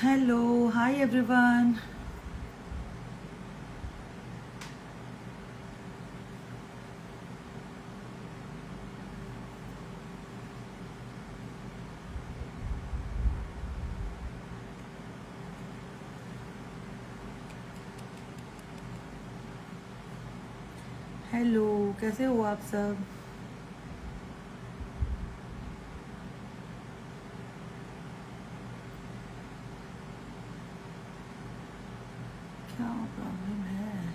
Hello, hi everyone. Hello, कैसे हो आप सब? क्या प्रॉब्लम है?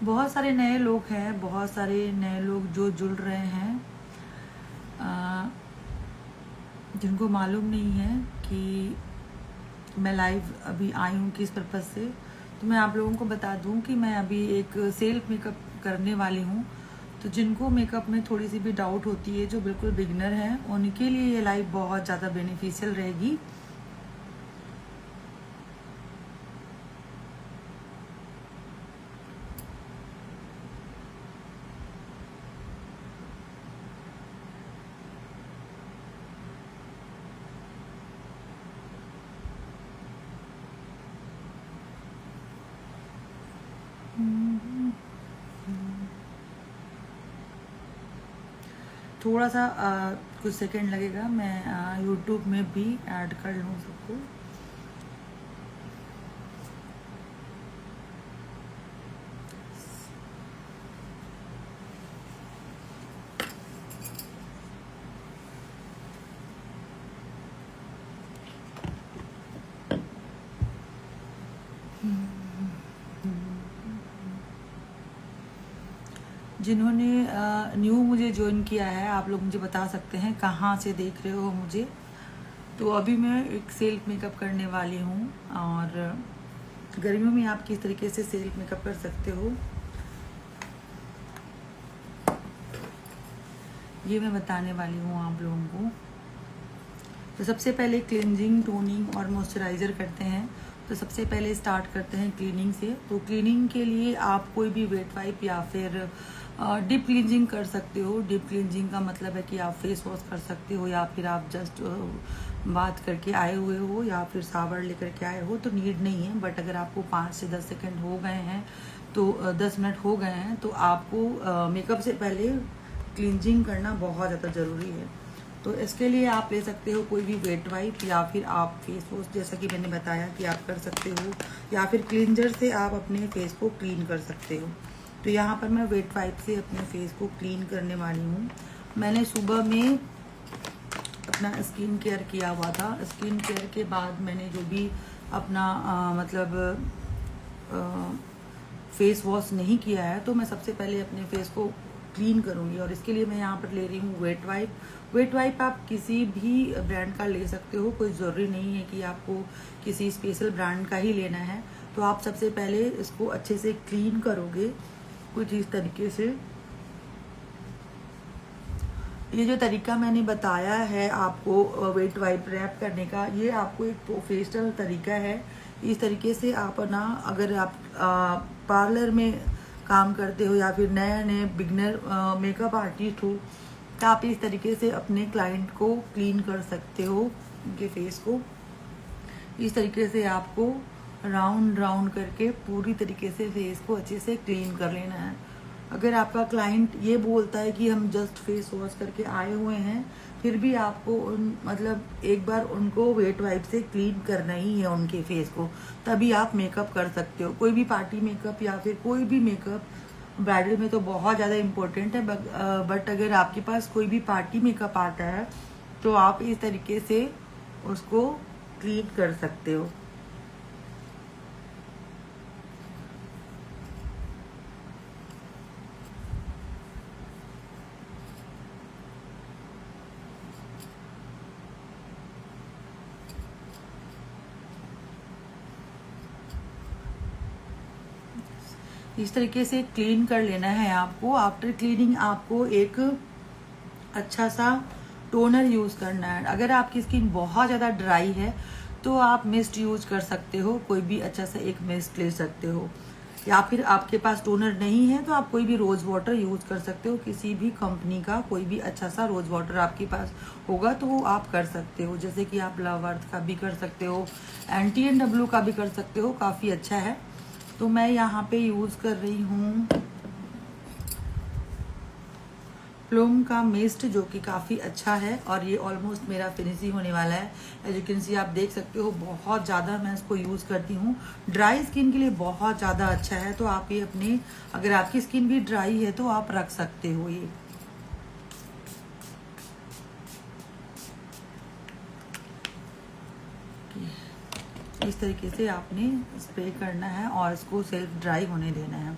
बहुत सारे नए लोग हैं, बहुत सारे नए लोग जो जुड़ रहे हैं, आ, जिनको मालूम नहीं है कि मैं लाइव अभी आई हूँ किस पर्पज़ से। तो मैं आप लोगों को बता दूँ कि मैं अभी एक सेल्फ मेकअप करने वाली हूँ। तो जिनको मेकअप में थोड़ी सी भी डाउट होती है, जो बिल्कुल बिगिनर हैं, उनके लिए ये लाइव बहुत ज़्यादा बेनिफिशियल रहेगी। थोड़ा सा कुछ सेकंड लगेगा, मैं यूट्यूब में भी ऐड कर लूँ सबको। जिन्होंने न्यू मुझे ज्वाइन किया है, आप लोग मुझे बता सकते हैं कहाँ से देख रहे हो मुझे। तो अभी मैं एक सेल्फ मेकअप करने वाली हूँ, और गर्मियों में आप किस तरीके से सेल्फ मेकअप कर सकते हो ये मैं बताने वाली हूँ आप लोगों को। तो सबसे पहले क्लींजिंग, टोनिंग और मॉइस्चराइज़र करते हैं। तो सबसे पहले स्टार्ट करते हैं क्लीनिंग से। तो क्लीनिंग के लिए आप कोई भी वेट वाइप या फिर डीप क्लींजिंग कर सकते हो। डीप क्लींजिंग का मतलब है कि आप फेस वॉश कर सकते हो, या फिर आप जस्ट बात करके आए हुए हो, या फिर सावर लेकर के आए हो तो नीड नहीं है। बट अगर आपको 5 से 10 सेकेंड हो गए हैं, तो 10 मिनट हो गए हैं, तो आपको मेकअप से पहले क्लींजिंग करना बहुत ज़्यादा ज़रूरी है। तो इसके लिए आप ले सकते हो कोई भी वेट वाइप, या फिर आप फेस वॉश, जैसा कि मैंने बताया कि आप कर सकते हो, या फिर क्लींजर से आप अपने फेस को क्लीन कर सकते हो। तो यहाँ पर मैं वेट वाइप से अपने फेस को क्लीन करने वाली हूँ। मैंने सुबह में अपना स्किन केयर किया हुआ था। स्किन केयर के बाद मैंने जो भी अपना मतलब फेस वॉश नहीं किया है, तो मैं सबसे पहले अपने फेस को क्लीन करूँगी। और इसके लिए मैं यहाँ पर ले रही हूँ वेट वाइप। वेट वाइप आप किसी भी ब्रांड का ले सकते हो, कोई ज़रूरी नहीं है कि आपको किसी स्पेशल ब्रांड का ही लेना है। तो आप सबसे पहले इसको अच्छे से क्लीन करोगे कुछ इस तरीके से। ये जो तरीका मैंने बताया है आपको वेट वाइप रैप करने का, ये आपको एक प्रोफेशनल तरीका है। इस तरीके से आप ना, अगर आप पार्लर में काम करते हो या फिर नए नए बिगनर मेकअप आर्टिस्ट हो, तो आप इस तरीके से अपने क्लाइंट को क्लीन कर सकते हो, उनके फेस को। इस तरीके से आपको राउंड राउंड करके पूरी तरीके से फेस को अच्छे से क्लीन कर लेना है। अगर आपका क्लाइंट ये बोलता है कि हम जस्ट फेस वॉश करके आए हुए हैं, फिर भी आपको मतलब एक बार उनको वेट वाइप से क्लीन करना ही है उनके फेस को, तभी आप मेकअप कर सकते हो। कोई भी पार्टी मेकअप या फिर कोई भी मेकअप, ब्राइडल में तो बहुत ज़्यादा इम्पोर्टेंट है। बट अगर आपके पास कोई भी पार्टी मेकअप आता है, तो आप इस तरीके से उसको क्लीन कर सकते हो। इस तरीके से क्लीन कर लेना है आपको। आफ्टर क्लीनिंग आपको एक अच्छा सा टोनर यूज़ करना है। अगर आपकी स्किन बहुत ज़्यादा ड्राई है, तो आप मिस्ट यूज कर सकते हो, कोई भी अच्छा सा एक मिस्ट ले सकते हो। या फिर आपके पास टोनर नहीं है तो आप कोई भी रोज वाटर यूज कर सकते हो, किसी भी कंपनी का कोई भी अच्छा सा रोज वाटर आपके पास होगा तो वो आप कर सकते हो। जैसे कि आप लव अर्थ का भी कर सकते हो, NTNW का भी कर सकते हो, काफ़ी अच्छा है। तो मैं यहाँ पे यूज़ कर रही हूँ प्लूम का मिस्ट, जो कि काफ़ी अच्छा है और ये ऑलमोस्ट मेरा फिनिश ही होने वाला है। एज यू कैन सी, आप देख सकते हो बहुत ज़्यादा मैं इसको यूज़ करती हूँ। ड्राई स्किन के लिए बहुत ज़्यादा अच्छा है। तो आप ये अपने, अगर आपकी स्किन भी ड्राई है तो आप रख सकते हो। ये इस तरीके से आपने स्प्रे करना है और इसको सेल्फ ड्राई होने देना है।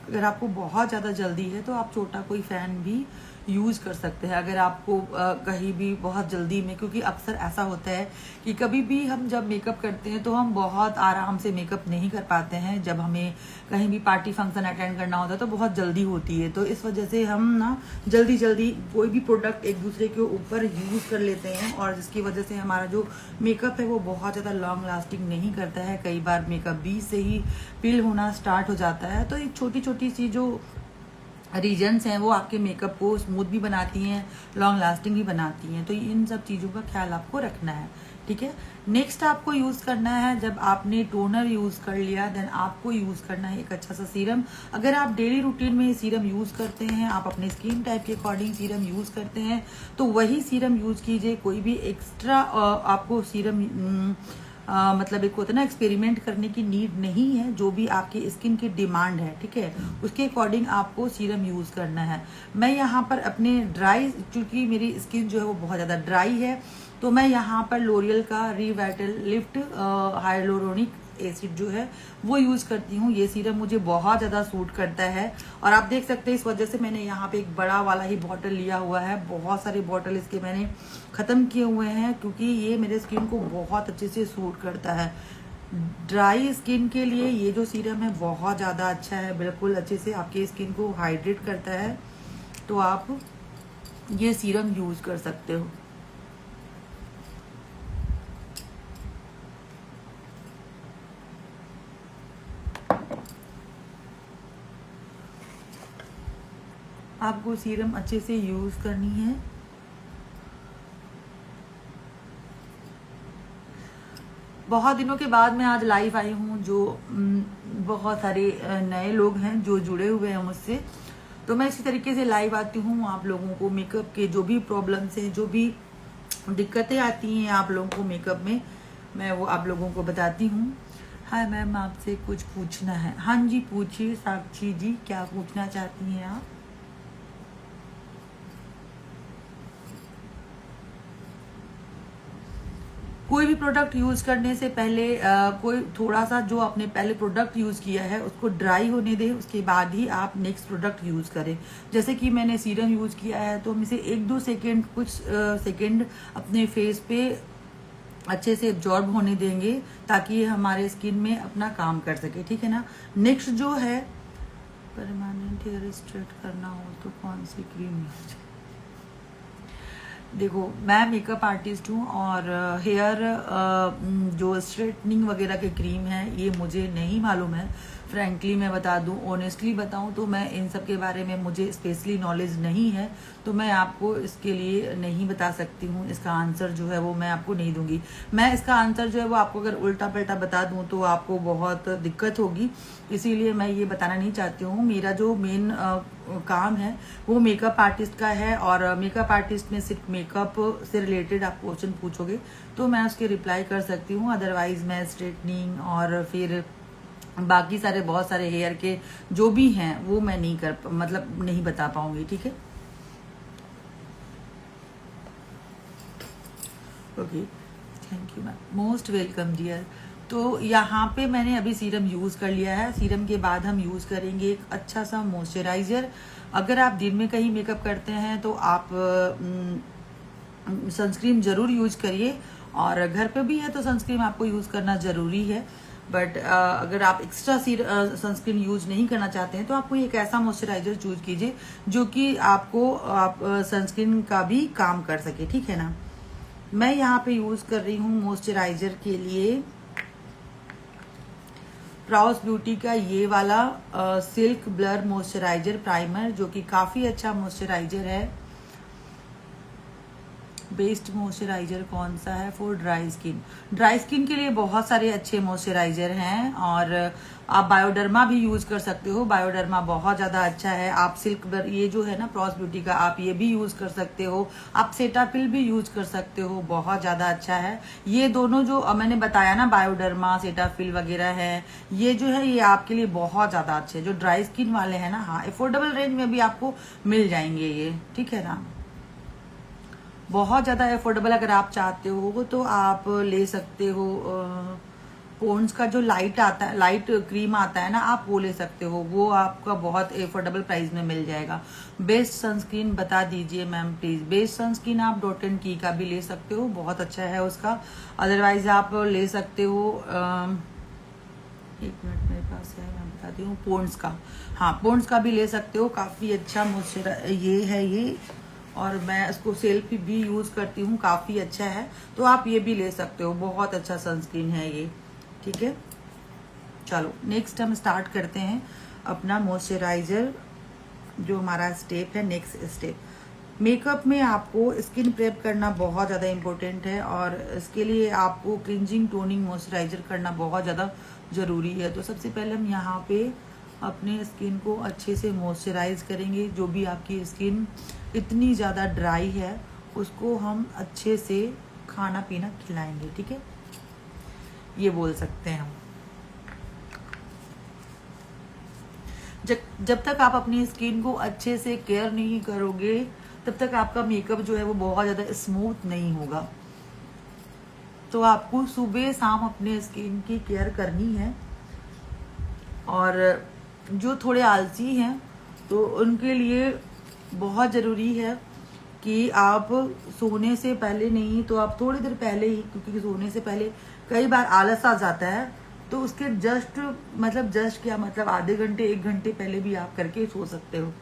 अगर आपको बहुत ज़्यादा जल्दी है तो आप छोटा कोई फ़ैन भी यूज़ कर सकते हैं। अगर आपको कहीं भी बहुत जल्दी में, क्योंकि अक्सर ऐसा होता है कि कभी भी हम जब मेकअप करते हैं तो हम बहुत आराम से मेकअप नहीं कर पाते हैं। जब हमें कहीं भी पार्टी फंक्शन अटेंड करना होता है तो बहुत जल्दी होती है, तो इस वजह से हम ना जल्दी जल्दी कोई भी प्रोडक्ट एक दूसरे के ऊपर यूज़ कर लेते हैं और जिसकी वजह से हमारा जो मेकअप है वो बहुत ज़्यादा लॉन्ग लास्टिंग नहीं करता है। कई बार मेकअप बीच से ही पील होना स्टार्ट हो जाता है। तो एक छोटी छोटी सी जो रीजन्स हैं वो आपके मेकअप को स्मूथ भी बनाती हैं, लॉन्ग लास्टिंग भी बनाती हैं। तो इन सब चीज़ों का ख्याल आपको रखना है, ठीक है। नेक्स्ट आपको यूज़ करना है, जब आपने टोनर यूज़ कर लिया देन आपको यूज़ करना है एक अच्छा सा सीरम। अगर आप डेली रूटीन में सीरम यूज़ करते हैं, आप अपने स्किन टाइप के अकॉर्डिंग सीरम यूज़ करते हैं तो वही सीरम यूज़ कीजिए। कोई भी एक्स्ट्रा आपको सीरम मतलब एक होता है ना, एक्सपेरिमेंट करने की नीड नहीं है। जो भी आपकी स्किन की डिमांड है, ठीक है, उसके अकॉर्डिंग आपको सीरम यूज़ करना है। मैं यहाँ पर अपने ड्राई, क्योंकि मेरी स्किन जो है वो बहुत ज़्यादा ड्राई है, तो मैं यहाँ पर लोरियल का रिवाइटल लिफ्ट हाइलोरोनिक एसिड जो है वो यूज़ करती हूँ। ये सीरम मुझे बहुत ज़्यादा सूट करता है और आप देख सकते हैं इस वजह से मैंने यहाँ पे एक बड़ा वाला ही बॉटल लिया हुआ है। बहुत सारे बॉटल इसके मैंने ख़त्म किए हुए हैं क्योंकि ये मेरे स्किन को बहुत अच्छे से सूट करता है। ड्राई स्किन के लिए ये जो सीरम है बहुत ज़्यादा अच्छा है, बिल्कुल अच्छे से आपकी स्किन को हाइड्रेट करता है। तो आप ये सीरम यूज़ कर सकते हो। आपको सीरम अच्छे से यूज़ करनी है। बहुत दिनों के बाद मैं आज लाइव आई हूँ, जो बहुत सारे नए लोग हैं जो जुड़े हुए हैं मुझसे, तो मैं इसी तरीके से लाइव आती हूँ। आप लोगों को मेकअप के जो भी प्रॉब्लम्स हैं, जो भी दिक्कतें आती हैं आप लोगों को मेकअप में, मैं वो आप लोगों को बताती हूँ। हाय मैम, आपसे कुछ पूछना है। हाँ जी पूछिए साक्षी जी, क्या पूछना चाहती हैं आप? कोई भी प्रोडक्ट यूज़ करने से पहले कोई थोड़ा सा जो आपने पहले प्रोडक्ट यूज़ किया है उसको ड्राई होने दें, उसके बाद ही आप नेक्स्ट प्रोडक्ट यूज़ करें। जैसे कि मैंने सीरम यूज़ किया है तो हम इसे 1-2 सेकेंड, कुछ सेकेंड अपने फेस पे अच्छे से एब्जॉर्ब होने देंगे ताकि ये हमारे स्किन में अपना काम कर सके, ठीक है ना। नेक्स्ट जो है, परमानेंट हेयर स्ट्रेट करना हो तो कौन सी क्रीम यूज? देखो, मैं मेकअप आर्टिस्ट हूँ और हेयर जो स्ट्रेटनिंग वगैरह के क्रीम है ये मुझे नहीं मालूम है। फ्रैंकली मैं बता दूँ, ऑनेस्टली बताऊँ तो मैं इन सब के बारे में मुझे स्पेशली नॉलेज नहीं है, तो मैं आपको इसके लिए नहीं बता सकती हूँ। इसका आंसर जो है वो मैं आपको नहीं दूंगी। मैं इसका आंसर जो है वो आपको अगर उल्टा पलटा बता दूँ तो आपको बहुत दिक्कत होगी, इसीलिए मैं ये बताना नहीं चाहती हूँ। मेरा जो मेन काम है वो मेकअप आर्टिस्ट का है और मेकअप आर्टिस्ट में सिर्फ मेकअप से रिलेटेड आप क्वेश्चन पूछोगे तो मैं उसके रिप्लाई कर सकती हूँ। अदरवाइज मैं स्ट्रेटनिंग और फिर बाकी सारे बहुत सारे हेयर के जो भी हैं वो मैं नहीं मतलब नहीं बता पाऊंगी, ठीक है। Okay, thank you ma'am, most welcome dear. तो यहाँ पे मैंने अभी सीरम यूज़ कर लिया है। सीरम के बाद हम यूज़ करेंगे एक अच्छा सा मॉइस्चराइज़र। अगर आप दिन में कहीं मेकअप करते हैं तो आप सनस्क्रीन ज़रूर यूज़ करिए, और घर पे भी है तो सनस्क्रीन आपको यूज़ करना ज़रूरी है। बट अगर आप एक्स्ट्रा सनस्क्रीन यूज नहीं करना चाहते हैं तो आप कोई एक ऐसा मॉइस्चराइजर चूज कीजिए जो कि आप सनस्क्रीन का भी काम कर सके, ठीक है ना। मैं यहाँ पे यूज कर रही हूँ मॉइस्चराइजर के लिए प्रॉस ब्यूटी का ये वाला सिल्क ब्लर मॉइस्चराइजर प्राइमर, जो कि काफ़ी अच्छा मॉइस्चराइजर है। बेस्ट मॉइस्चराइजर कौन सा है for dry skin? Dry skin के लिए बहुत सारे अच्छे मॉइस्चराइजर हैं, और आप बायोडर्मा भी यूज कर सकते हो। बायोडर्मा बहुत ज़्यादा अच्छा है। आप सिल्क ब्लर ये जो है ना प्रॉस ब्यूटी का, आप ये भी यूज कर सकते हो। आप सेटाफिल भी यूज कर सकते हो, बहुत ज़्यादा अच्छा है। ये दोनों जो मैंने बताया ना, बायोडर्मा सेटाफिल वगैरह है, ये जो है ये आपके लिए बहुत ज़्यादा अच्छे, जो ड्राई स्किन वाले हैं ना। हाँ, अफोर्डेबल रेंज में भी आपको मिल जाएंगे ये, ठीक है ना। बहुत ज़्यादा अफोर्डेबल अगर आप चाहते हो तो आप ले सकते हो। पॉन्ड्स का जो लाइट आता है, लाइट क्रीम आता है ना, आप वो ले सकते हो। वो आपका बहुत अफोर्डेबल प्राइस में मिल जाएगा। बेस्ट सनस्क्रीन बता दीजिए मैम प्लीज। बेस्ट सनस्क्रीन आप डॉट एंड की का भी ले सकते हो, बहुत अच्छा है उसका। अदरवाइज आप ले सकते हो, एक मिनट मेरे पास है, मैं बताती हूँ, पॉन्ड्स का। हाँ, पॉन्ड्स का भी ले सकते हो, काफ़ी अच्छा मॉइस्चराइजर ये है ये, और मैं इसको सेल्फ भी यूज़ करती हूँ, काफ़ी अच्छा है। तो आप ये भी ले सकते हो, बहुत अच्छा सनस्क्रीन है ये, ठीक है। चलो नेक्स्ट हम स्टार्ट करते हैं अपना मॉइस्चराइजर, जो हमारा स्टेप है, नेक्स्ट स्टेप। मेकअप में आपको स्किन प्रेप करना बहुत ज़्यादा इम्पोर्टेंट है, और इसके लिए आपको क्लिंजिंग टोनिंग मॉइस्चराइजर करना बहुत ज़्यादा ज़रूरी है। तो सबसे पहले हम यहाँ पे अपने स्किन को अच्छे से मॉइस्चराइज करेंगे। जो भी आपकी स्किन इतनी ज़्यादा ड्राई है, उसको हम अच्छे से खाना पीना खिलाएंगे, ठीक है, ये बोल सकते हैं हम। जब तक आप अपनी स्किन को अच्छे से केयर नहीं करोगे, तब तक आपका मेकअप जो है वो बहुत ज़्यादा स्मूथ नहीं होगा। तो आपको सुबह शाम अपने स्किन की केयर करनी है। और जो थोड़े आलसी हैं, तो उनके लिए बहुत ज़रूरी है कि आप सोने से पहले नहीं तो आप थोड़ी देर पहले ही, क्योंकि सोने से पहले कई बार आलस आ जाता है, तो उसके जस्ट क्या मतलब आधे घंटे 1 घंटे पहले भी आप करके सो सकते हो।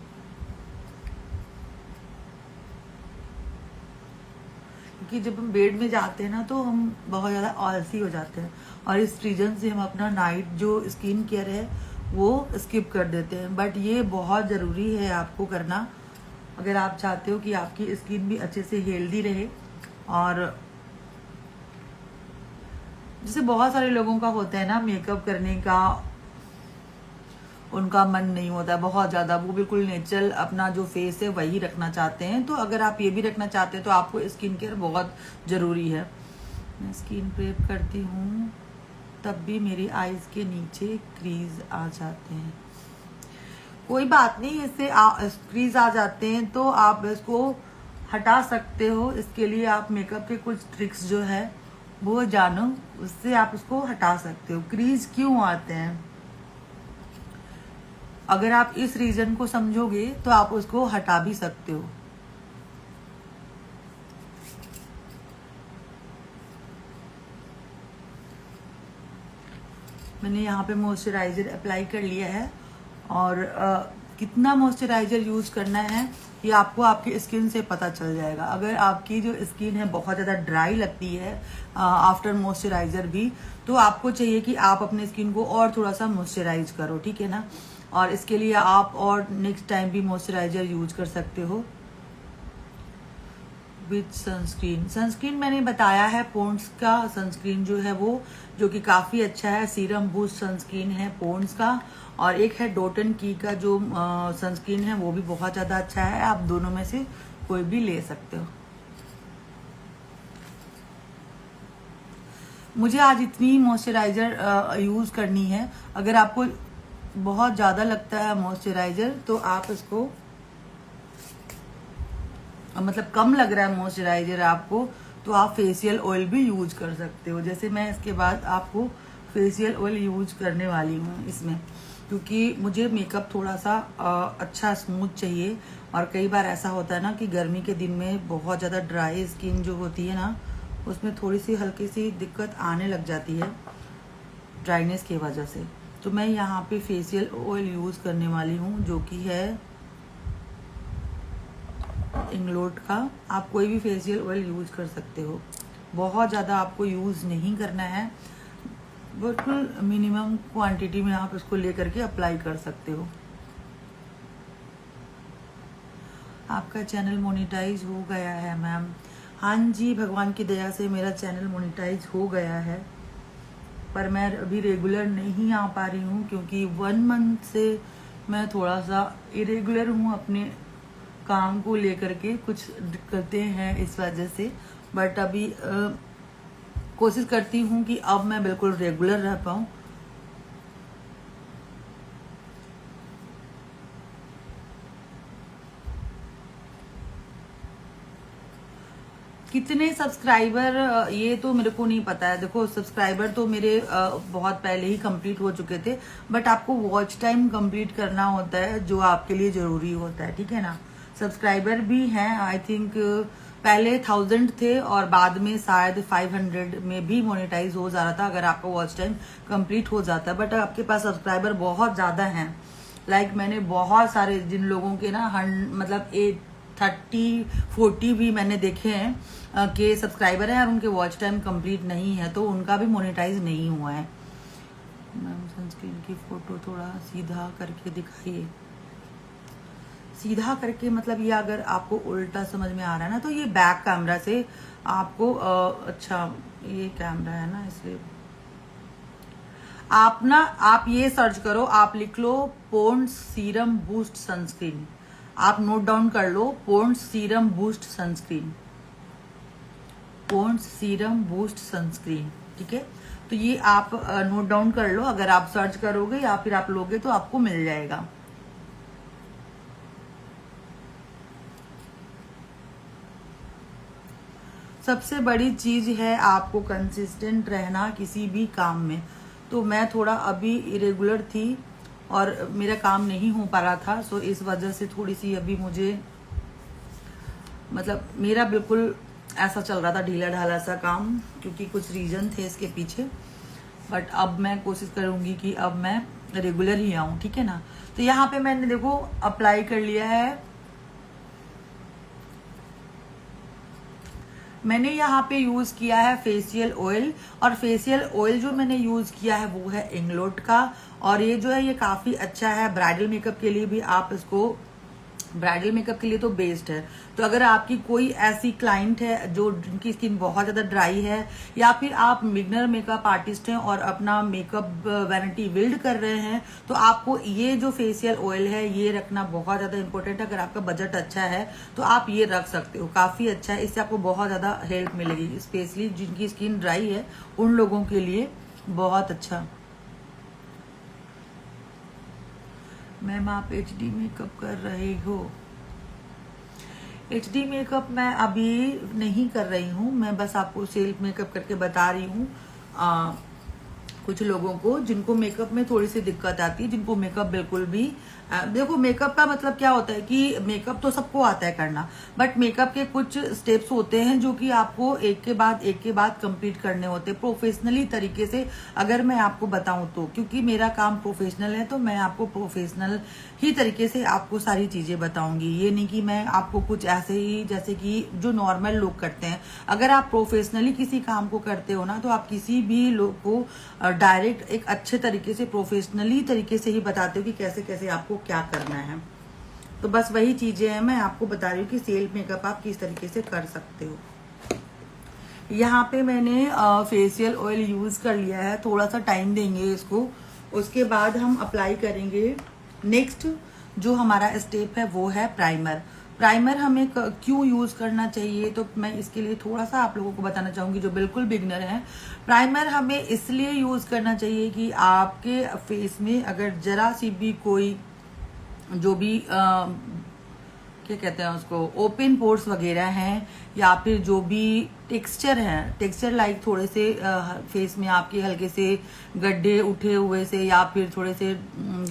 क्योंकि जब हम बेड में जाते हैं ना, तो हम बहुत ज़्यादा आलसी हो जाते हैं, और इस रीजन से हम अपना नाइट जो स्किन केयर है वो स्किप कर देते हैं। बट ये बहुत ज़रूरी है आपको करना, अगर आप चाहते हो कि आपकी स्किन भी अच्छे से हेल्दी रहे। और जैसे बहुत सारे लोगों का होता है ना, मेकअप करने का उनका मन नहीं होता बहुत ज़्यादा, वो बिल्कुल नेचुरल अपना जो फेस है वही रखना चाहते हैं। तो अगर आप ये भी रखना चाहते हैं तो आपको स्किन केयर बहुत ज़रूरी है। मैं स्किन प्रेप करती हूँ तब भी मेरी आईज के नीचे क्रीज आ जाते हैं। कोई बात नहीं, इससे क्रीज आ जाते हैं तो आप इसको हटा सकते हो। इसके लिए आप मेकअप के कुछ ट्रिक्स जो है वो जानो, उससे आप उसको हटा सकते हो। क्रीज क्यों आते हैं, अगर आप इस रीजन को समझोगे तो आप उसको हटा भी सकते हो। मैंने यहाँ पे मॉइस्चराइजर अप्लाई कर लिया है, और कितना मॉइस्चराइजर यूज करना है ये आपको आपकी स्किन से पता चल जाएगा। अगर आपकी जो स्किन है बहुत ज़्यादा ड्राई लगती है आफ्टर मॉइस्चराइजर भी, तो आपको चाहिए कि आप अपने स्किन को और थोड़ा सा मॉइस्चराइज करो, ठीक है ना। और इसके लिए आप और नेक्स्ट टाइम भी मॉइस्चराइजर यूज कर सकते हो। विथ सनस्क्रीन मैंने बताया है, पॉन्ड्स का सनस्क्रीन जो है वो, जो कि काफ़ी अच्छा है। सीरम बूस्ट सनस्क्रीन है पॉन्ड्स का, और एक है डॉट एंड की का जो सनस्क्रीन है, वो भी बहुत ज़्यादा अच्छा है। आप दोनों में से कोई भी ले सकते हो। मुझे आज इतनी मॉइस्चराइजर यूज़ करनी है। अगर आपको बहुत ज़्यादा लगता है मॉइस्चराइजर, तो आप इसको मतलब कम लग रहा है मॉइस्चराइजर आपको, तो आप फेशियल ऑयल भी यूज कर सकते हो। जैसे मैं इसके बाद आपको फेशियल ऑयल यूज करने वाली हूँ इसमें, क्योंकि मुझे मेकअप थोड़ा सा अच्छा स्मूथ चाहिए। और कई बार ऐसा होता है ना कि गर्मी के दिन में बहुत ज़्यादा ड्राई स्किन जो होती है ना, उसमें थोड़ी सी हल्की सी दिक्कत आने लग जाती है ड्राइनेस की वजह से। तो मैं यहाँ पे फेशियल ऑयल यूज़ करने वाली हूँ, जो कि है इंग्लोट का। आप कोई भी फेशियल ऑयल यूज कर सकते हो, बहुत ज़्यादा आपको यूज़ नहीं करना है। बिल्कुल मिनिमम क्वांटिटी में आप इसको लेकर के अप्लाई कर सकते हो। आपका चैनल मोनेटाइज हो गया है मैम। हाँ जी, भगवान की दया से मेरा चैनल मोनेटाइज हो गया है, पर मैं अभी रेगुलर नहीं आ पा रही हूँ क्योंकि 1 मंथ से मैं थोड़ा सा इरेगुलर हूँ अपने काम को लेकर के, कुछ दिक्कतें हैं इस वजह से। बट अभी कोशिश करती हूँ कि अब मैं बिल्कुल रेगुलर रह पाऊँ। कितने सब्सक्राइबर ये तो मेरे को नहीं पता है। देखो सब्सक्राइबर तो मेरे बहुत पहले ही कंप्लीट हो चुके थे, बट आपको वॉच टाइम कंप्लीट करना होता है जो आपके लिए जरूरी होता है, ठीक है ना। सब्सक्राइबर भी हैं, आई थिंक पहले 1000 थे और बाद में शायद 500 में भी मोनेटाइज हो जा रहा था अगर आपका वॉच टाइम कंप्लीट हो जाता है। बट आपके पास सब्सक्राइबर बहुत ज्यादा हैं। मैंने बहुत सारे जिन लोगों के ना मतलब 30-40 भी मैंने देखे हैं कि सब्सक्राइबर हैं और उनके वॉच टाइम कंप्लीट नहीं है, तो उनका भी मोनेटाइज नहीं हुआ है। मैम सनस्क्रीन की फोटो थोड़ा सीधा करके दिखाइए। सीधा करके मतलब ये अगर आपको उल्टा समझ में आ रहा है ना, तो ये बैक कैमरा से आपको अच्छा ये कैमरा है ना, इसलिए आप ये सर्च करो, आप लिख लो पोंड्स सीरम बूस्ट सनस्क्रीन। आप नोट डाउन कर लो Pond's serum boost sunscreen, Pond's serum boost sunscreen, ठीक है। तो ये आप नोट डाउन कर लो, अगर आप सर्च करोगे या फिर आप लोगे तो आपको मिल जाएगा। सबसे बड़ी चीज है आपको कंसिस्टेंट रहना किसी भी काम में। तो मैं थोड़ा अभी इरेगुलर थी और मेरा काम नहीं हो पा रहा था, सो इस वजह से थोड़ी सी अभी मुझे मतलब मेरा बिल्कुल ऐसा चल रहा था ढीला ढाला सा काम, क्योंकि कुछ रीजन थे इसके पीछे। बट अब मैं कोशिश करूंगी कि अब मैं रेगुलर ही आऊं, ठीक है ना। तो यहाँ पे मैंने देखो अप्लाई कर लिया है। मैंने यहाँ पे यूज किया है फेशियल ऑयल, और फेशियल ऑयल जो मैंने यूज किया है वो है इंग्लोट का, और ये जो है ये काफी अच्छा है ब्राइडल मेकअप के लिए भी। आप इसको ब्राइडल मेकअप के लिए तो बेस्ट है। तो अगर आपकी कोई ऐसी क्लाइंट है जो जिनकी स्किन बहुत ज्यादा ड्राई है, या फिर आप बिगनर मेकअप आर्टिस्ट हैं और अपना मेकअप वैनिटी बिल्ड कर रहे हैं, तो आपको ये जो फेशियल ऑयल है ये रखना बहुत ज्यादा इंपॉर्टेंट है। अगर आपका बजट अच्छा है तो आप ये रख सकते हो, काफी अच्छा है, इससे आपको बहुत ज्यादा हेल्प मिलेगी। स्पेशली जिनकी स्किन ड्राई है उन लोगों के लिए बहुत अच्छा। मैम आप एचडी मेकअप कर रहे हो? एचडी मेकअप मैं अभी नहीं कर रही हूँ, मैं बस आपको सेल्फ मेकअप करके बता रही हूँ। कुछ लोगों को जिनको मेकअप में थोड़ी सी दिक्कत आती है, जिनको मेकअप बिल्कुल भी देखो मेकअप का मतलब क्या होता है कि मेकअप तो सबको आता है करना, बट मेकअप के कुछ स्टेप्स होते हैं जो कि आपको एक के बाद कंप्लीट करने होते हैं प्रोफेशनली तरीके से। अगर मैं आपको बताऊं तो, क्योंकि मेरा काम प्रोफेशनल है, तो मैं आपको प्रोफेशनल ही तरीके से आपको सारी चीजें बताऊंगी। ये नहीं कि मैं आपको कुछ ऐसे ही जैसे कि जो नॉर्मल लोग करते हैं। अगर आप प्रोफेशनली किसी काम को करते हो ना, तो आप किसी भी लोग को डायरेक्ट एक अच्छे तरीके से प्रोफेशनली तरीके से ही बताते हो कि कैसे कैसे आपको क्या करना है। तो बस वही चीजें हैं, मैं आपको बता रही हूँ कि सेल्फ मेकअप आप किस तरीके से कर सकते हो। यहाँ पे मैंने फेशियल ऑयल यूज कर लिया है, थोड़ा सा टाइम देंगे इसको, उसके बाद हम अप्लाई करेंगे। नेक्स्ट जो हमारा स्टेप है वो है प्राइमर। प्राइमर हमें क्यों यूज करना चाहिए, तो मैं इसके लिए थोड़ा सा आप लोगों को बताना चाहूंगी जो बिल्कुल बिगनर हैं। प्राइमर हमें इसलिए यूज करना चाहिए कि आपके फेस में अगर जरा सी भी कोई जो भी क्या कहते हैं उसको, ओपन पोर्स वगैरह हैं, या फिर जो भी टेक्सचर है, टेक्सचर लाइक थोड़े से फेस में आपके हल्के से गड्ढे उठे हुए से, या फिर थोड़े से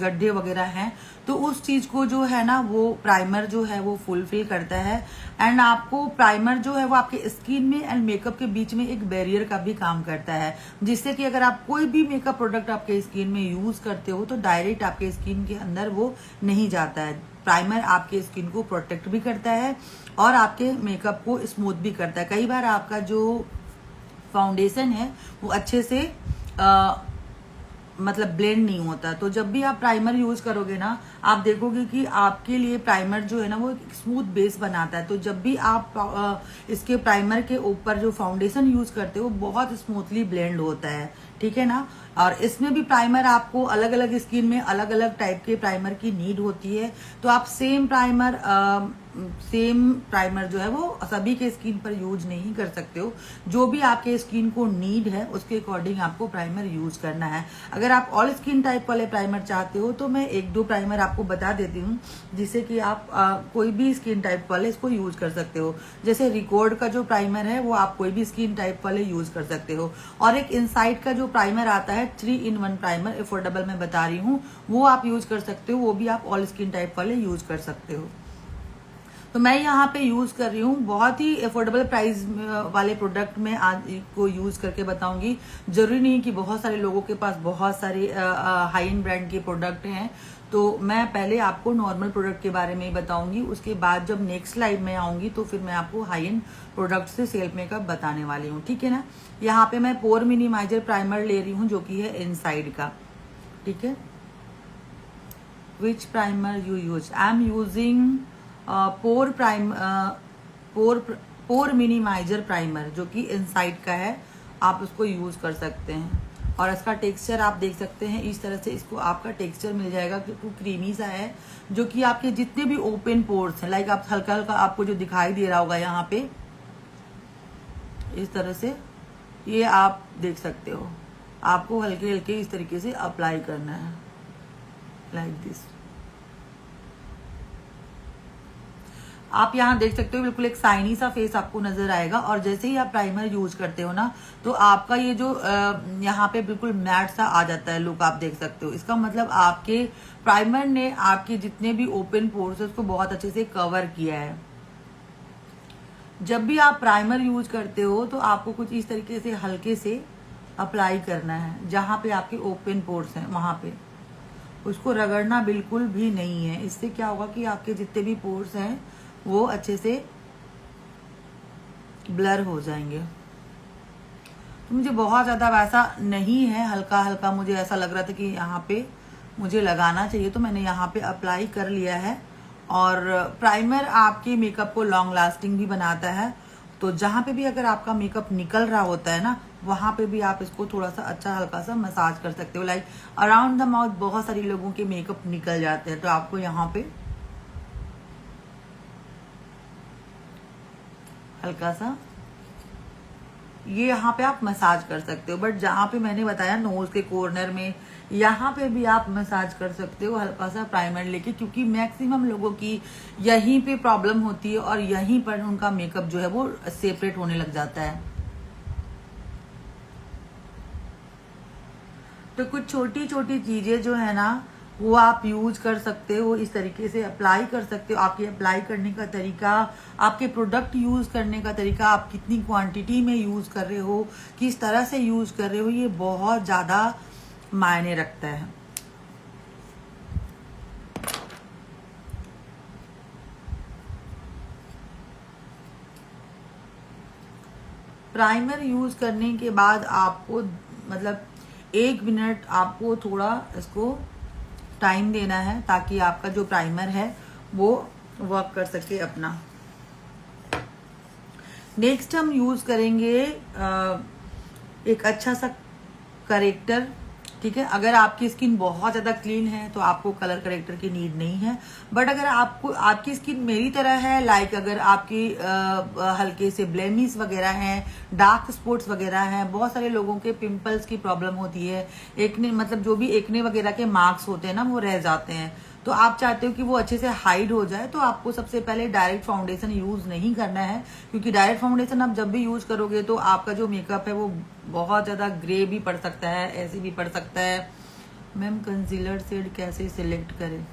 गड्ढे वगैरह हैं, तो उस चीज को जो है ना वो प्राइमर जो है वो फुलफिल करता है। एंड आपको प्राइमर जो है वो आपके स्किन में एंड मेकअप के बीच में एक बैरियर का भी काम करता है, जिससे कि अगर आप कोई भी मेकअप प्रोडक्ट आपके स्किन में यूज करते हो तो डायरेक्ट आपके स्किन के अंदर वो नहीं जाता है। प्राइमर आपके स्किन को प्रोटेक्ट भी करता है और आपके मेकअप को स्मूथ भी करता है। कई बार आपका जो फाउंडेशन है वो अच्छे से मतलब ब्लेंड नहीं होता। तो जब भी आप प्राइमर यूज करोगे ना, आप देखोगे कि आपके लिए प्राइमर जो है ना वो एक स्मूथ बेस बनाता है। तो जब भी आप इसके प्राइमर के ऊपर जो फाउंडेशन यूज करते हो वो बहुत स्मूथली ब्लेंड होता है, ठीक है ना। और इसमें भी प्राइमर आपको अलग अलग स्किन में अलग अलग टाइप के प्राइमर की नीड होती है। तो आप सेम प्राइमर जो है वो सभी के स्किन पर यूज नहीं कर सकते हो। जो भी आपके स्किन को नीड है उसके अकॉर्डिंग आपको प्राइमर यूज करना है। अगर आप ऑल स्किन टाइप वाले प्राइमर चाहते हो तो मैं एक दो प्राइमर आपको बता देती हूँ, जिससे कि आप कोई भी स्किन टाइप वाले इसको यूज कर सकते हो। जैसे रिकॉर्ड का जो प्राइमर है वो आप कोई भी स्किन टाइप वाले यूज कर सकते हो। और एक इनसाइड का जो प्राइमर आता है 3-in-1 प्राइमर, अफोर्डेबल में बता रही हूँ, वो आप यूज कर सकते हो। वो भी आप ऑल स्किन टाइप वाले यूज कर सकते हो। तो मैं यहाँ पे यूज कर रही हूँ बहुत ही अफोर्डेबल प्राइस वाले प्रोडक्ट में आज को यूज करके बताऊंगी। जरूरी नहीं कि बहुत सारे लोगों के पास बहुत सारे हाई एंड ब्रांड के प्रोडक्ट हैं। तो मैं पहले आपको नॉर्मल प्रोडक्ट के बारे में ही बताऊंगी, उसके बाद जब नेक्स्ट स्लाइड में आऊंगी तो फिर मैं आपको हाई एंड प्रोडक्ट से सेल्फ मेकअप बताने वाली हूँ, ठीक है ना। यहाँ पे मैं पोर मिनिमाइजर प्राइमर ले रही हूँ जो कि है इनसाइड का, ठीक है। Which primer you use? I am using pore minimiser primer जो कि इनसाइड का है, आप उसको यूज कर सकते हैं। और इसका टेक्सचर आप देख सकते हैं, इस तरह से इसको आपका टेक्सचर मिल जाएगा, क्योंकि क्रीमी सा है, जो कि आपके जितने भी ओपन पोर्स हैं, लाइक आप हल्का हल्का आपको जो दिखाई दे रहा होगा यहाँ पे इस तरह से, ये आप देख सकते हो। आपको हल्के हल्के इस तरीके से अप्लाई करना है, लाइक दिस। आप यहाँ देख सकते हो बिल्कुल एक शाइनी सा फेस आपको नजर आएगा। और जैसे ही आप प्राइमर यूज करते हो ना, तो आपका ये जो यहाँ पे बिल्कुल मैट सा आ जाता है लुक, आप देख सकते हो। इसका मतलब आपके प्राइमर ने आपके जितने भी ओपन पोर्स है उसको बहुत अच्छे से कवर किया है। जब भी आप प्राइमर यूज करते हो तो आपको कुछ इस तरीके से हल्के से अप्लाई करना है, जहां पे आपके ओपन पोर्स हैं वहां पे। उसको रगड़ना बिल्कुल भी नहीं है। इससे क्या होगा कि आपके जितने भी पोर्स हैं वो अच्छे से ब्लर हो जाएंगे। तो मुझे बहुत ज्यादा वैसा नहीं है, हल्का हल्का मुझे ऐसा लग रहा था कि यहाँ पे मुझे लगाना चाहिए, तो मैंने यहाँ पे अप्लाई कर लिया है। और प्राइमर आपके मेकअप को लॉन्ग लास्टिंग भी बनाता है। तो जहां पे भी अगर आपका मेकअप निकल रहा होता है ना, वहां पे भी आप इसको थोड़ा सा अच्छा हल्का सा मसाज कर सकते हो। लाइक अराउंड द माउथ बहुत सारी लोगों के मेकअप निकल जाते हैं, तो आपको यहाँ पे हल्का सा ये यहाँ पे आप मसाज कर सकते हो। बट जहां पे मैंने बताया नोज के कॉर्नर में, यहाँ पे भी आप मसाज कर सकते हो हल्का सा प्राइमर लेके, क्योंकि मैक्सिमम लोगों की यहीं पे प्रॉब्लम होती है और यहीं पर उनका मेकअप जो है वो सेपरेट होने लग जाता है। तो कुछ छोटी छोटी चीजें जो है ना वो आप यूज कर सकते हो, इस तरीके से अप्लाई कर सकते हो। आपके अप्लाई करने का तरीका, आपके प्रोडक्ट यूज करने का तरीका, आप कितनी क्वांटिटी में यूज कर रहे हो, किस तरह से यूज कर रहे हो, ये बहुत ज्यादा मायने रखता है। प्राइमर यूज करने के बाद आपको मतलब 1 मिनट आपको थोड़ा इसको टाइम देना है, ताकि आपका जो प्राइमर है वो वर्क कर सके अपना। नेक्स्ट हम यूज करेंगे एक अच्छा सा करेक्टर, ठीक है। अगर आपकी स्किन बहुत ज्यादा क्लीन है तो आपको कलर करेक्टर की नीड नहीं है। बट अगर आपकी स्किन मेरी तरह है, लाइक अगर आपकी हल्के से ब्लेमिश वगैरह हैं, डार्क स्पॉट्स वगैरह हैं, बहुत सारे लोगों के पिंपल्स की प्रॉब्लम होती है, एक्ने मतलब जो भी एक्ने वगैरह के मार्क्स होते हैं ना वो रह जाते हैं, तो आप चाहते हो कि वो अच्छे से हाइड हो जाए, तो आपको सबसे पहले डायरेक्ट फाउंडेशन यूज नहीं करना है। क्योंकि डायरेक्ट फाउंडेशन आप जब भी यूज करोगे तो आपका जो मेकअप है वो बहुत ज्यादा ग्रे भी पड़ सकता है, ऐसे भी पड़ सकता है। मैम कंसीलर शेड कैसे सिलेक्ट करें?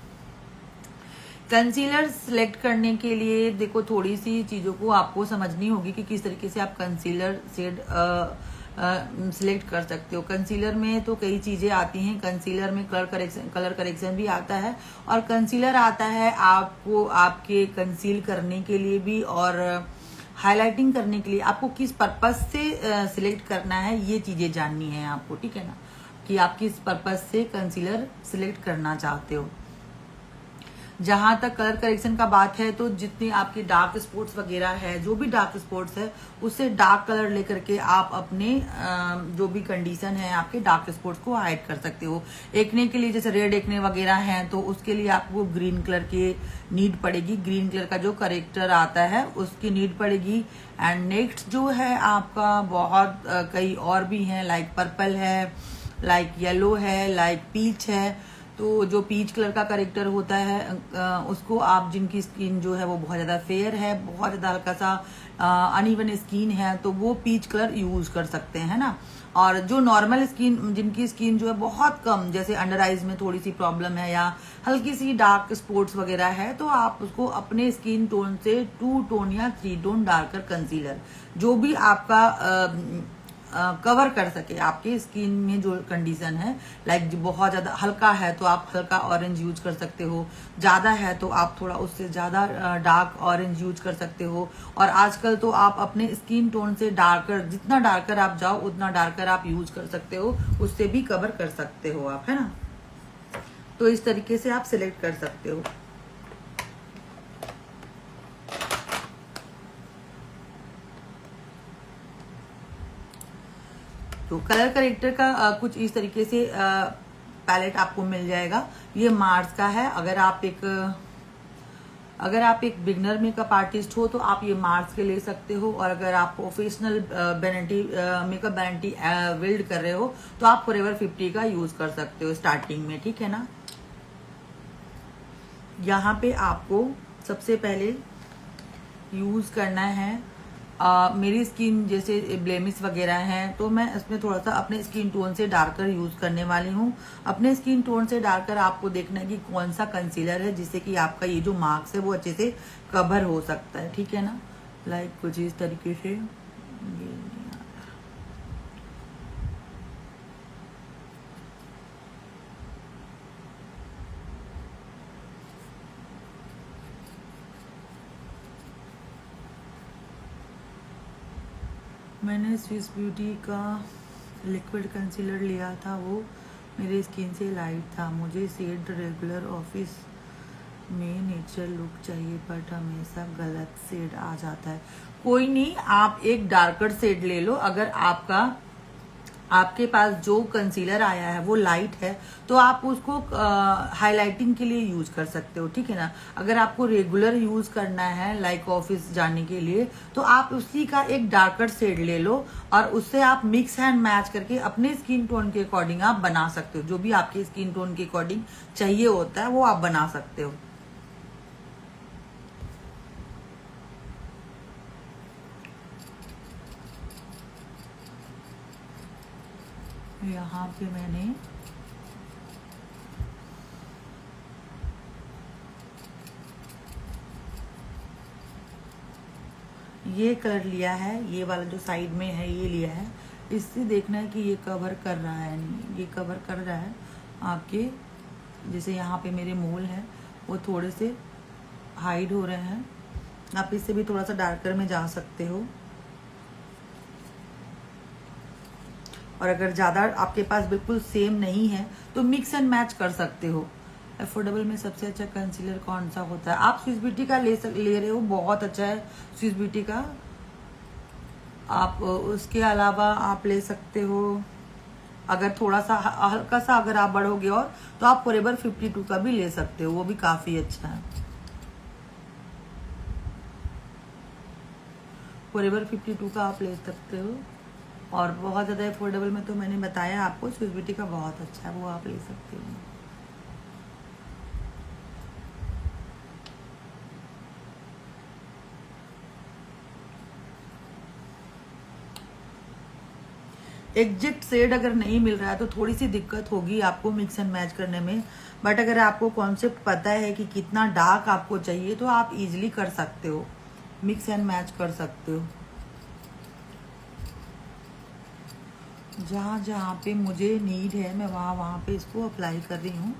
कंसीलर सिलेक्ट करने के लिए देखो थोड़ी सी चीजों को आपको समझनी होगी कि किस तरीके से आप कंसीलर शेड सिलेक्ट कर सकते हो। कंसीलर में तो कई चीजें आती हैं। कंसीलर में कलर करेक्शन भी आता है, और कंसीलर आता है आपको आपके कंसील करने के लिए भी और हाइलाइटिंग करने के लिए। आपको किस पर्पस से सिलेक्ट करना है ये चीजें जाननी है आपको, ठीक है ना, कि आप किस पर्पज से कंसीलर सिलेक्ट करना चाहते हो। जहां तक कलर करेक्शन का बात है तो जितनी आपकी डार्क स्पॉट्स वगैरह है, जो भी डार्क स्पॉट्स है उससे डार्क कलर लेकर के आप अपने जो भी कंडीशन है आपके डार्क स्पॉट्स को हाइड कर सकते हो। एक्ने के लिए जैसे रेड एक्ने वगैरह हैं तो उसके लिए आपको ग्रीन कलर की नीड पड़ेगी, ग्रीन कलर का जो करेक्टर आता है उसकी नीड पड़ेगी। एंड नेक्स्ट जो है आपका बहुत कई और भी हैं, लाइक पर्पल है, लाइक येलो है, लाइक पीच है। तो जो पीच कलर का करेक्टर होता है उसको आप, जिनकी स्किन जो है वो बहुत ज़्यादा फेयर है, बहुत ज़्यादा हल्का सा अनइवन स्किन है, तो वो पीच कलर यूज कर सकते हैं ना। और जो नॉर्मल स्किन, जिनकी स्किन जो है बहुत कम, जैसे अंडर आइज में थोड़ी सी प्रॉब्लम है या हल्की सी डार्क स्पॉट्स वगैरह है, तो आप उसको अपने स्किन टोन से 2 टोन या 3 टोन डार्कर कंसीलर, जो भी आपका कवर कर सके आपके स्किन में जो कंडीशन है, लाइक जो बहुत ज्यादा हल्का है तो आप हल्का ऑरेंज यूज कर सकते हो, ज्यादा है तो आप थोड़ा उससे ज्यादा डार्क ऑरेंज यूज कर सकते हो। और आजकल तो आप अपने स्किन टोन से डार्कर, जितना डार्कर आप जाओ उतना डार्कर आप यूज कर सकते हो, उससे भी कवर कर सकते हो आप, है ना। तो इस तरीके से आप सिलेक्ट कर सकते हो। तो कलर करेक्टर का कुछ इस तरीके से पैलेट आपको मिल जाएगा। ये मार्स का है। अगर आप एक बिगनर मेकअप आर्टिस्ट हो तो आप ये मार्स के ले सकते हो, और अगर आप प्रोफेशनल मेकअप वैनिटी बिल्ड कर रहे हो तो आप फॉरएवर 50 का यूज कर सकते हो स्टार्टिंग में, ठीक है ना। यहाँ पे आपको सबसे पहले यूज करना है मेरी स्किन जैसे ब्लेमिश वगैरह हैं तो मैं इसमें थोड़ा सा अपने स्किन टोन से डार्कर यूज करने वाली हूँ। अपने स्किन टोन से डार्कर आपको देखना है कि कौन सा कंसीलर है जिससे कि आपका ये जो मार्क्स है वो अच्छे से कवर हो सकता है, ठीक है ना। लाइक कुछ इस तरीके से मैंने स्विस ब्यूटी का लिक्विड कंसीलर लिया था, वो मेरे स्किन से लाइट था। मुझे शेड रेगुलर ऑफिस में नेचुरल लुक चाहिए बट हमेशा गलत शेड आ जाता है। कोई नहीं, आप एक डार्कर शेड ले लो। अगर आपके पास जो कंसीलर आया है वो लाइट है तो आप उसको हाइलाइटिंग के लिए यूज कर सकते हो, ठीक है ना। अगर आपको रेगुलर यूज करना है लाइक ऑफिस जाने के लिए तो आप उसी का एक डार्कर शेड ले लो और उससे आप मिक्स एंड मैच करके अपने स्किन टोन के अकॉर्डिंग आप बना सकते हो। जो भी आपके स्किन टोन के अकॉर्डिंग चाहिए होता है वो आप बना सकते हो। यहाँ पे मैंने ये कलर लिया है, ये वाला जो साइड में है ये लिया है। इससे देखना है कि ये कवर कर रहा है नहीं, ये कवर कर रहा है आपके, जैसे यहाँ पे मेरे मोल है वो थोड़े से हाइड हो रहे हैं। आप इससे भी थोड़ा सा डार्कर में जा सकते हो, और अगर ज़्यादा आपके पास बिल्कुल सेम नहीं है तो मिक्स एंड मैच कर सकते हो। अफोर्डेबल में सबसे अच्छा कंसीलर कौन सा होता है? आप स्विस ब्यूटी का ले रहे हो, बहुत अच्छा है स्विस ब्यूटी का। आप उसके अलावा आप ले सकते हो, अगर थोड़ा सा हल्का सा अगर आप बढ़ोगे और तो आप फॉरएवर 52 का भी ले सकते हो, वो भी काफी अच्छा है। फॉरएवर 52 का आप ले सकते हो। और बहुत ज़्यादा अफोर्डेबल में तो मैंने बताया आपको, स्विस ब्यूटी का बहुत अच्छा है, वो आप ले सकते हो। एग्जैक्ट शेड अगर नहीं मिल रहा है तो थोड़ी सी दिक्कत होगी आपको मिक्स एंड मैच करने में, बट अगर आपको कॉन्सेप्ट पता है कि कितना डार्क आपको चाहिए तो आप इजीली कर सकते हो, मिक्स एंड मैच कर सकते हो। जहाँ जहाँ पे मुझे नीड है मैं वहाँ पे इसको अप्लाई कर रही हूँ।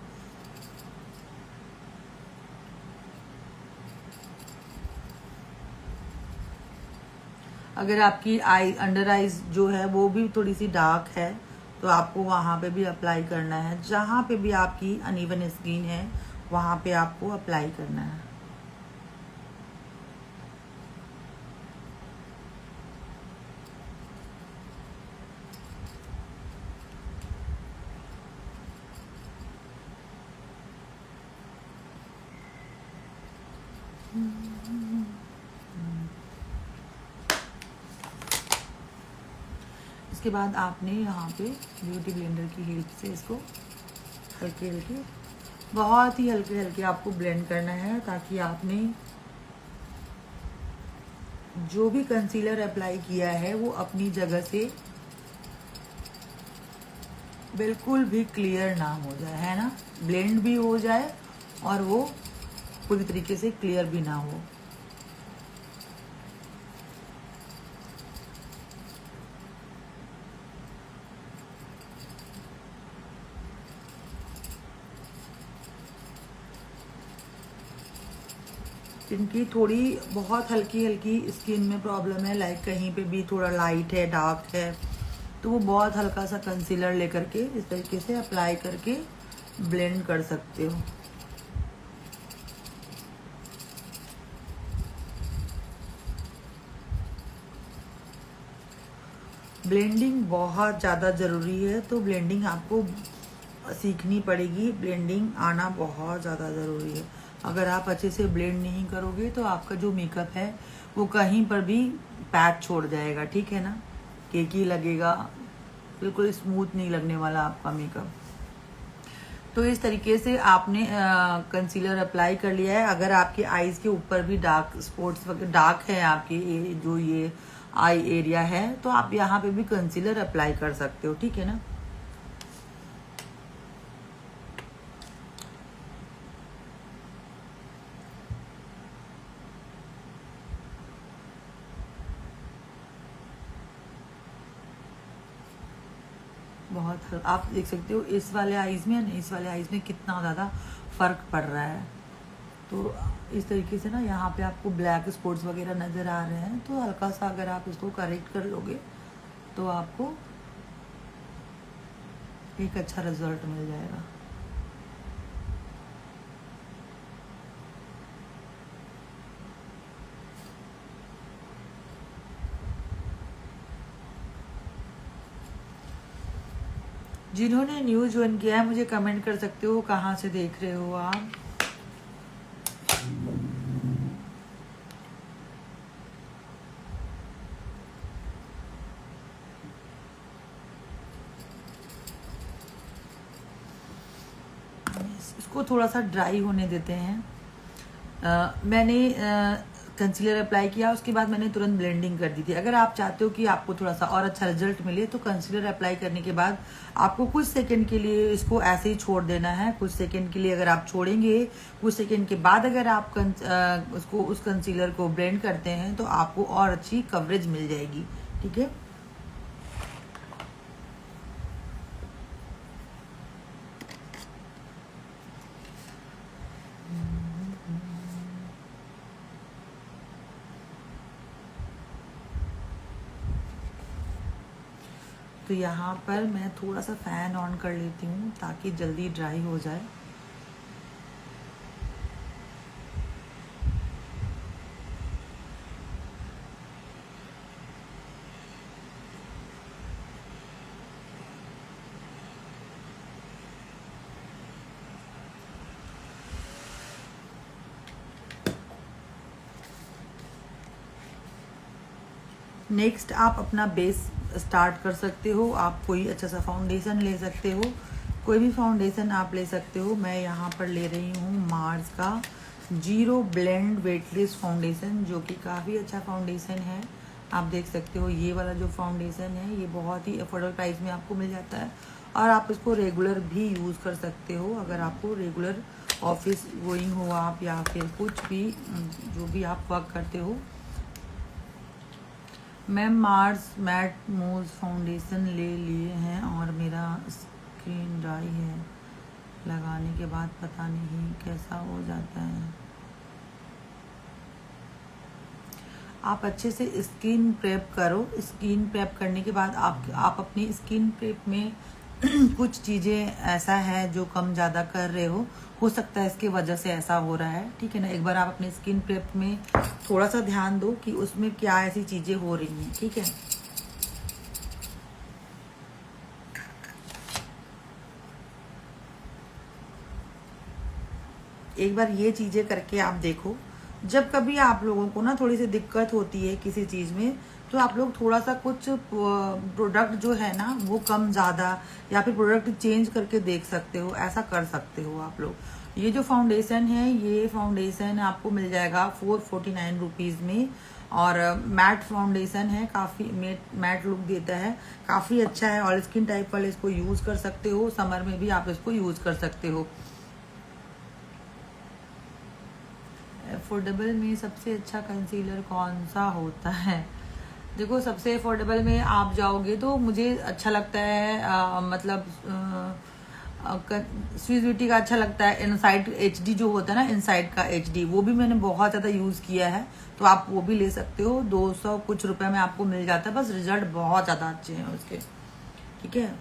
अगर आपकी अंडर आइज जो है वो भी थोड़ी सी डार्क है तो आपको वहाँ पे भी अप्लाई करना है। जहाँ पे भी आपकी अनइवन स्किन है वहाँ पे आपको अप्लाई करना है। इसके बाद आपने यहाँ पे ब्यूटी ब्लेंडर की हेल्प से इसको हल्के हल्के, बहुत ही हल्के हल्के आपको ब्लेंड करना है, ताकि आपने जो भी कंसीलर अप्लाई किया है वो अपनी जगह से बिल्कुल भी क्लियर ना हो जाए, है ना, ब्लेंड भी हो जाए और वो पूरी तरीके से क्लियर भी ना हो। जिनकी थोड़ी बहुत हल्की हल्की स्किन में प्रॉब्लम है, लाइक कहीं पे भी थोड़ा लाइट है, डार्क है, तो वो बहुत हल्का सा कंसीलर लेकर के इस तरीके से अप्लाई करके ब्लेंड कर सकते हो। ब्लेंडिंग बहुत ज़्यादा ज़रूरी है, तो ब्लेंडिंग आपको सीखनी पड़ेगी। ब्लेंडिंग आना बहुत ज़्यादा ज़रूरी है। अगर आप अच्छे से ब्लेंड नहीं करोगे तो आपका जो मेकअप है वो कहीं पर भी पैच छोड़ जाएगा, ठीक है ना, केकी लगेगा, बिल्कुल स्मूथ नहीं लगने वाला आपका मेकअप। तो इस तरीके से आपने कंसीलर अप्लाई कर लिया है। अगर आपके आईज के ऊपर भी डार्क स्पॉट्स वगैरह डार्क है आपके जो ये आई एरिया है, तो आप यहाँ पे भी कंसीलर अप्लाई कर सकते हो, ठीक है ना। बहुत आप देख सकते हो इस वाले आईज में और इस वाले आईज में कितना ज़्यादा फर्क पड़ रहा है। तो इस तरीके से ना यहाँ पे आपको ब्लैक स्पॉट्स वगैरह नज़र आ रहे हैं, तो हल्का सा अगर आप इसको करेक्ट कर लोगे तो आपको एक अच्छा रिजल्ट मिल जाएगा। जिन्होंने न्यू ज्वाइन किया है मुझे कमेंट कर सकते हो कहाँ से देख रहे हो आप। इसको थोड़ा सा ड्राई होने देते हैं। मैंने कंसीलर अप्लाई किया, उसके बाद मैंने तुरंत ब्लेंडिंग कर दी थी। अगर आप चाहते हो कि आपको थोड़ा सा और अच्छा रिजल्ट मिले तो कंसीलर अप्लाई करने के बाद आपको कुछ सेकंड के लिए इसको ऐसे ही छोड़ देना है। कुछ सेकंड के लिए अगर आप छोड़ेंगे, कुछ सेकंड के बाद अगर आप उसको उस कंसीलर को ब्लेंड करते हैं तो आपको और अच्छी कवरेज मिल जाएगी, ठीक है। तो यहाँ पर मैं थोड़ा सा फ़ैन ऑन कर लेती हूँ ताकि जल्दी ड्राई हो जाए। नेक्स्ट आप अपना बेस स्टार्ट कर सकते हो। आप कोई अच्छा सा फाउंडेशन ले सकते हो, कोई भी फाउंडेशन आप ले सकते हो। मैं यहाँ पर ले रही हूँ मार्स का जीरो ब्लेंड वेटलेस फाउंडेशन, जो कि काफ़ी अच्छा फाउंडेशन है। आप देख सकते हो ये वाला जो फाउंडेशन है ये बहुत ही अफोर्डेबल प्राइस में आपको मिल जाता है और आप इसको रेगुलर भी यूज़ कर सकते हो। अगर आपको रेगुलर ऑफिस गोइंग हो आप या फिर कुछ भी जो भी आप वर्क करते हो। मैं मार्स मैट मूज फाउंडेशन ले लिए हैं और मेरा स्किन ड्राई है, लगाने के बाद पता नहीं कैसा हो जाता है। आप अच्छे से स्किन प्रेप करो। स्किन प्रेप करने के बाद आप अपनी स्किन प्रेप में कुछ चीज़ें ऐसा है जो कम ज़्यादा कर रहे हो सकता है इसके वजह से ऐसा हो रहा है, ठीक है ना। एक बार आप अपने स्किन प्रेप में थोड़ा सा ध्यान दो कि उसमें क्या ऐसी चीज़ें हो रही हैं, ठीक है। एक बार ये चीज़ें करके आप देखो। जब कभी आप लोगों को ना थोड़ी सी दिक्कत होती है किसी चीज़ में, तो आप लोग थोड़ा सा कुछ प्रोडक्ट जो है ना वो कम ज़्यादा या फिर प्रोडक्ट चेंज करके देख सकते हो, ऐसा कर सकते हो आप लोग। ये जो फाउंडेशन है, ये फाउंडेशन आपको मिल जाएगा 449 रुपीज़ में, और मैट फाउंडेशन है, काफ़ी मैट लुक देता है, काफ़ी अच्छा है। ऑयल स्किन टाइप वाले इसको यूज़ कर सकते हो, समर में भी आप इसको यूज़ कर सकते हो। अफोर्डेबल में सबसे अच्छा कंसीलर कौन सा होता है? देखो, सबसे अफोर्डेबल में आप जाओगे तो मुझे अच्छा लगता है मतलब स्विस ब्यूटी का अच्छा लगता है। इनसाइड एचडी जो होता है ना, इनसाइड का एचडी, वो भी मैंने बहुत ज़्यादा यूज़ किया है, तो आप वो भी ले सकते हो। 200 कुछ रुपए में आपको मिल जाता है, बस रिजल्ट बहुत ज़्यादा अच्छे हैं उसके, ठीक है।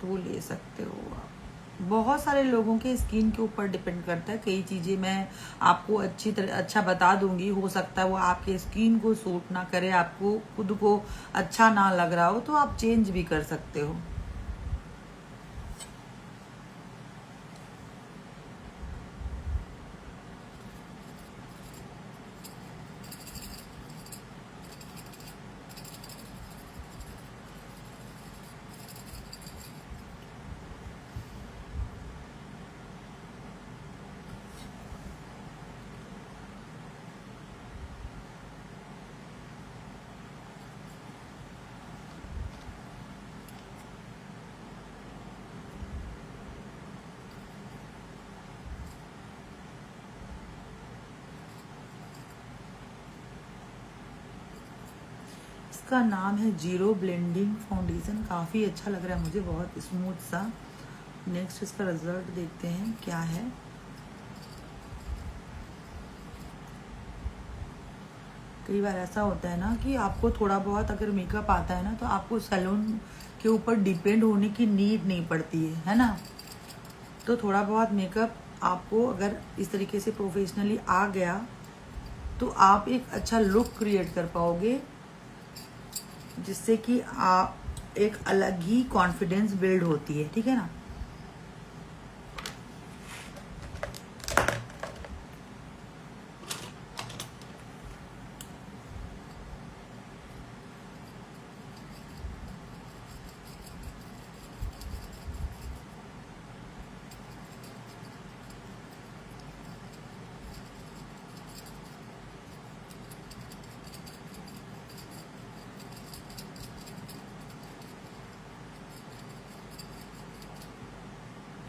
तो ले सकते हो आप। बहुत सारे लोगों के स्किन के ऊपर डिपेंड करता है। कई चीज़ें मैं आपको अच्छी तरह अच्छा बता दूंगी, हो सकता है वो आपके स्किन को सूट ना करे, आपको खुद को अच्छा ना लग रहा हो, तो आप चेंज भी कर सकते हो। इसका नाम है जीरो ब्लेंडिंग फाउंडेशन, काफ़ी अच्छा लग रहा है मुझे, बहुत स्मूथ सा। नेक्स्ट इसका रिजल्ट देखते हैं क्या है। कई बार ऐसा होता है ना कि आपको थोड़ा बहुत अगर मेकअप आता है ना, तो आपको सैलून के ऊपर डिपेंड होने की नीड नहीं पड़ती है ना। तो थोड़ा बहुत मेकअप आपको अगर इस तरीके से प्रोफेशनली आ गया, तो आप एक अच्छा लुक क्रिएट कर पाओगे, जिससे कि आप एक अलग ही कॉन्फिडेंस बिल्ड होती है, ठीक है ना।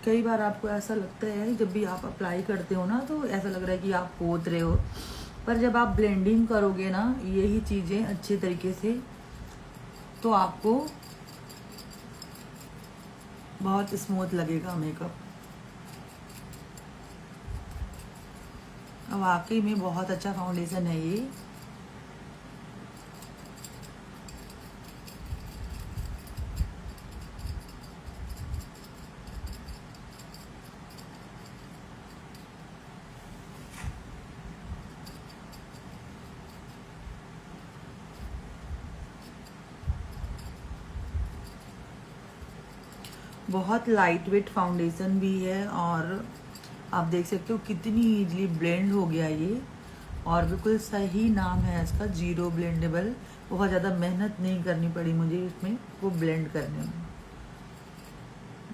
कई बार आपको ऐसा लगता है जब भी आप अप्लाई करते हो ना, तो ऐसा लग रहा है कि आप पोत रहे हो, पर जब आप ब्लेंडिंग करोगे ना यही चीज़ें अच्छे तरीके से, तो आपको बहुत स्मूथ लगेगा मेकअप। अब वाकई में बहुत अच्छा फाउंडेशन है ये। बहुत लाइट वेट फाउंडेशन भी है, और आप देख सकते हो कितनी इजीली ब्लेंड हो गया ये, और बिल्कुल सही नाम है इसका, जीरो ब्लेंडेबल। बहुत ज़्यादा मेहनत नहीं करनी पड़ी मुझे इसमें वो ब्लेंड करने में,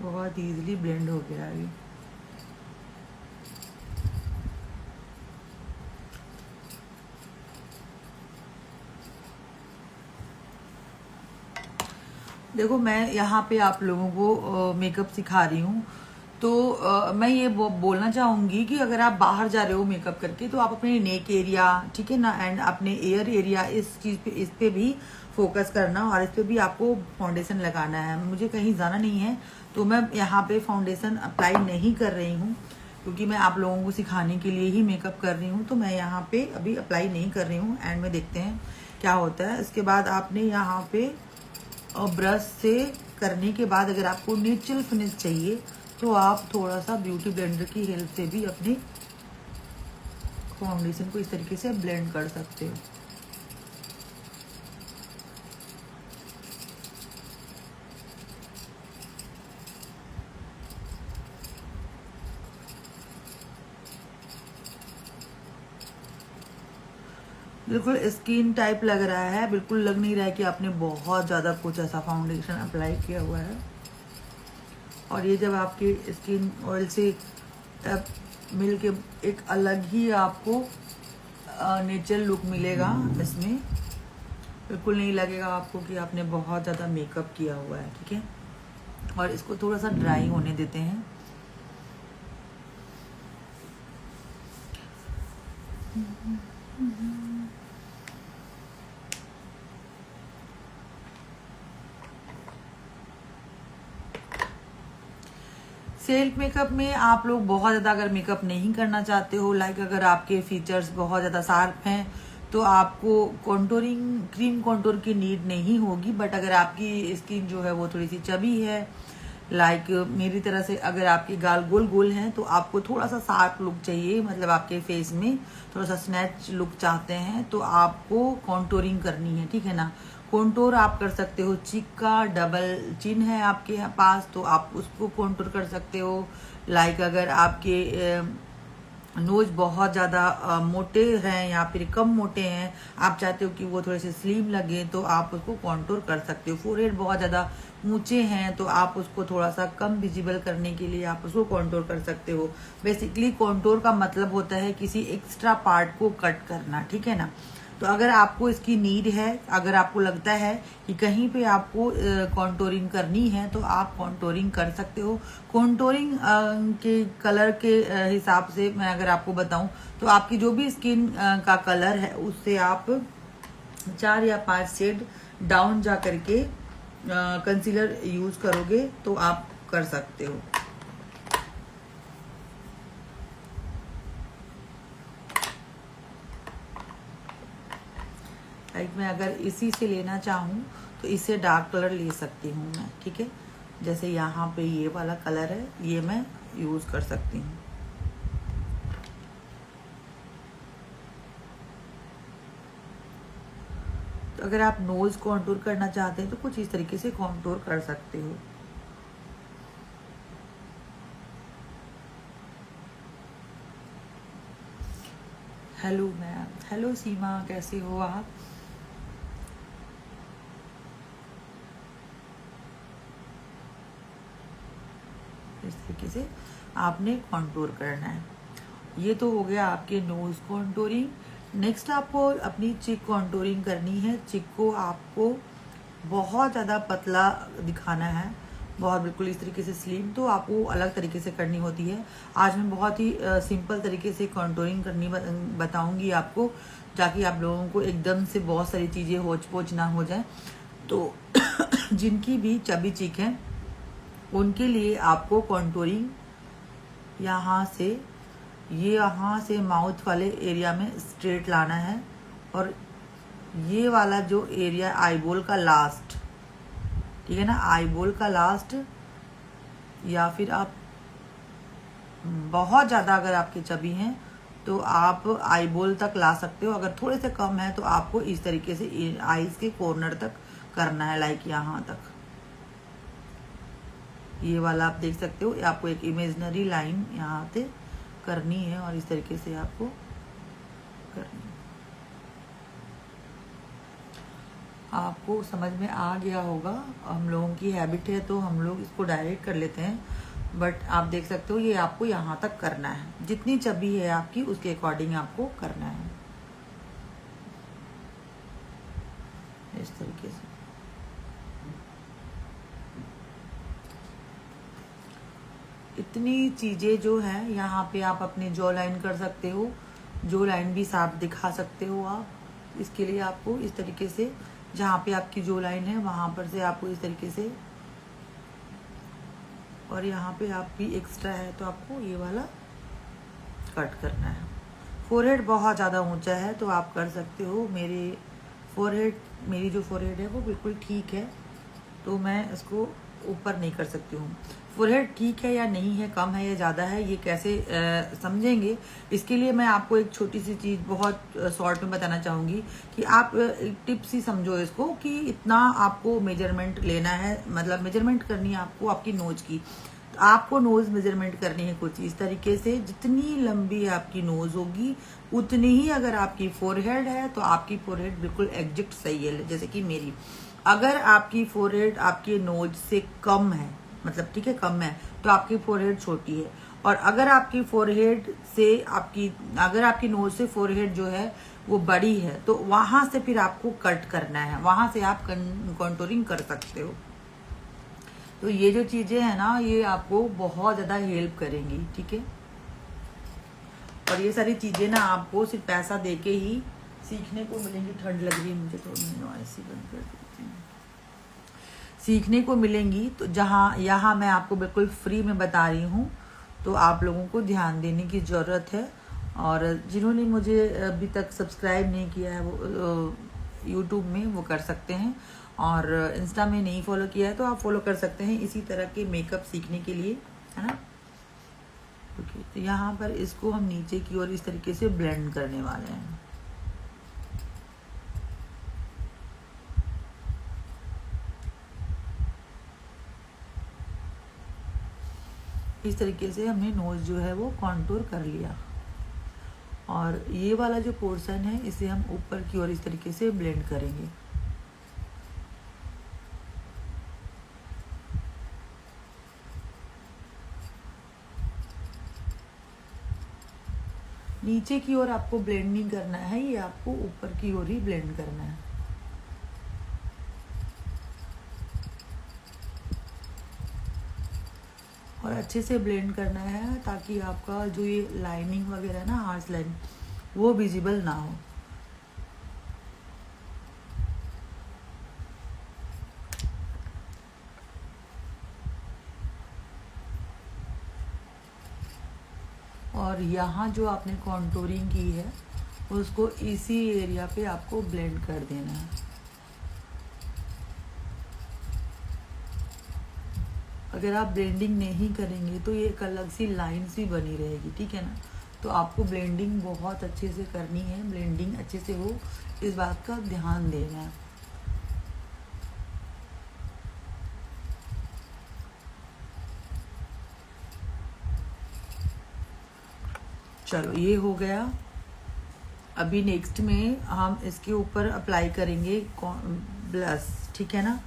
बहुत इजीली ब्लेंड हो गया ये। देखो, मैं यहाँ पे आप लोगों को मेकअप सिखा रही हूँ, तो मैं ये बोलना चाहूंगी कि अगर आप बाहर जा रहे हो मेकअप करके तो आप अपने नेक एरिया, ठीक है ना, एंड अपने एयर एरिया, इस चीज पे, इस पे भी फोकस करना, और इस पे भी आपको फाउंडेशन लगाना है। मुझे कहीं जाना नहीं है तो मैं यहाँ पे फाउंडेशन अप्लाई नहीं कर रही हूँ, क्योंकि मैं आप लोगों को सिखाने के लिए ही मेकअप कर रही हूँ। तो मैं यहाँ पे अभी अप्लाई नहीं कर रही हूँ, एंड में देखते हैं क्या होता है। इसके बाद आपने यहाँ पे ब्रश से करने के बाद अगर आपको नेचुरल फिनिश चाहिए तो आप थोड़ा सा ब्यूटी ब्लेंडर की हेल्प से भी अपने फाउंडेशन को इस तरीके से ब्लेंड कर सकते हो। बिल्कुल स्किन टाइप लग रहा है, बिल्कुल लग नहीं रहा है कि आपने बहुत ज़्यादा कुछ ऐसा फाउंडेशन अप्लाई किया हुआ है। और ये जब आपकी स्किन ऑयल से मिल के एक अलग ही आपको नेचुरल लुक मिलेगा। इसमें बिल्कुल नहीं लगेगा आपको कि आपने बहुत ज़्यादा मेकअप किया हुआ है, ठीक है। और इसको थोड़ा सा ड्राई होने देते हैं। सेल्फ मेकअप में आप लोग बहुत ज़्यादा अगर मेकअप नहीं करना चाहते हो, लाइक अगर आपके फीचर्स बहुत ज़्यादा शार्प हैं तो आपको कॉन्टोरिंग, क्रीम कॉन्टोर की नीड नहीं होगी। बट अगर आपकी स्किन जो है वो थोड़ी सी चबी है, लाइक मेरी तरह से, अगर आपके गाल गोल गोल हैं तो आपको थोड़ा सा शार्प लुक चाहिए, मतलब आपके फेस में थोड़ा सा स्नैच लुक चाहते हैं तो आपको कॉन्टोरिंग करनी है, ठीक है ना। कॉन्टोर आप कर सकते हो, चिक का डबल चिन है आपके पास तो आप उसको कॉन्टोर कर सकते हो। लाइक अगर आपके नोज बहुत ज़्यादा मोटे हैं या फिर कम मोटे हैं, आप चाहते हो कि वो थोड़े से स्लिम लगे तो आप उसको कॉन्टोर कर सकते हो। फोरहेड बहुत ज़्यादा ऊंचे हैं तो आप उसको थोड़ा सा कम विजिबल करने के लिए आप उसको कॉन्टोर कर सकते हो। बेसिकली कॉन्टोर का मतलब होता है किसी एक्स्ट्रा पार्ट को कट करना, ठीक है ना। तो अगर आपको इसकी नीड है, अगर आपको लगता है कि कहीं पे आपको कॉन्टोरिंग करनी है तो आप कॉन्टोरिंग कर सकते हो। कॉन्टोरिंग के कलर के हिसाब से मैं अगर आपको बताऊं तो आपकी जो भी स्किन का कलर है उससे आप 4 या 5 शेड डाउन जा करके कंसीलर यूज करोगे तो आप कर सकते हो। लाइक मैं अगर इसी से लेना चाहूँ तो इससे डार्क कलर ले सकती हूँ मैं, ठीक है। जैसे यहाँ पे ये वाला कलर है, ये मैं यूज कर सकती हूँ। तो अगर आप नोज कॉन्टूर करना चाहते हैं तो कुछ इस तरीके से कॉन्टूर कर सकते हो। हेलो मैम, हेलो सीमा, कैसे हो आप? इस तरीके से आपने कॉन्टूर करना है। ये तो हो गया आपके नोज कॉन्टूरिंग। नेक्स्ट आपको अपनी चिक कॉन्टूरिंग करनी है। चिक को आपको बहुत ज़्यादा पतला दिखाना है, बहुत बिल्कुल इस तरीके से स्लिम तो आपको अलग तरीके से करनी होती है। आज मैं बहुत ही सिंपल तरीके से कॉन्टूरिंग करनी बताऊंगी आपको, ताकि आप लोगों को एकदम से बहुत सारी चीज़ें होच पोच ना हो जाए। तो जिनकी भी चबी चिक है उनके लिए आपको कॉन्टूरिंग यहाँ से माउथ वाले एरिया में स्ट्रेट लाना है, और ये वाला जो एरिया आईबॉल का लास्ट, ठीक है ना, आईबॉल का लास्ट, या फिर आप बहुत ज़्यादा अगर आपके चबी हैं तो आप आईबॉल तक ला सकते हो। अगर थोड़े से कम है तो आपको इस तरीके से आईज के कॉर्नर तक करना है, लाइक यहाँ तक। ये वाला आप देख सकते हो, आपको एक इमेजिनरी लाइन यहाँ से करनी है और इस तरीके से आपको करनी है। आपको समझ में आ गया होगा। हम लोगों की हैबिट है तो हम लोग इसको डायरेक्ट कर लेते हैं, बट आप देख सकते हो ये आपको यहाँ तक करना है। जितनी चबी है आपकी उसके अकॉर्डिंग आपको करना है, इस तरीके से। इतनी चीज़ें जो है यहाँ पे आप अपने जॉ लाइन कर सकते हो, जॉ लाइन भी साफ दिखा सकते हो आप। इसके लिए आपको इस तरीके से जहाँ पे आपकी जॉ लाइन है वहाँ पर से आपको इस तरीके से, और यहाँ पे आपकी एक्स्ट्रा है तो आपको ये वाला कट करना है। फोरहेड बहुत ज़्यादा ऊंचा है तो आप कर सकते हो। मेरी जो फोरहेड है वो बिल्कुल ठीक है, तो मैं इसको ऊपर नहीं कर सकती हूँ। फोरहेड ठीक है या नहीं है, कम है या ज़्यादा है, ये कैसे समझेंगे, इसके लिए मैं आपको एक छोटी सी चीज़ बहुत शॉर्ट में बताना चाहूँगी कि आप टिप्स ही समझो इसको कि इतना आपको मेजरमेंट लेना है, मतलब मेजरमेंट करनी है आपको आपकी नोज की। तो आपको नोज मेजरमेंट करनी है कुछ इस तरीके से, जितनी लंबी आपकी नोज होगी उतनी ही अगर आपकी फोरहेड है तो आपकी फोरहेड बिल्कुल एग्जैक्ट सही है। जैसे कि मेरी, अगर आपकी फोरहेड आपके नोज से कम है, मतलब ठीक है कम है, तो आपकी फोरहेड छोटी है। और अगर आपकी फोरहेड से अगर आपकी नोज से फोरहेड जो है वो बड़ी है तो वहां से फिर आपको कट करना है, वहां से आप कॉन्टूरिंग कर सकते हो। तो ये जो चीजें हैं ना ये आपको बहुत ज्यादा हेल्प करेंगी, ठीक है। और ये सारी चीजें ना आपको सिर्फ पैसा देके ही सीखने को मिलेंगी। ठंड लग रही है मुझे तो ऐसी बंद कर देती हूँ। सीखने को मिलेंगी तो यहाँ मैं आपको बिल्कुल फ्री में बता रही हूँ, तो आप लोगों को ध्यान देने की ज़रूरत है। और जिन्होंने मुझे अभी तक सब्सक्राइब नहीं किया है वो यूट्यूब में वो कर सकते हैं, और इंस्टा में नहीं फॉलो किया है तो आप फॉलो कर सकते हैं इसी तरह के मेकअप सीखने के लिए, है ना। ओके, तो यहाँ पर इसको हम नीचे की ओर इस तरीके से ब्लेंड करने वाले हैं। इस तरीके से हमने नोज जो है वो कॉन्टूर कर लिया, और ये वाला जो पोर्शन है इसे हम ऊपर की ओर इस तरीके से ब्लेंड करेंगे। नीचे की ओर आपको ब्लेंड नहीं करना है, ये आपको ऊपर की ओर ही ब्लेंड करना है। और अच्छे से ब्लेंड करना है ताकि आपका जो ये लाइनिंग वगैरह है ना, हार्श लाइन, वो विजिबल ना हो। और यहाँ जो आपने कॉन्टूरिंग की है उसको इसी एरिया पे आपको ब्लेंड कर देना है। अगर आप ब्लेंडिंग नहीं करेंगे तो ये एक अलग सी लाइन्स भी बनी रहेगी, ठीक है ना। तो आपको ब्लेंडिंग बहुत अच्छे से करनी है, ब्लेंडिंग अच्छे से हो इस बात का ध्यान देना है। चलो ये हो गया। अभी नेक्स्ट में हम इसके ऊपर अप्लाई करेंगे ब्लश, ठीक है ना।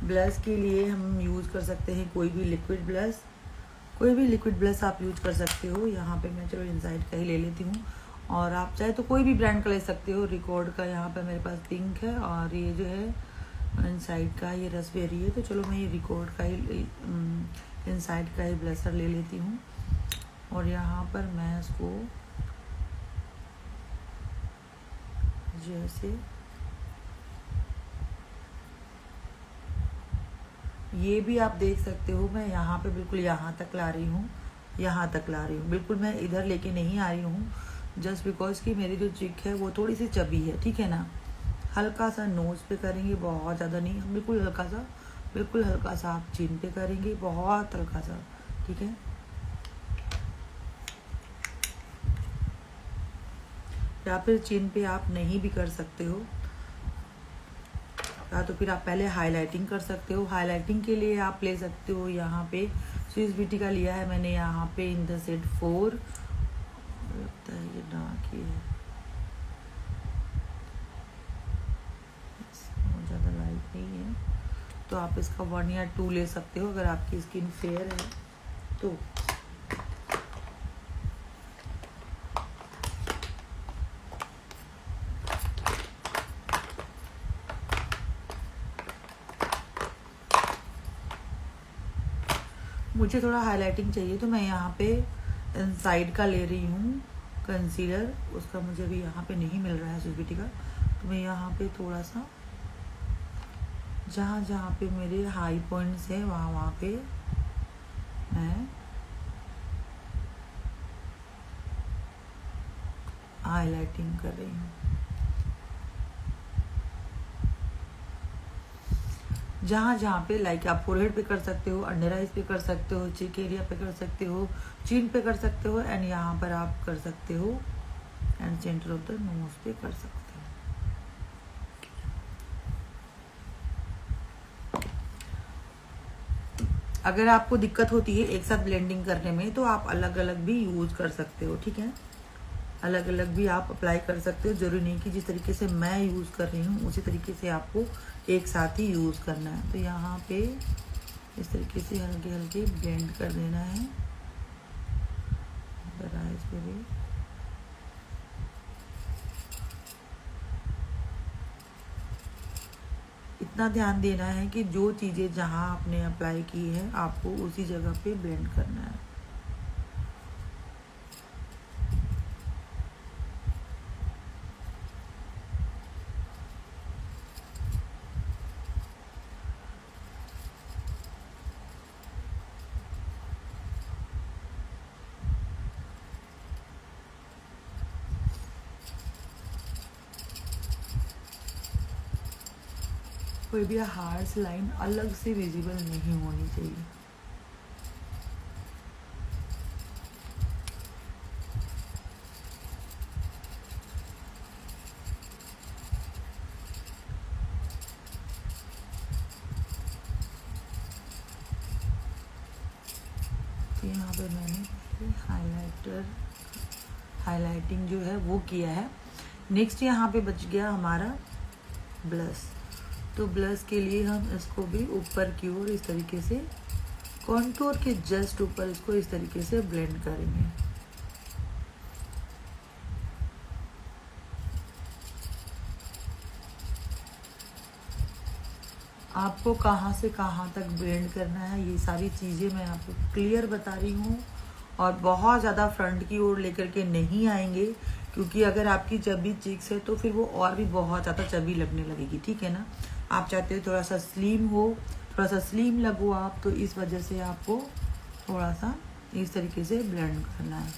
ब्लश के लिए हम यूज़ कर सकते हैं कोई भी लिक्विड ब्लश, कोई भी लिक्विड ब्लश आप यूज कर सकते हो। यहाँ पे मैं चलो इनसाइड का ही ले लेती हूँ, और आप चाहे तो कोई भी ब्रांड का ले सकते हो। रिकॉर्ड का यहाँ पे मेरे पास पिंक है, और ये जो है इनसाइड का ये रसबेरी है, तो चलो मैं ये रिकॉर्ड का ही इनसाइड का ही ब्लशर ले लेती हूँ। और यहाँ पर मैं इसको जैसे ये भी आप देख सकते हो, मैं यहाँ पे बिल्कुल यहाँ तक ला रही हूँ, यहाँ तक ला रही हूँ, बिल्कुल मैं इधर लेके नहीं आ रही हूँ, जस्ट बिकॉज कि मेरी जो चिक है वो थोड़ी सी चबी है, ठीक है ना। हल्का सा नोज पे करेंगे, बहुत ज़्यादा नहीं, हम बिल्कुल हल्का सा आप चिन पे करेंगे, बहुत हल्का सा, ठीक है। या फिर चिन पे आप नहीं भी कर सकते हो, या तो फिर आप पहले हाईलाइटिंग कर सकते हो। हाईलाइटिंग के लिए आप ले सकते हो यहाँ पे स्विस ब्यूटी का लिया है मैंने, यहाँ पे इन द शेड 4, लगता है ये डार्क ही है, ज़्यादा लाइट नहीं है, तो आप इसका 1 या 2 ले सकते हो अगर आपकी स्किन फेयर है तो। मुझे थोड़ा हाईलाइटिंग चाहिए तो मैं यहाँ पे इनसाइड का ले रही हूँ कंसीलर। उसका मुझे अभी यहाँ पे नहीं मिल रहा है सुबिटी का, तो मैं यहाँ पे थोड़ा सा जहाँ जहाँ पे मेरे हाई पॉइंट्स है वहाँ पे मैं हाईलाइटिंग कर रही हूँ। जहाँ जहाँ पे लाइक आप फोरहेड पे कर सकते हो, अंडर आइज पे कर सकते हो, चीक एरिया पे कर सकते हो, चीन पे कर सकते हो, एंड यहाँ पर आप कर सकते हो, and centre of the nose पे कर सकते हो। अगर आपको दिक्कत होती है एक साथ ब्लेंडिंग करने में तो आप अलग अलग भी यूज कर सकते हो, ठीक है। अलग अलग भी आप अप्लाई कर सकते हो, जरूरी नहीं कि जिस तरीके से मैं यूज़ कर रही हूँ उसी तरीके से आपको एक साथ ही यूज़ करना है। तो यहाँ पे इस तरीके से हल्के हल्के ब्लेंड कर देना है आइज पे भी। इतना ध्यान देना है कि जो चीज़ें जहाँ आपने अप्लाई की है आपको उसी जगह पे ब्लेंड करना है। कोई भी हार्श लाइन अलग से विजिबल नहीं होनी चाहिए। तो यहाँ पे मैंने हाइलाइटिंग जो है वो किया है। नेक्स्ट यहाँ पे बच गया हमारा ब्लश। तो ब्लश के लिए हम इसको भी ऊपर की ओर इस तरीके से कॉन्टूर के जस्ट ऊपर इसको इस तरीके से ब्लेंड करेंगे। आपको कहाँ से कहाँ तक ब्लेंड करना है ये सारी चीज़ें मैं आपको क्लियर बता रही हूँ, और बहुत ज़्यादा फ्रंट की ओर लेकर के नहीं आएंगे, क्योंकि अगर आपकी चबी चीक्स है तो फिर वो और भी बहुत ज़्यादा चबी लगने लगेगी, ठीक है ना। आप चाहते हो थोड़ा सा स्लिम हो, थोड़ा सा स्लिम लगो आप, तो इस वजह से आपको थोड़ा सा इस तरीके से ब्लेंड करना है।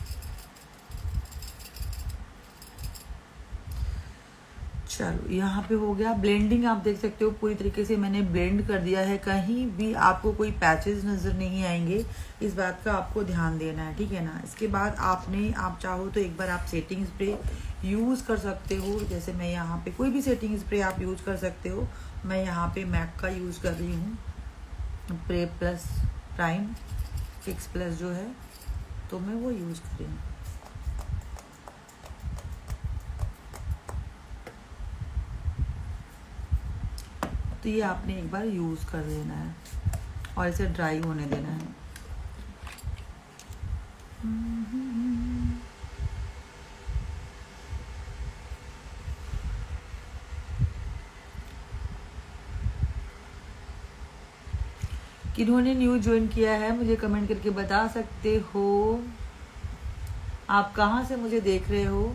चलो यहाँ पे हो गया ब्लेंडिंग। आप देख सकते हो पूरी तरीके से मैंने ब्लेंड कर दिया है, कहीं भी आपको कोई पैचेस नज़र नहीं आएंगे, इस बात का आपको ध्यान देना है, ठीक है ना। इसके बाद आप चाहो तो एक बार आप सेटिंग स्प्रे यूज़ कर सकते हो। जैसे मैं यहाँ पे कोई भी सेटिंग स्प्रे आप यूज़ कर सकते हो। मैं यहाँ पे मैक का यूज़ कर रही हूँ, prep plus prime fix plus जो है, तो मैं वो यूज़ कर रही हूँ। तो ये आपने एक बार यूज़ कर देना है और इसे ड्राई होने देना है। किन्होंने न्यू ज्वाइन किया है मुझे कमेंट करके बता सकते हो, आप कहाँ से मुझे देख रहे हो।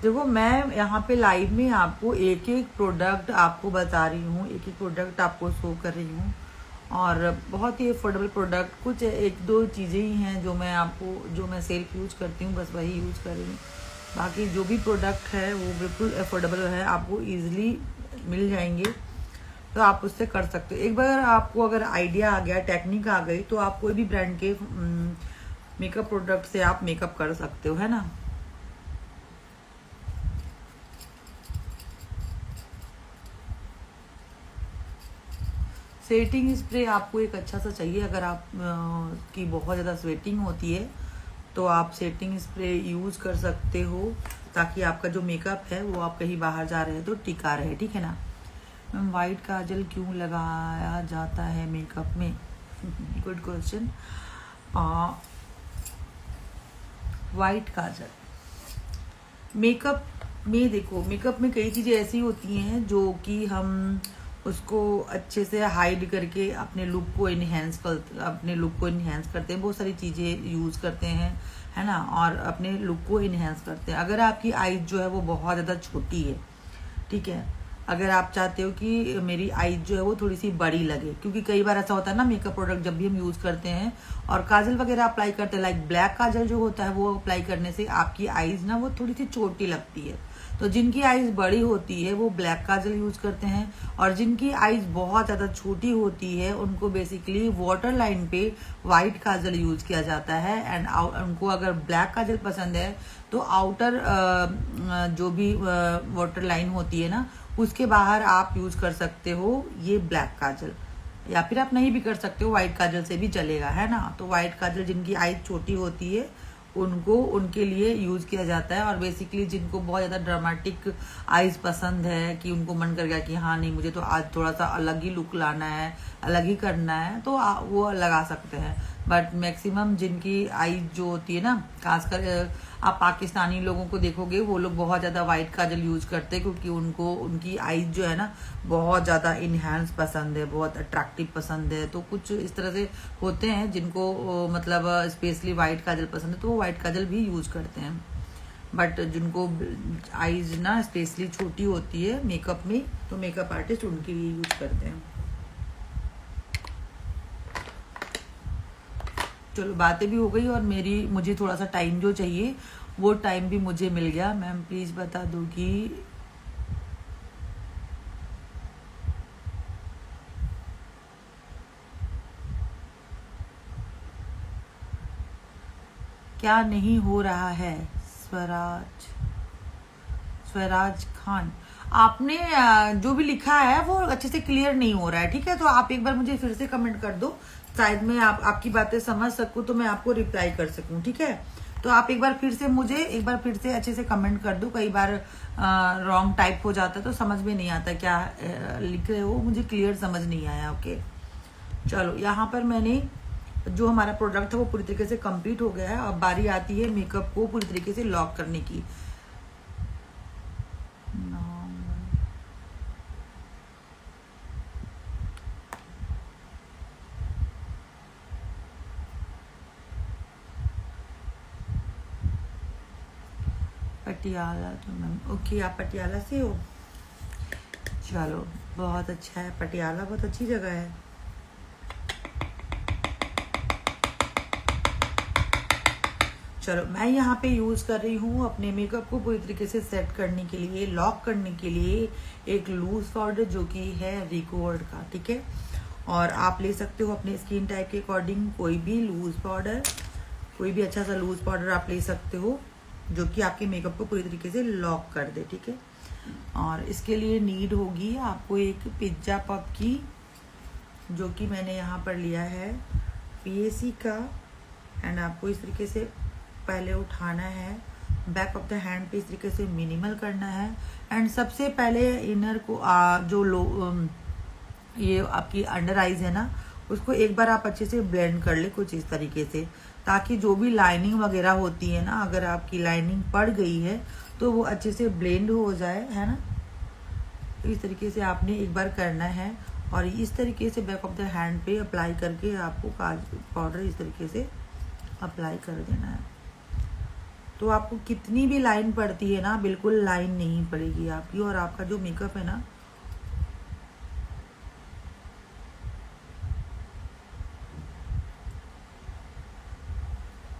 देखो मैं यहाँ पे लाइव में आपको एक एक प्रोडक्ट आपको बता रही हूँ, एक एक प्रोडक्ट आपको शो कर रही हूँ, और बहुत ही अफोर्डेबल प्रोडक्ट, कुछ एक दो चीज़ें ही हैं जो मैं सेल्फ यूज करती हूँ, बस वही यूज़ कर रही हूँ। बाकी जो भी प्रोडक्ट है वो बिल्कुल अफोर्डेबल है, आपको ईजिली मिल जाएंगे, तो आप उससे कर सकते हो। एक बार आपको अगर आइडिया आ गया, टेक्निक आ गई, तो आप कोई भी ब्रांड के मेकअप प्रोडक्ट से आप मेकअप कर सकते हो, है ना। स्वेटिंग स्प्रे आपको एक अच्छा सा चाहिए। अगर आप की बहुत ज़्यादा स्वेटिंग होती है तो आप सेटिंग स्प्रे यूज़ कर सकते हो, ताकि आपका जो मेकअप है वो आप कहीं बाहर जा रहे हैं तो टिका रहे, ठीक है ना। मैम वाइट काजल क्यों लगाया जाता है मेकअप में? Good question. वाइट काजल। मेकअप में देखो, मेकअप में कई चीज़ें ऐसी होती हैं जो कि हम उसको अच्छे से हाइड करके अपने लुक को इन्हेंस करते हैं। बहुत सारी चीज़ें यूज़ करते हैं, है ना, और अपने लुक को इन्हेंस करते हैं। अगर आपकी आईज जो है वो बहुत ज़्यादा छोटी है, ठीक है, अगर आप चाहते हो कि मेरी आईज जो है वो थोड़ी सी बड़ी लगे, क्योंकि कई बार ऐसा होता है ना, मेकअप प्रोडक्ट जब भी हम यूज़ करते हैं और काजल वगैरह अप्लाई करते हैं, लाइक ब्लैक काजल जो होता है वो अप्लाई करने से आपकी आईज ना वो थोड़ी सी छोटी लगती है। तो जिनकी आईज बड़ी होती है वो ब्लैक काजल यूज करते हैं, और जिनकी आईज बहुत ज़्यादा छोटी होती है उनको बेसिकली वाटर लाइन पे वाइट काजल यूज किया जाता है। एंड उनको अगर ब्लैक काजल पसंद है तो आउटर जो भी वाटर लाइन होती है ना, उसके बाहर आप यूज कर सकते हो ये ब्लैक काजल, या फिर आप नहीं भी कर सकते हो, व्हाइट काजल से भी चलेगा, है ना। तो व्हाइट काजल जिनकी आईज छोटी होती है उनको, उनके लिए यूज किया जाता है। और बेसिकली जिनको बहुत ज़्यादा ड्रामेटिक आईज पसंद है, कि उनको मन कर गया कि हाँ नहीं मुझे तो आज थोड़ा सा अलग ही लुक लाना है, अलग ही करना है, तो वो लगा सकते हैं। बट मैक्सिमम जिनकी आईज जो होती है ना, खासकर आप पाकिस्तानी लोगों को देखोगे वो लोग बहुत ज़्यादा वाइट काजल यूज करते हैं, क्योंकि उनको उनकी आईज जो है ना बहुत ज़्यादा इनहेंस पसंद है, बहुत अट्रैक्टिव पसंद है। तो कुछ इस तरह से होते हैं जिनको मतलब स्पेशली वाइट काजल पसंद है तो वो वाइट काजल भी यूज करते हैं। बट जिनको आईज ना स्पेशली छोटी होती है मेकअप में, तो मेकअप आर्टिस्ट उनके लिए यूज करते हैं। चलो बातें भी हो गई, और मुझे थोड़ा सा टाइम जो चाहिए वो टाइम भी मुझे मिल गया। मैम प्लीज बता दो कि क्या नहीं हो रहा है। स्वराज खान, आपने जो भी लिखा है वो अच्छे से क्लियर नहीं हो रहा है, ठीक है, तो आप एक बार मुझे फिर से कमेंट कर दो, शायद मैं आपकी बातें समझ सकूं, तो मैं आपको रिप्लाई कर सकूं, ठीक है। तो आप एक बार फिर से अच्छे से कमेंट कर दो। कई बार रॉन्ग टाइप हो जाता है तो समझ में नहीं आता क्या लिख रहे हो, मुझे क्लियर समझ नहीं आया। ओके चलो, यहाँ पर मैंने जो हमारा प्रोडक्ट है वो पूरी तरीके से कंप्लीट हो गया है। अब बारी आती है मेकअप को पूरी तरीके से लॉक करने की। पटियाला, तो मैम ओके, आप पटियाला से हो, चलो बहुत अच्छा है, पटियाला बहुत अच्छी जगह है। चलो मैं यहाँ पे यूज कर रही हूँ अपने मेकअप को पूरी तरीके से सेट करने के लिए, लॉक करने के लिए एक लूज पाउडर जो कि है रिकॉर्ड का, ठीक है। और आप ले सकते हो अपने स्किन टाइप के अकॉर्डिंग कोई भी लूज पाउडर, कोई भी अच्छा सा लूज पाउडर आप ले सकते हो जो कि आपके मेकअप को पूरी तरीके से लॉक कर दे, ठीक है। और इसके लिए नीड होगी आपको एक पिज्जा पप की, जो कि मैंने यहाँ पर लिया है PAC का। एंड आपको इस तरीके से पहले उठाना है, बैक ऑफ द हैंड पे इस तरीके से मिनिमल करना है। एंड सबसे पहले इनर को जो ये आपकी अंडर आईज है ना, उसको एक बार आप अच्छे से ब्लेंड कर ले कुछ इस तरीके से, ताकि जो भी लाइनिंग वगैरह होती है ना, अगर आपकी लाइनिंग पड़ गई है तो वो अच्छे से ब्लेंड हो जाए, है ना। इस तरीके से आपने एक बार करना है, और इस तरीके से बैक ऑफ द हैंड पे अप्लाई करके आपको पाउडर इस तरीके से अप्लाई कर देना है। तो आपको कितनी भी लाइन पड़ती है ना, बिल्कुल लाइन नहीं पड़ेगी आपकी, और आपका जो मेकअप है ना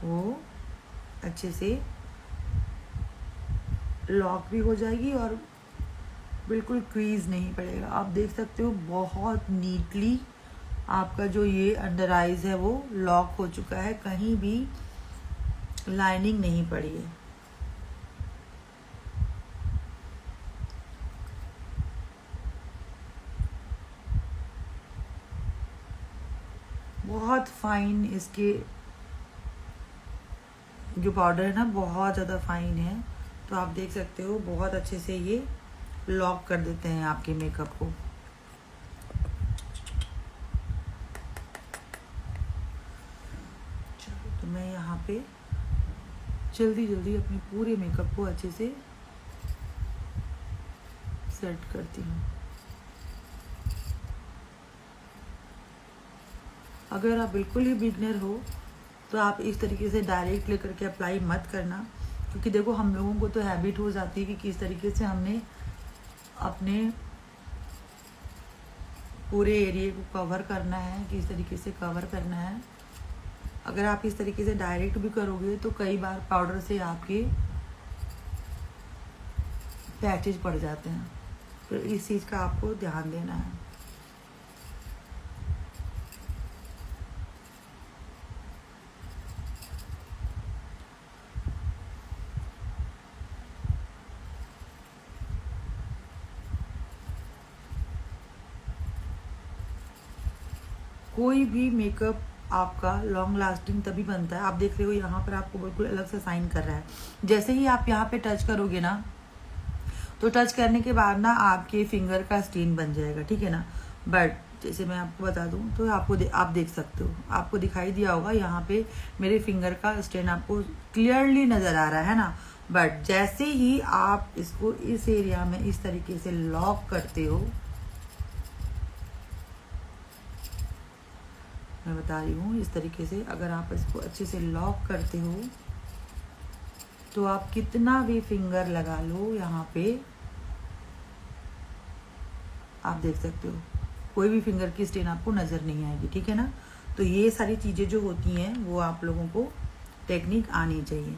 वो अच्छे से लॉक भी हो जाएगी और बिल्कुल क्रीज नहीं पड़ेगा। आप देख सकते हो बहुत नीटली आपका जो ये अंडर आईज है वो लॉक हो चुका है, कहीं भी लाइनिंग नहीं पड़ी है। बहुत फाइन इसके जो पाउडर है ना, बहुत ज़्यादा फाइन है, तो आप देख सकते हो बहुत अच्छे से ये लॉक कर देते हैं आपके मेकअप को। चलो तो मैं यहाँ पे जल्दी जल्दी अपने पूरे मेकअप को अच्छे से सेट करती हूँ। अगर आप बिल्कुल ही बिगनर हो तो आप इस तरीके से डायरेक्ट लेकर के अप्लाई मत करना, क्योंकि देखो हम लोगों को तो हैबिट हो जाती है कि किस तरीके से हमने अपने पूरे एरिया को कवर करना है, किस तरीके से कवर करना है। अगर आप इस तरीके से डायरेक्ट भी करोगे तो कई बार पाउडर से आपके पैचेज पड़ जाते हैं, तो इस चीज़ का आपको ध्यान देना है। कोई भी मेकअप आपका लॉन्ग लास्टिंग तभी बनता है। आप देख रहे हो यहाँ पर आपको बिल्कुल अलग से साइन कर रहा है। जैसे ही आप यहाँ पे टच करोगे ना, तो टच करने के बाद ना आपके फिंगर का स्टेन बन जाएगा, ठीक है ना। बट जैसे मैं आपको बता दूं तो आप देख सकते हो, आपको दिखाई दिया होगा यहाँ पे मेरे फिंगर का स्टेन आपको क्लियरली नज़र आ रहा है ना। बट जैसे ही आप इसको इस एरिया में इस तरीके से लॉक करते हो, मैं बता रही हूँ इस तरीके से अगर आप इसको अच्छे से लॉक करते हो तो आप कितना भी फिंगर लगा लो यहाँ पे, आप देख सकते हो कोई भी फिंगर की स्टेन आपको नज़र नहीं आएगी, ठीक है ना। तो ये सारी चीज़ें जो होती हैं वो आप लोगों को टेक्निक आनी चाहिए।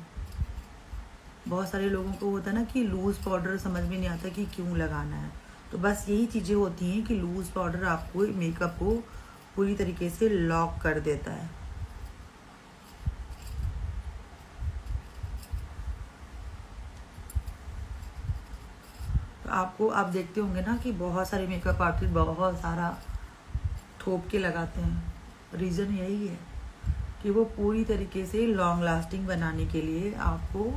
बहुत सारे लोगों को होता है ना कि लूज़ पाउडर समझ में नहीं आता कि क्यों लगाना है, तो बस यही चीज़ें होती हैं कि लूज़ पाउडर आपको मेकअप को पूरी तरीके से लॉक कर देता है। तो आपको आप देखते होंगे ना कि बहुत सारे मेकअप आर्टिस्ट बहुत सारा थोप के लगाते हैं। रीज़न यही है कि वो पूरी तरीके से लॉन्ग लास्टिंग बनाने के लिए आपको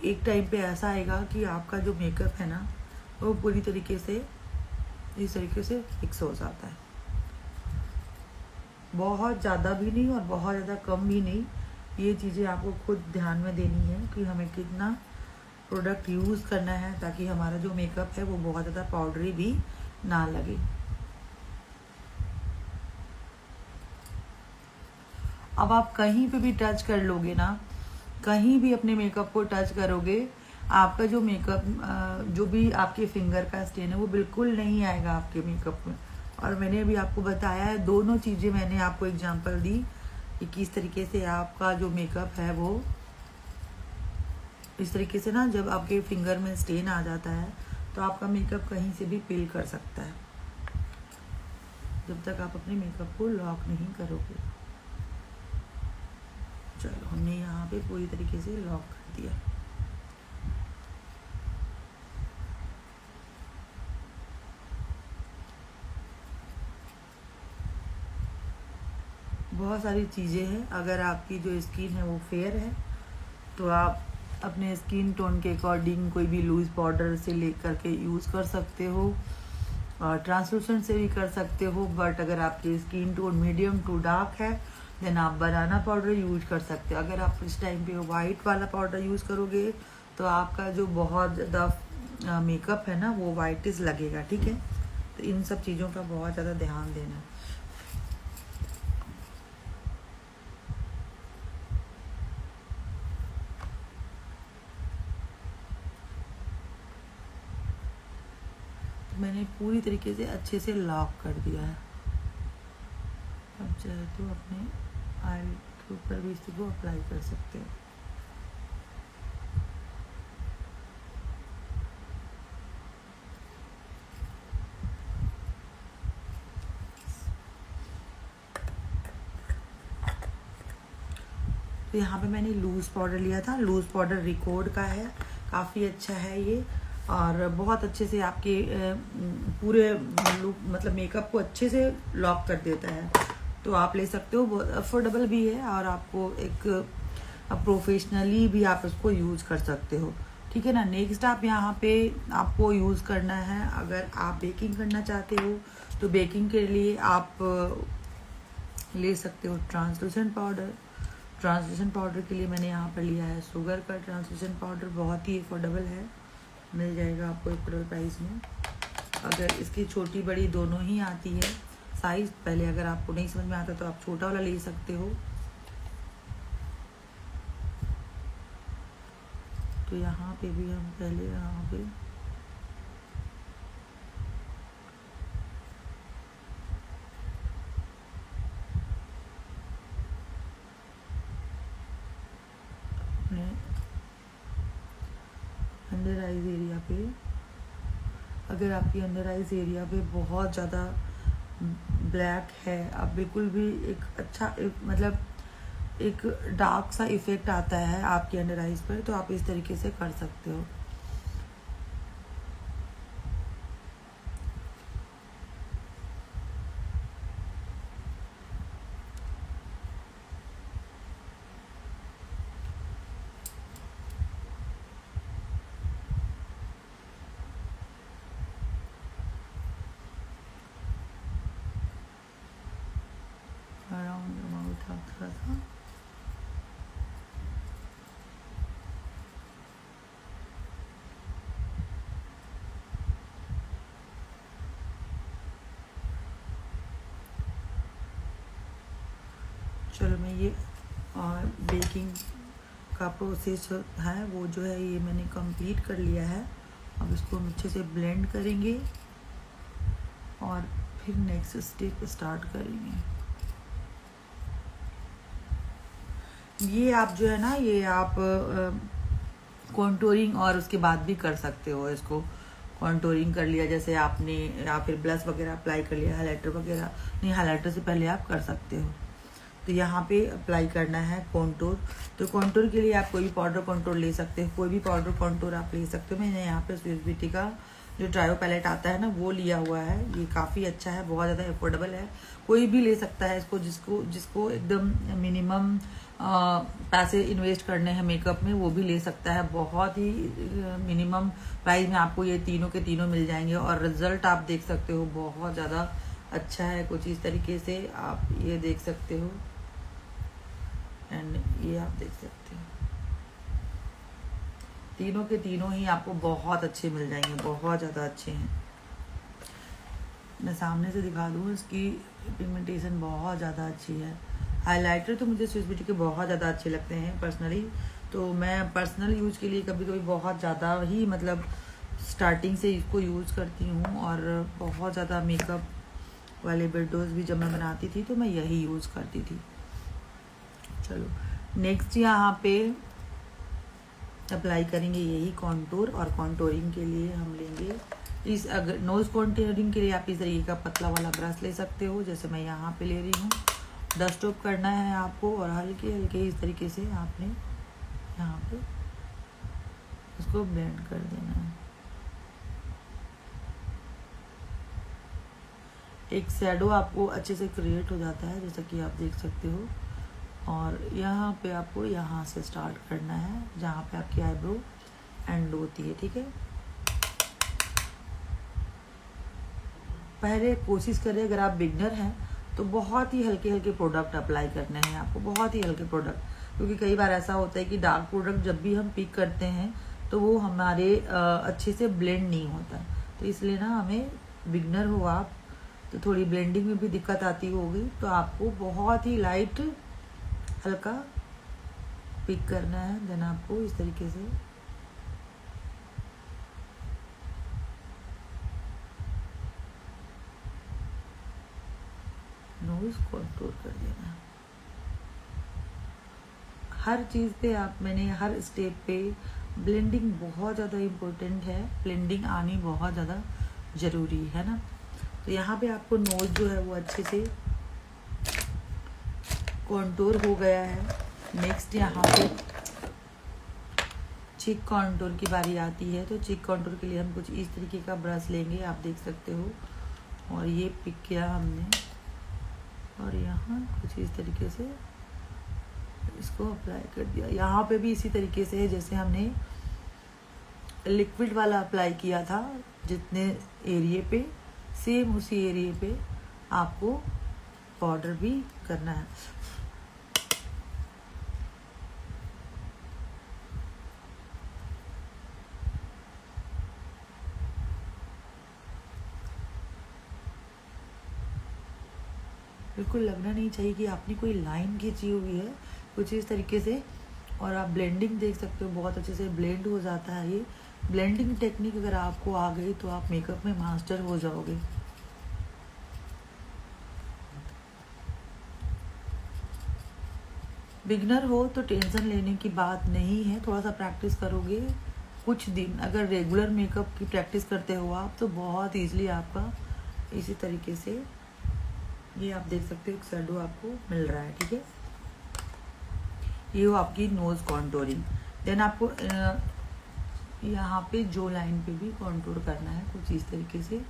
एक टाइम पे ऐसा आएगा कि आपका जो मेकअप है ना वो पूरी तरीके से इस तरीके से फिक्स हो जाता है। बहुत ज़्यादा भी नहीं और बहुत ज़्यादा कम भी नहीं। ये चीज़ें आपको खुद ध्यान में देनी है कि हमें कितना प्रोडक्ट यूज़ करना है ताकि हमारा जो मेकअप है वो बहुत ज़्यादा पाउडरी भी ना लगे। अब आप कहीं पे भी टच कर लोगे ना, कहीं भी अपने मेकअप को टच करोगे, आपका जो मेकअप जो भी आपके फिंगर का स्टेन है वो बिल्कुल नहीं आएगा आपके मेकअप में। और मैंने अभी आपको बताया है, दोनों चीज़ें मैंने आपको एग्जांपल दी कि किस तरीके से आपका जो मेकअप है वो इस तरीके से ना जब आपके फिंगर में स्टेन आ जाता है तो आपका मेकअप कहीं से भी पील कर सकता है, जब तक आप अपने मेकअप को लॉक नहीं करोगे। चलो हमने यहाँ पे पूरी तरीके से लॉक कर दिया। बहुत सारी चीज़ें हैं। अगर आपकी जो स्किन है वो फेयर है तो आप अपने स्किन टोन के अकॉर्डिंग कोई भी लूज़ पाउडर से लेकर के यूज़ कर सकते हो और ट्रांसलूसेंट से भी कर सकते हो। बट अगर आपकी skin tone medium to dark है देन आप बनाना पाउडर यूज कर सकते हो। अगर आप इस टाइम पे वाइट वाला पाउडर यूज़ करोगे तो आपका जो बहुत ज़्यादा मेकअप है ना वो वाइटिश लगेगा, ठीक है। तो इन सब चीज़ों का बहुत ज़्यादा ध्यान देना। मैंने पूरी तरीके से अच्छे से लॉक कर दिया है। अब चाहे तो अपने आई के ऊपर भी इसको अप्लाई कर सकते हो। तो यहाँ पे मैंने लूज़ पाउडर लिया था। लूज़ पाउडर रिकॉर्ड का है, काफ़ी अच्छा है ये और बहुत अच्छे से आपके पूरे मतलब मेकअप को अच्छे से लॉक कर देता है। तो आप ले सकते हो, बहुत अफोर्डेबल भी है और आपको एक अब प्रोफेशनली भी आप इसको यूज़ कर सकते हो, ठीक है ना। नेक्स्ट आप यहाँ पे आपको यूज़ करना है, अगर आप बेकिंग करना चाहते हो तो बेकिंग के लिए आप ले सकते हो ट्रांसलूसेंट पाउडर। ट्रांसलूसेंट पाउडर के लिए मैंने यहाँ पर लिया है शुगर का ट्रांसलूसेंट पाउडर, बहुत ही अफोर्डेबल है, मिल जाएगा आपको अफोर्डेबल प्राइस में। अगर इसकी छोटी बड़ी दोनों ही आती है साइज़, पहले अगर आपको नहीं समझ में आता तो आप छोटा वाला ले सकते हो। तो यहाँ पे भी हम पहले यहाँ पे अपने अंडर आइज एरिया पे, अगर आपकी अंडर आइज एरिया पे बहुत ज़्यादा ब्लैक है, आप बिल्कुल भी एक अच्छा मतलब एक डार्क सा इफेक्ट आता है आपके अंडर आइज पर, तो आप इस तरीके से कर सकते हो। अराउंड अमाउंट थोड़ा सा चलो मैं ये बेकिंग का प्रोसेस है वो जो है ये मैंने कंप्लीट कर लिया है। अब इसको हम अच्छे से ब्लेंड करेंगे और फिर नेक्स्ट स्टेप स्टार्ट करेंगे। ये आप जो है ना ये आप कॉन्टोरिंग और उसके बाद भी कर सकते हो। इसको कॉन्टोरिंग कर लिया जैसे आपने, या फिर ब्लश वगैरह अप्लाई कर लिया, हाइलाइटर वगैरह नहीं, हाइलाइटर से पहले आप कर सकते हो। तो यहाँ पे अप्लाई करना है कॉन्टोर। तो कॉन्टोर के लिए आप कोई भी पाउडर कॉन्टोर ले सकते हो, कोई भी पाउडर कॉन्टोर आप ले सकते हो। मैंने यहाँ पे स्विस ब्यूटी का जो ट्रायो पैलेट आता है ना वो लिया हुआ है, ये काफ़ी अच्छा है, बहुत ज़्यादा अफोर्डेबल है, कोई भी ले सकता है इसको। जिसको एकदम मिनिमम पैसे इन्वेस्ट करने हैं मेकअप में वो भी ले सकता है। बहुत ही मिनिमम प्राइस में आपको ये तीनों के तीनों मिल जाएंगे और रिजल्ट आप देख सकते हो बहुत ज़्यादा अच्छा है। कुछ इस तरीके से आप ये देख सकते हो एंड ये आप देख सकते हो, तीनों के तीनों ही आपको बहुत अच्छे मिल जाएंगे, बहुत ज़्यादा अच्छे हैं। मैं सामने से दिखा दूँ, इसकी पिगमेंटेशन बहुत ज़्यादा अच्छी है। हाइलाइटर तो मुझे स्विस ब्यूटी के बहुत ज़्यादा अच्छे लगते हैं पर्सनली, तो मैं पर्सनल यूज़ के लिए कभी कभी बहुत ज़्यादा ही मतलब स्टार्टिंग से इसको यूज़ करती हूँ। और बहुत ज़्यादा मेकअप वाले वीडियोज़ भी जब मैं बनाती थी तो मैं यही यूज़ करती थी। चलो नेक्स्ट यहाँ पे अप्लाई करेंगे यही कॉन्टूर, और कॉन्टोरिंग के लिए हम लेंगे इस, अगर नोज़ कॉन्टोरिंग के लिए आप इस तरीके का पतला वाला ब्रश ले सकते हो, जैसे मैं यहाँ पे ले रही हूँ। डस्ट ऑफ करना है आपको और हल्के हल्के इस तरीके से आपने यहाँ पे इसको ब्लेंड कर देना है। एक शैडो आपको अच्छे से क्रिएट हो जाता है जैसा कि आप देख सकते हो। और यहाँ पे आपको यहाँ से स्टार्ट करना है जहाँ पे आपकी आईब्रो एंड होती है, ठीक है। पहले कोशिश करें, अगर आप बिगनर हैं तो बहुत ही हल्के हल्के प्रोडक्ट अप्लाई करने हैं आपको, बहुत ही हल्के प्रोडक्ट, क्योंकि कई बार ऐसा होता है कि डार्क प्रोडक्ट जब भी हम पिक करते हैं तो वो हमारे अच्छे से ब्लेंड नहीं होता। तो इसलिए ना हमें, बिगनर हो आप तो थोड़ी ब्लेंडिंग में भी दिक्कत आती होगी, तो आपको बहुत ही लाइट हल्का पिक करना है। देन आपको इस तरीके से नोज कॉन्टूर कर देना। हर चीज़ पे मैंने हर स्टेप पे ब्लेंडिंग बहुत ज़्यादा इम्पोर्टेंट है, ब्लेंडिंग आनी बहुत ज़्यादा ज़रूरी है ना। तो यहाँ पे आपको नोज जो है वो अच्छे से कॉन्टूर हो गया है। नेक्स्ट यहाँ पे चिक कॉन्टूर की बारी आती है। तो चिक कॉन्टूर के लिए हम कुछ इस तरीके का ब्रश लेंगे, आप देख सकते हो, और ये पिक किया हमने और यहाँ कुछ इस तरीके से इसको अप्लाई कर दिया। यहाँ पे भी इसी तरीके से है जैसे हमने लिक्विड वाला अप्लाई किया था, जितने एरिए पे, सेम उसी एरिए पे आपको पाउडर भी करना है। बिल्कुल लगना नहीं चाहिए कि आपने कोई लाइन खींची हुई है, कुछ इस तरीके से। और आप ब्लेंडिंग देख सकते हो, बहुत अच्छे से ब्लेंड हो जाता है। ये ब्लेंडिंग टेक्निक अगर आपको आ गई तो आप मेकअप में मास्टर हो जाओगे। बिगनर हो तो टेंशन लेने की बात नहीं है, थोड़ा सा प्रैक्टिस करोगे कुछ दिन, अगर रेगुलर मेकअप की प्रैक्टिस करते हो आप तो बहुत ईजिली आपका इसी तरीके से ये आप देख सकते हो एक शैडो आपको मिल रहा है। ठीक है, ये हो आपकी नोज कॉन्टोरिंग। देन आपको यहाँ पे जो लाइन पे भी कॉन्टूर करना है कुछ इस तरीके से।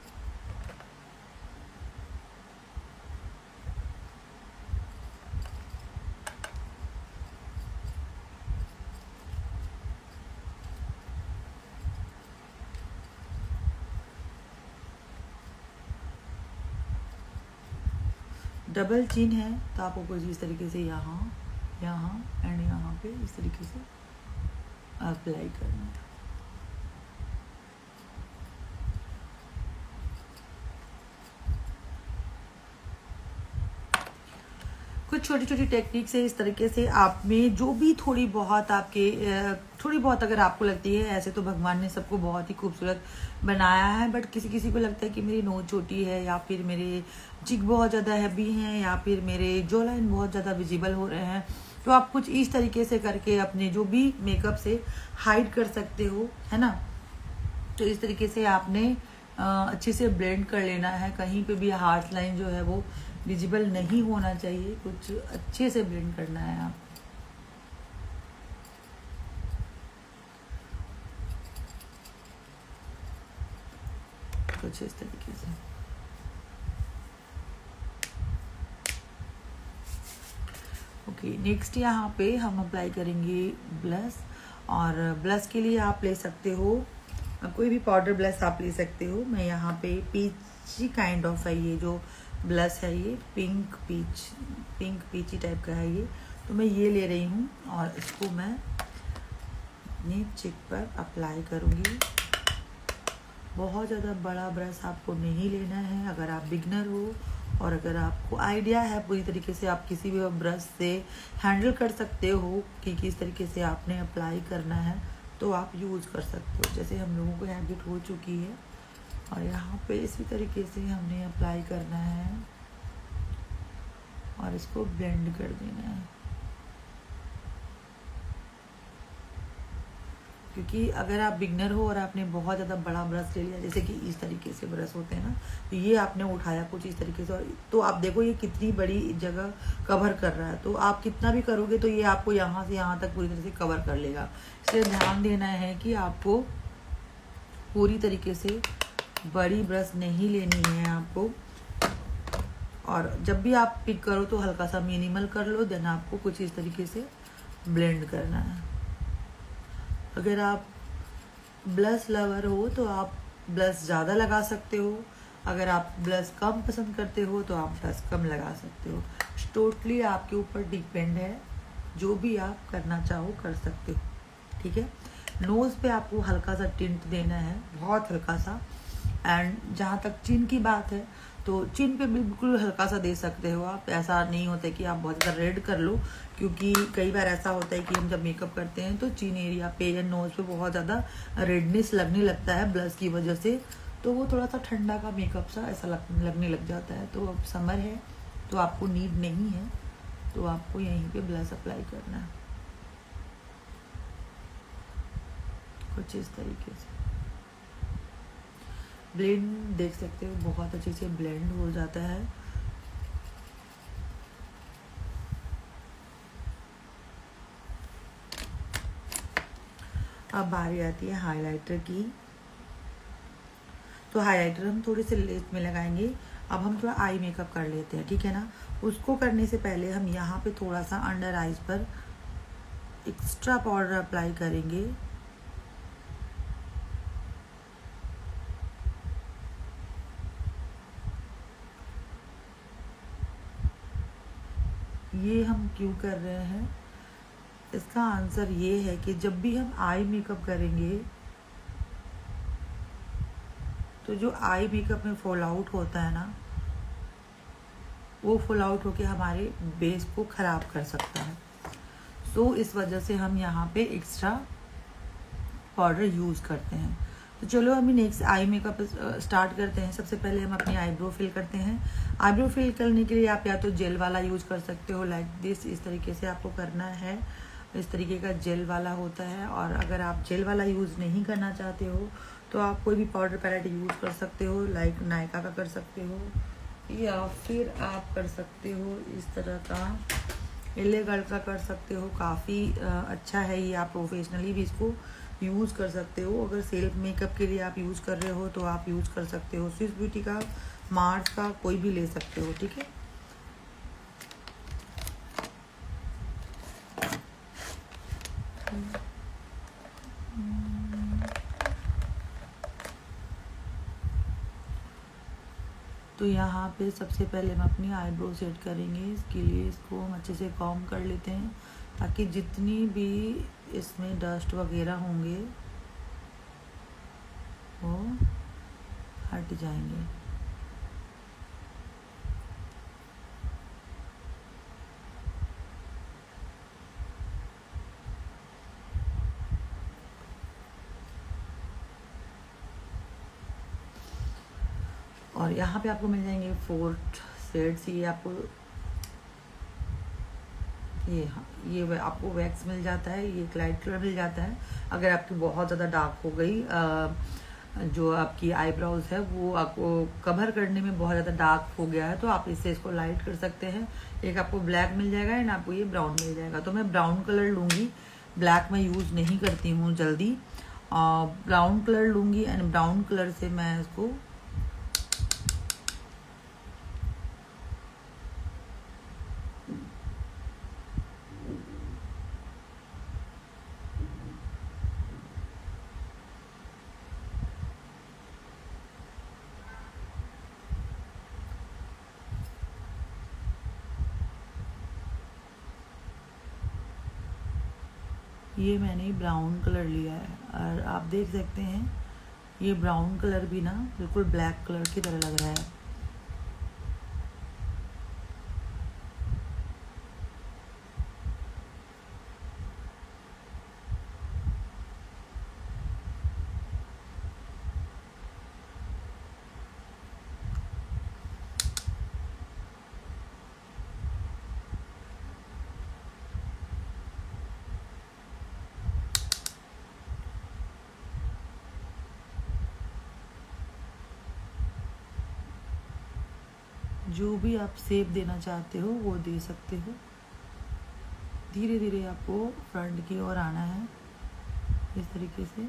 डबल चिन है तो आपको कुछ इस तरीके से यहाँ यहाँ एंड यहाँ पे इस तरीके से अप्लाई करना है। कुछ छोटी छोटी टेक्निक से इस तरीके से आप में जो भी थोड़ी बहुत अगर आपको लगती है, ऐसे तो भगवान ने सबको बहुत ही खूबसूरत बनाया है, बट किसी किसी को लगता है कि मेरी नोज छोटी है, या फिर मेरे चिक बहुत ज़्यादा हैवी हैं, या फिर मेरे जो लाइन बहुत ज़्यादा विजिबल हो रहे हैं, तो आप कुछ इस तरीके से करके अपने जो भी मेकअप से हाइड कर सकते हो, है ना। तो इस तरीके से आपने अच्छे से ब्लेंड कर लेना है। कहीं पे भी हार्श लाइन जो है वो विजिबल नहीं होना चाहिए, कुछ अच्छे से ब्लेंड करना है आप। कुछ इस तरीके से। ओके, नेक्स्ट यहाँ पे हम अप्लाई करेंगे ब्लश। और ब्लश के लिए आप ले सकते हो कोई भी पाउडर ब्लश आप ले सकते हो। मैं यहाँ पे पीची काइंड ऑफ है ये जो ब्लश है, ये पिंक पीची टाइप का है ये, तो मैं ये ले रही हूँ और इसको मैं अपने चिक पर अप्लाई करूँगी। बहुत ज़्यादा बड़ा ब्रश आपको नहीं लेना है अगर आप बिगनर हो, और अगर आपको आइडिया है पूरी तरीके से आप किसी भी ब्रश से हैंडल कर सकते हो कि किस तरीके से आपने अप्लाई करना है, तो आप यूज़ कर सकते हो। जैसे हम लोगों को हैबिट हो चुकी है, और यहाँ पे इसी तरीके से हमने अप्लाई करना है और इसको ब्लेंड कर देना है। क्योंकि अगर आप बिगनर हो और आपने बहुत ज़्यादा बड़ा ब्रश ले लिया, जैसे कि इस तरीके से ब्रश होते हैं ना, तो ये आपने उठाया कुछ इस तरीके से, और तो आप देखो ये कितनी बड़ी जगह कवर कर रहा है, तो आप कितना भी करोगे तो ये आपको यहाँ से यहाँ तक पूरी तरह से कवर कर लेगा। इसलिए ध्यान देना है कि आपको पूरी तरीके से बड़ी ब्रश नहीं लेनी है आपको, और जब भी आप पिक करो तो हल्का सा मिनिमल कर लो। देन आपको कुछ इस तरीके से ब्लेंड करना है। अगर आप ब्लश लवर हो तो आप ब्लश ज़्यादा लगा सकते हो, अगर आप ब्लश कम पसंद करते हो तो आप ब्लश कम लगा सकते हो। टोटली आपके ऊपर डिपेंड है, जो भी आप करना चाहो कर सकते हो। ठीक है, नोज़ पे आपको हल्का सा टिंट देना है, बहुत हल्का सा। एंड जहाँ तक चिन की बात है तो चिन पे बिल्कुल हल्का सा दे सकते हो आप। ऐसा नहीं होता कि आप बहुत ज़्यादा रेड कर लो, क्योंकि कई बार ऐसा होता है कि हम जब मेकअप करते हैं तो चिन एरिया पे या नोज़ पे बहुत ज़्यादा रेडनेस लगने लगता है ब्लश की वजह से, तो वो थोड़ा सा ठंडा का मेकअप सा ऐसा लगने लग जाता है। तो अब समर है तो आपको नीड नहीं है, तो आपको यहीं पे ब्लश अप्लाई करना है कुछ इस तरीके से। ब्लेंड देख सकते हो बहुत अच्छे से ब्लेंड हो जाता है। अब बारी आती है हाइलाइटर की, तो हाइलाइटर हम थोड़े से लेस में लगाएंगे। अब हम थोड़ा आई मेकअप कर लेते हैं, ठीक है ना। उसको करने से पहले हम यहाँ पे थोड़ा सा अंडर आइज पर एक्स्ट्रा पाउडर अप्लाई करेंगे। ये हम क्यों कर रहे हैं, इसका आंसर ये है कि जब भी हम आई मेकअप करेंगे तो जो आई मेकअप में फॉल आउट होता है ना, वो फॉल आउट होके हमारे बेस को ख़राब कर सकता है। सो इस वजह से हम यहाँ पे एक्स्ट्रा पाउडर यूज़ करते हैं। तो चलो अभी नेक्स्ट आई मेकअप स्टार्ट करते हैं। सबसे पहले हम अपनी आईब्रो फिल करते हैं। आईब्रो फिल करने के लिए आप या तो जेल वाला यूज़ कर सकते हो, लाइक दिस, इस तरीके से आपको करना है। इस तरीके का जेल वाला होता है। और अगर आप जेल वाला यूज़ नहीं करना चाहते हो तो आप कोई भी पाउडर पैलेट यूज़ कर सकते हो, लाइक नायका का कर सकते हो, या फिर आप कर सकते हो इस तरह का एलेगढ़ का कर सकते हो। काफ़ी अच्छा है ये, आप प्रोफेशनली भी इसको यूज़ कर सकते हो। अगर सेल्फ मेकअप के लिए आप यूज़ कर रहे हो तो आप यूज़ कर सकते हो। स्विस ब्यूटी का, मार्स का, कोई भी ले सकते हो, ठीक है। तो यहाँ पे सबसे पहले हम अपनी आईब्रो सेट करेंगे। इसके लिए इसको हम अच्छे से कॉम्ब कर लेते हैं ताकि जितनी भी इसमें डस्ट वगैरह होंगे वो हट जाएंगे। और यहाँ पे आपको मिल जाएंगे 4 शेड्स। ये आपको ये आपको वैक्स मिल जाता है, ये लाइट कलर मिल जाता है। अगर आपकी बहुत ज़्यादा डार्क हो गई, जो आपकी आईब्रोज है वो आपको कवर करने में बहुत ज़्यादा डार्क हो गया है, तो आप इससे इसको लाइट कर सकते हैं। एक आपको ब्लैक मिल जाएगा एंड आपको ये ब्राउन मिल जाएगा। तो मैं ब्राउन कलर लूँगी, ब्लैक में यूज़ नहीं करती हूँ जल्दी। ब्राउन कलर लूँगी एंड ब्राउन कलर से मैं इसको ये मैंने ब्राउन कलर लिया है और आप देख सकते हैं ये ब्राउन कलर भी ना बिल्कुल ब्लैक कलर की तरह लग रहा है। जो भी आप शेप देना चाहते हो वो दे सकते हो। धीरे धीरे आपको फ्रंट की ओर आना है इस तरीके से।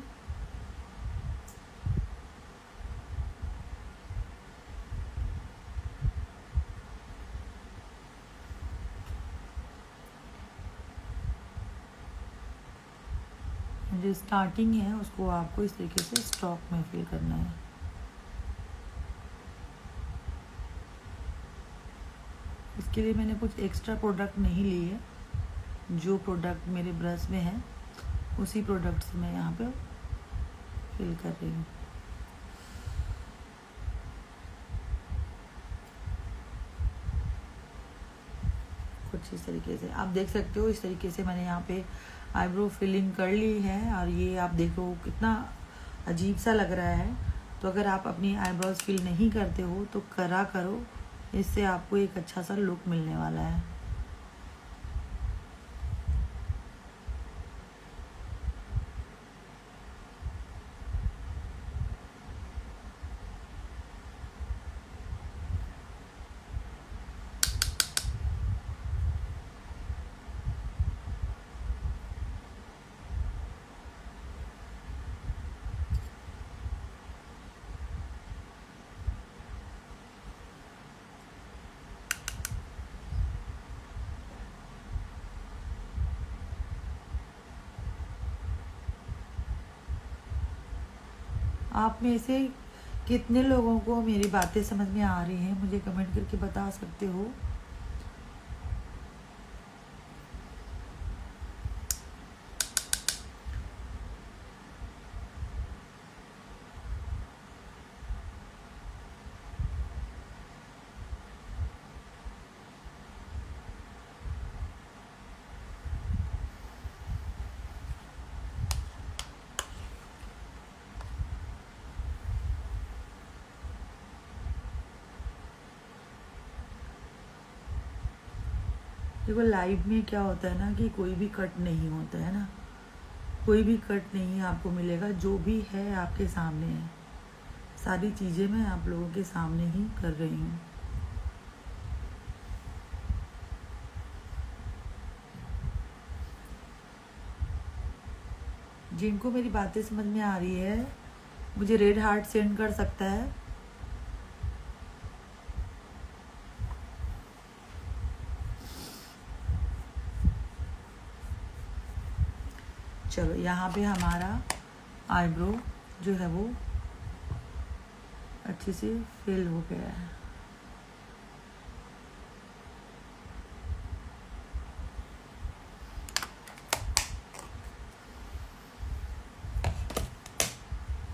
जो स्टार्टिंग है उसको आपको इस तरीके से स्ट्रोक में फिल करना है। इसके लिए मैंने कुछ एक्स्ट्रा प्रोडक्ट नहीं लिए, जो प्रोडक्ट मेरे ब्रश में है उसी प्रोडक्ट से मैं यहाँ पे फिल कर रही हूँ। कुछ इस तरीके से आप देख सकते हो। इस तरीके से मैंने यहाँ पे आईब्रो फिलिंग कर ली है और ये आप देखो कितना अजीब सा लग रहा है। तो अगर आप अपनी आईब्रोज फिल नहीं करते हो तो करा करो, इससे आपको एक अच्छा सा लुक मिलने वाला है। आप में से कितने लोगों को मेरी बातें समझ में आ रही हैं, मुझे कमेंट करके बता सकते हो। देखो लाइव में क्या होता है ना कि कोई भी कट नहीं होता है ना, कोई भी कट नहीं आपको मिलेगा, जो भी है आपके सामने है। सारी चीज़ें मैं आप लोगों के सामने ही कर रही हूँ। जिनको मेरी बातें समझ में आ रही है मुझे रेड हार्ट सेंड कर सकता है। चलो यहाँ पे हमारा आईब्रो जो है वो अच्छे से फिल हो गया है।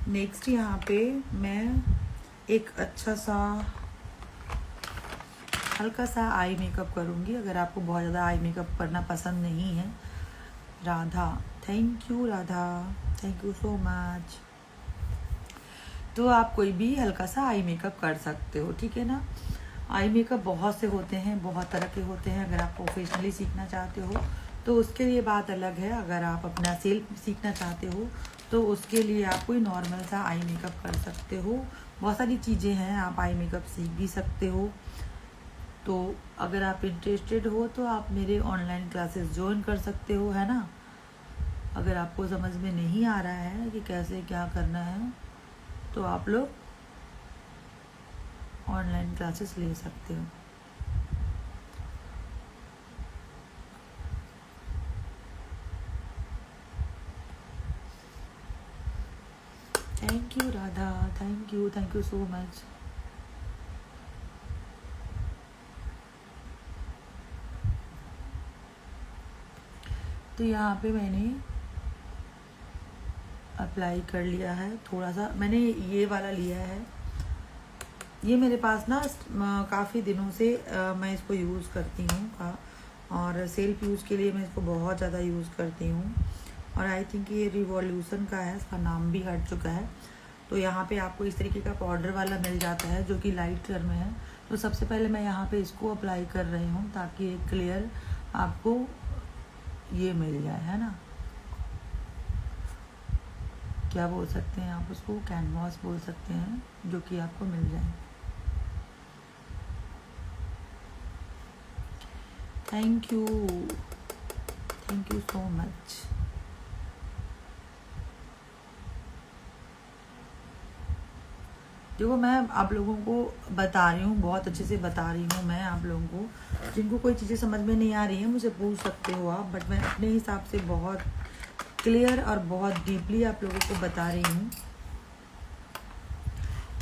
नेक्स्ट यहाँ पे मैं एक अच्छा सा हल्का सा आई मेकअप करूँगी। अगर आपको बहुत ज़्यादा आई मेकअप करना पसंद नहीं है। Radha, thank you Radha, thank you so much. तो आप कोई भी हल्का सा आई मेकअप कर सकते हो, ठीक है ना। आई मेकअप बहुत से होते हैं, बहुत तरह के होते हैं। अगर आप प्रोफेशनली सीखना चाहते हो तो उसके लिए बात अलग है। अगर आप अपना सेल्फ सीखना चाहते हो तो उसके लिए आप कोई नॉर्मल सा आई मेकअप कर सकते हो। बहुत सारी चीज़ें हैं, आप आई मेकअप सीख भी सकते हो। तो अगर आप इंटरेस्टेड हो तो आप मेरे ऑनलाइन क्लासेस ज्वाइन कर सकते हो, है ना। अगर आपको समझ में नहीं आ रहा है कि कैसे क्या करना है तो आप लोग ऑनलाइन क्लासेस ले सकते हो। Thank you Radha, thank you so much. तो यहाँ पे मैंने अप्लाई कर लिया है। थोड़ा सा मैंने ये वाला लिया है। ये मेरे पास ना काफ़ी दिनों से मैं इसको यूज़ करती हूँ और सेल्फ यूज़ के लिए मैं इसको बहुत ज़्यादा यूज़ करती हूँ। और आई थिंक ये रिवॉल्यूशन का है, इसका नाम भी हट चुका है। तो यहाँ पे आपको इस तरीके का पाउडर वाला मिल जाता है जो कि लाइट कलर में है। तो सबसे पहले मैं यहाँ पे इसको अप्लाई कर रही हूँ ताकि एक क्लियर आपको ये मिल जाए, है ना। क्या बोल सकते हैं आप उसको, कैनवास बोल सकते हैं, जो कि आपको मिल जाए। Thank you so much. देखो मैं आप लोगों को बता रही हूँ, बहुत अच्छे से बता रही हूँ मैं आप लोगों को। जिनको कोई चीज़ें समझ में नहीं आ रही है मुझे पूछ सकते हो आप, बट मैं अपने हिसाब से बहुत क्लियर और बहुत डीपली आप लोगों को बता रही हूँ।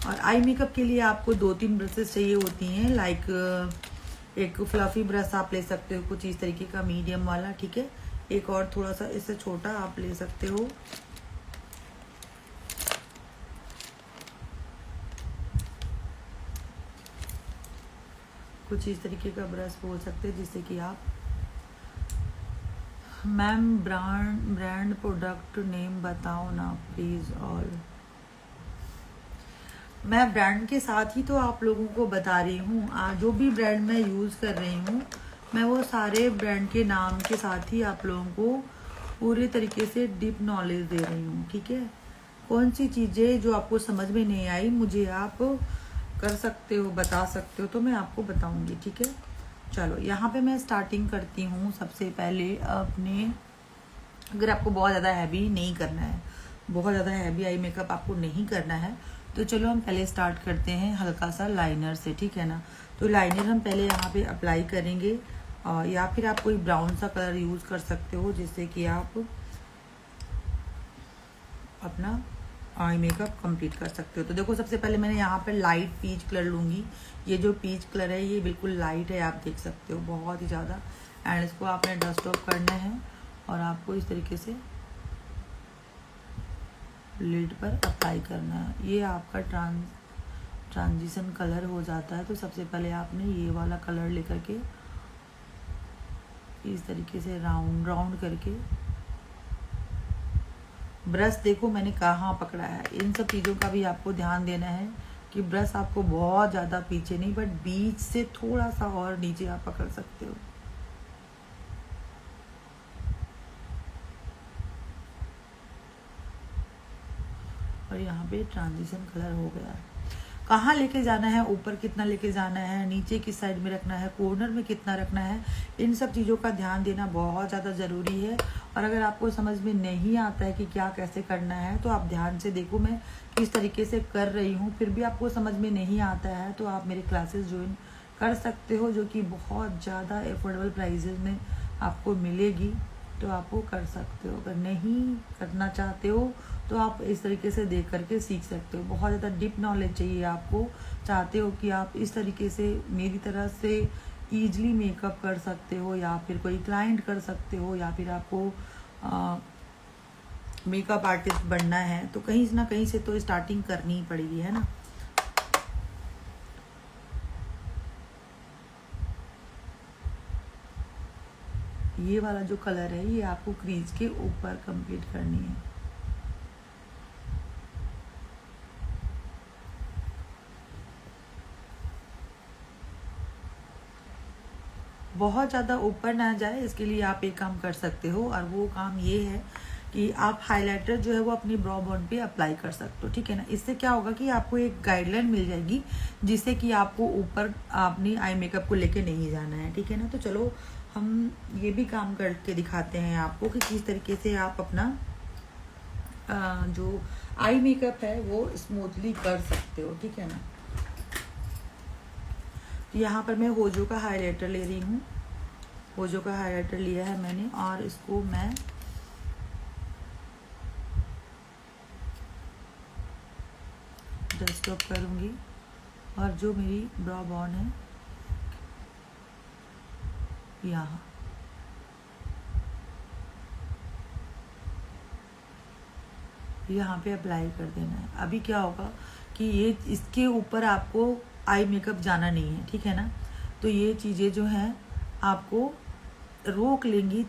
और आई मेकअप के लिए आपको 2-3 ब्रशेस चाहिए होती हैं। लाइक एक फ्लफी ब्रश आप ले सकते हो कुछ इस तरीके का, मीडियम वाला, ठीक है। एक और थोड़ा सा इससे छोटा आप ले सकते हो। कुछ इस तरीके का ब्रश बोल सकते हैं जिससे कि आप, मैम ब्रांड प्रोडक्ट नेम बताओ ना प्लीज़। और मैं ब्रांड के साथ ही तो आप लोगों को बता रही हूँ। जो भी ब्रांड मैं यूज़ कर रही हूँ मैं वो सारे ब्रांड के नाम के साथ ही आप लोगों को पूरे तरीके से डीप नॉलेज दे रही हूँ, ठीक है। कौन सी चीज़ें जो आपको समझ में नहीं आई मुझे आप कर सकते हो, बता सकते हो, तो मैं आपको बताऊँगी, ठीक है। चलो यहाँ पे मैं स्टार्टिंग करती हूँ। सबसे पहले अपने, अगर आपको बहुत ज़्यादा हैवी नहीं करना है, बहुत ज़्यादा हैवी आई मेकअप आपको नहीं करना है, तो चलो हम पहले स्टार्ट करते हैं हल्का सा लाइनर से, ठीक है ना। तो लाइनर हम पहले यहाँ पे अप्लाई करेंगे, या फिर आप कोई ब्राउन सा कलर यूज़ कर सकते हो जिससे कि आप अपना आई मेकअप कंप्लीट कर सकते हो। तो देखो सबसे पहले मैंने यहाँ पे लाइट पीच कलर लूँगी। ये जो पीच कलर है ये बिल्कुल लाइट है, आप देख सकते हो बहुत ही ज़्यादा। एंड इसको आपने डस्ट ऑफ करना है और आपको इस तरीके से लिड पर अप्लाई करना है। ये आपका ट्रांजिशन कलर हो जाता है। तो सबसे पहले आपने ये वाला कलर लेकर के इस तरीके से राउंड राउंड करके, ब्रश देखो मैंने कहाँ पकड़ा है, इन सब चीज़ों का भी आपको ध्यान देना है कि ब्रश आपको बहुत ज़्यादा पीछे नहीं बट बीच से थोड़ा सा और नीचे आप पकड़ सकते हो। और यहाँ पे ट्रांजिशन कलर हो गया। कहाँ लेके जाना है, ऊपर कितना लेके जाना है, नीचे किस साइड में रखना है, कॉर्नर में कितना रखना है, इन सब चीज़ों का ध्यान देना बहुत ज़्यादा ज़रूरी है। और अगर आपको समझ में नहीं आता है कि क्या कैसे करना है तो आप ध्यान से देखो मैं किस तरीके से कर रही हूँ। फिर भी आपको समझ में नहीं आता है तो आप मेरे क्लासेस ज्वाइन कर सकते हो, जो कि बहुत ज़्यादा अफोर्डेबल प्राइजेज में आपको मिलेगी। तो आप वो कर सकते हो। अगर नहीं करना चाहते हो तो आप इस तरीके से देख करके सीख सकते हो। बहुत ज़्यादा डीप नॉलेज चाहिए आपको, चाहते हो कि आप इस तरीके से मेरी तरह से ईजिली मेकअप कर सकते हो, या फिर कोई क्लाइंट कर सकते हो, या फिर आपको मेकअप आर्टिस्ट बनना है, तो कहीं ना कहीं से तो स्टार्टिंग करनी ही पड़ेगी, है ना। ये वाला जो कलर है ये आपको क्रीज के ऊपर कंप्लीट करनी है। बहुत ज़्यादा ऊपर ना जाए इसके लिए आप एक काम कर सकते हो, और वो काम ये है कि आप हाइलाइटर जो है वो अपनी ब्रो बोन पे अप्लाई कर सकते हो, ठीक है ना। इससे क्या होगा कि आपको एक गाइडलाइन मिल जाएगी जिससे कि आपको ऊपर अपनी आई मेकअप को लेके नहीं जाना है, ठीक है ना। तो चलो हम ये भी काम करके दिखाते हैं आपको कि किस तरीके से आप अपना जो आई मेकअप है वो स्मूथली कर सकते हो, ठीक है ना। यहाँ पर मैं होजो का हाइलाइटर ले रही हूँ। होजो का हाइलाइटर लिया है मैंने और इसको मैं डस्ट ऑफ करूँगी। और जो मेरी ब्रो बोन है यहाँ पे अप्लाई कर देना है। अभी क्या होगा कि ये इसके ऊपर आपको आई मेकअप जाना नहीं है, ठीक है ना। तो ये चीज़ें जो हैं आपको रोक लेंगी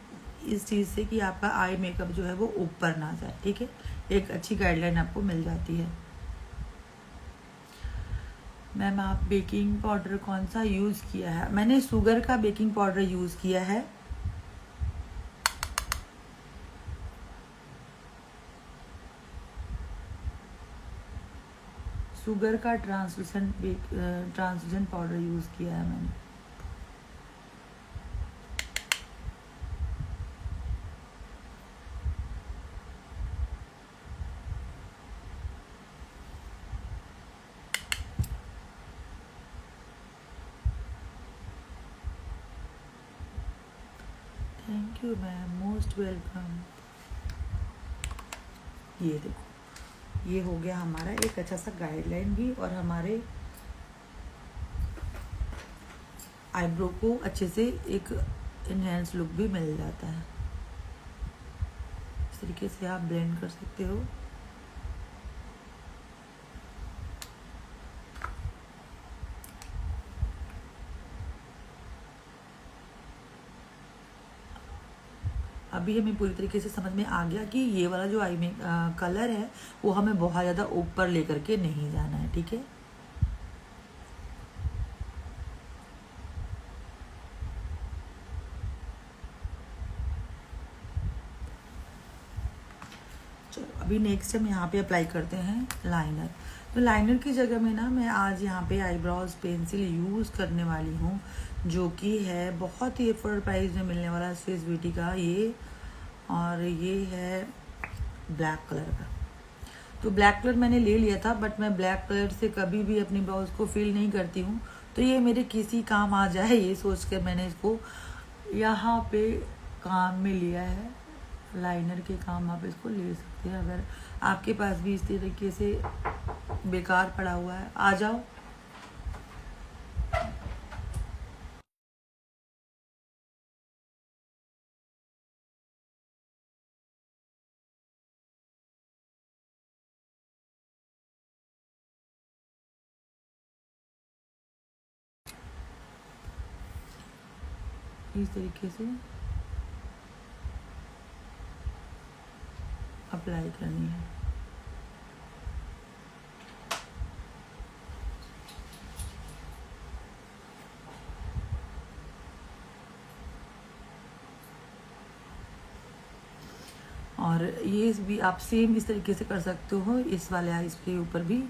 इस चीज़ से कि आपका आई मेकअप जो है वो ऊपर ना जाए, ठीक है। एक अच्छी गाइडलाइन आपको मिल जाती है। मैम आप बेकिंग पाउडर कौन सा यूज़ किया है? मैंने शुगर का बेकिंग पाउडर यूज़ किया है। शुगर का ट्रांसलूसेंट पाउडर यूज़ किया है मैंने। Thank you ma'am, most welcome. ये देखो ये हो गया हमारा एक अच्छा सा गाइडलाइन भी, और हमारे आईब्रो को अच्छे से एक इनहेंस लुक भी मिल जाता है। इस तरीके से आप ब्लेंड कर सकते हो। अभी हमें पूरी तरीके से समझ में आ गया कि ये वाला जो आई में कलर है वो हमें बहुत ज़्यादा ऊपर लेकर के नहीं जाना है, ठीक है। चलो अभी नेक्स्ट हम यहाँ पे अप्लाई करते हैं लाइनर। तो लाइनर की जगह में ना मैं आज यहाँ पे आईब्रोज पेंसिल यूज़ करने वाली हूँ, जो कि है बहुत ही अफोर्डेबल प्राइस में मिलने वाला स्विस ब्यूटी का ये, और ये है ब्लैक कलर का। तो ब्लैक कलर मैंने ले लिया था, बट मैं ब्लैक कलर से कभी भी अपनी ब्राउज को फील नहीं करती हूँ, तो ये मेरे किसी काम आ जाए ये सोचकर मैंने इसको यहाँ पे काम में लिया है। लाइनर के काम आप इसको ले सकते हैं। अगर आपके पास भी इस तरीके से बेकार पड़ा हुआ है, आ जाओ। इस तरीके से अप्लाई करनी है। और ये भी आप सेम इस तरीके से कर सकते हो इस वाले आइज के ऊपर भी।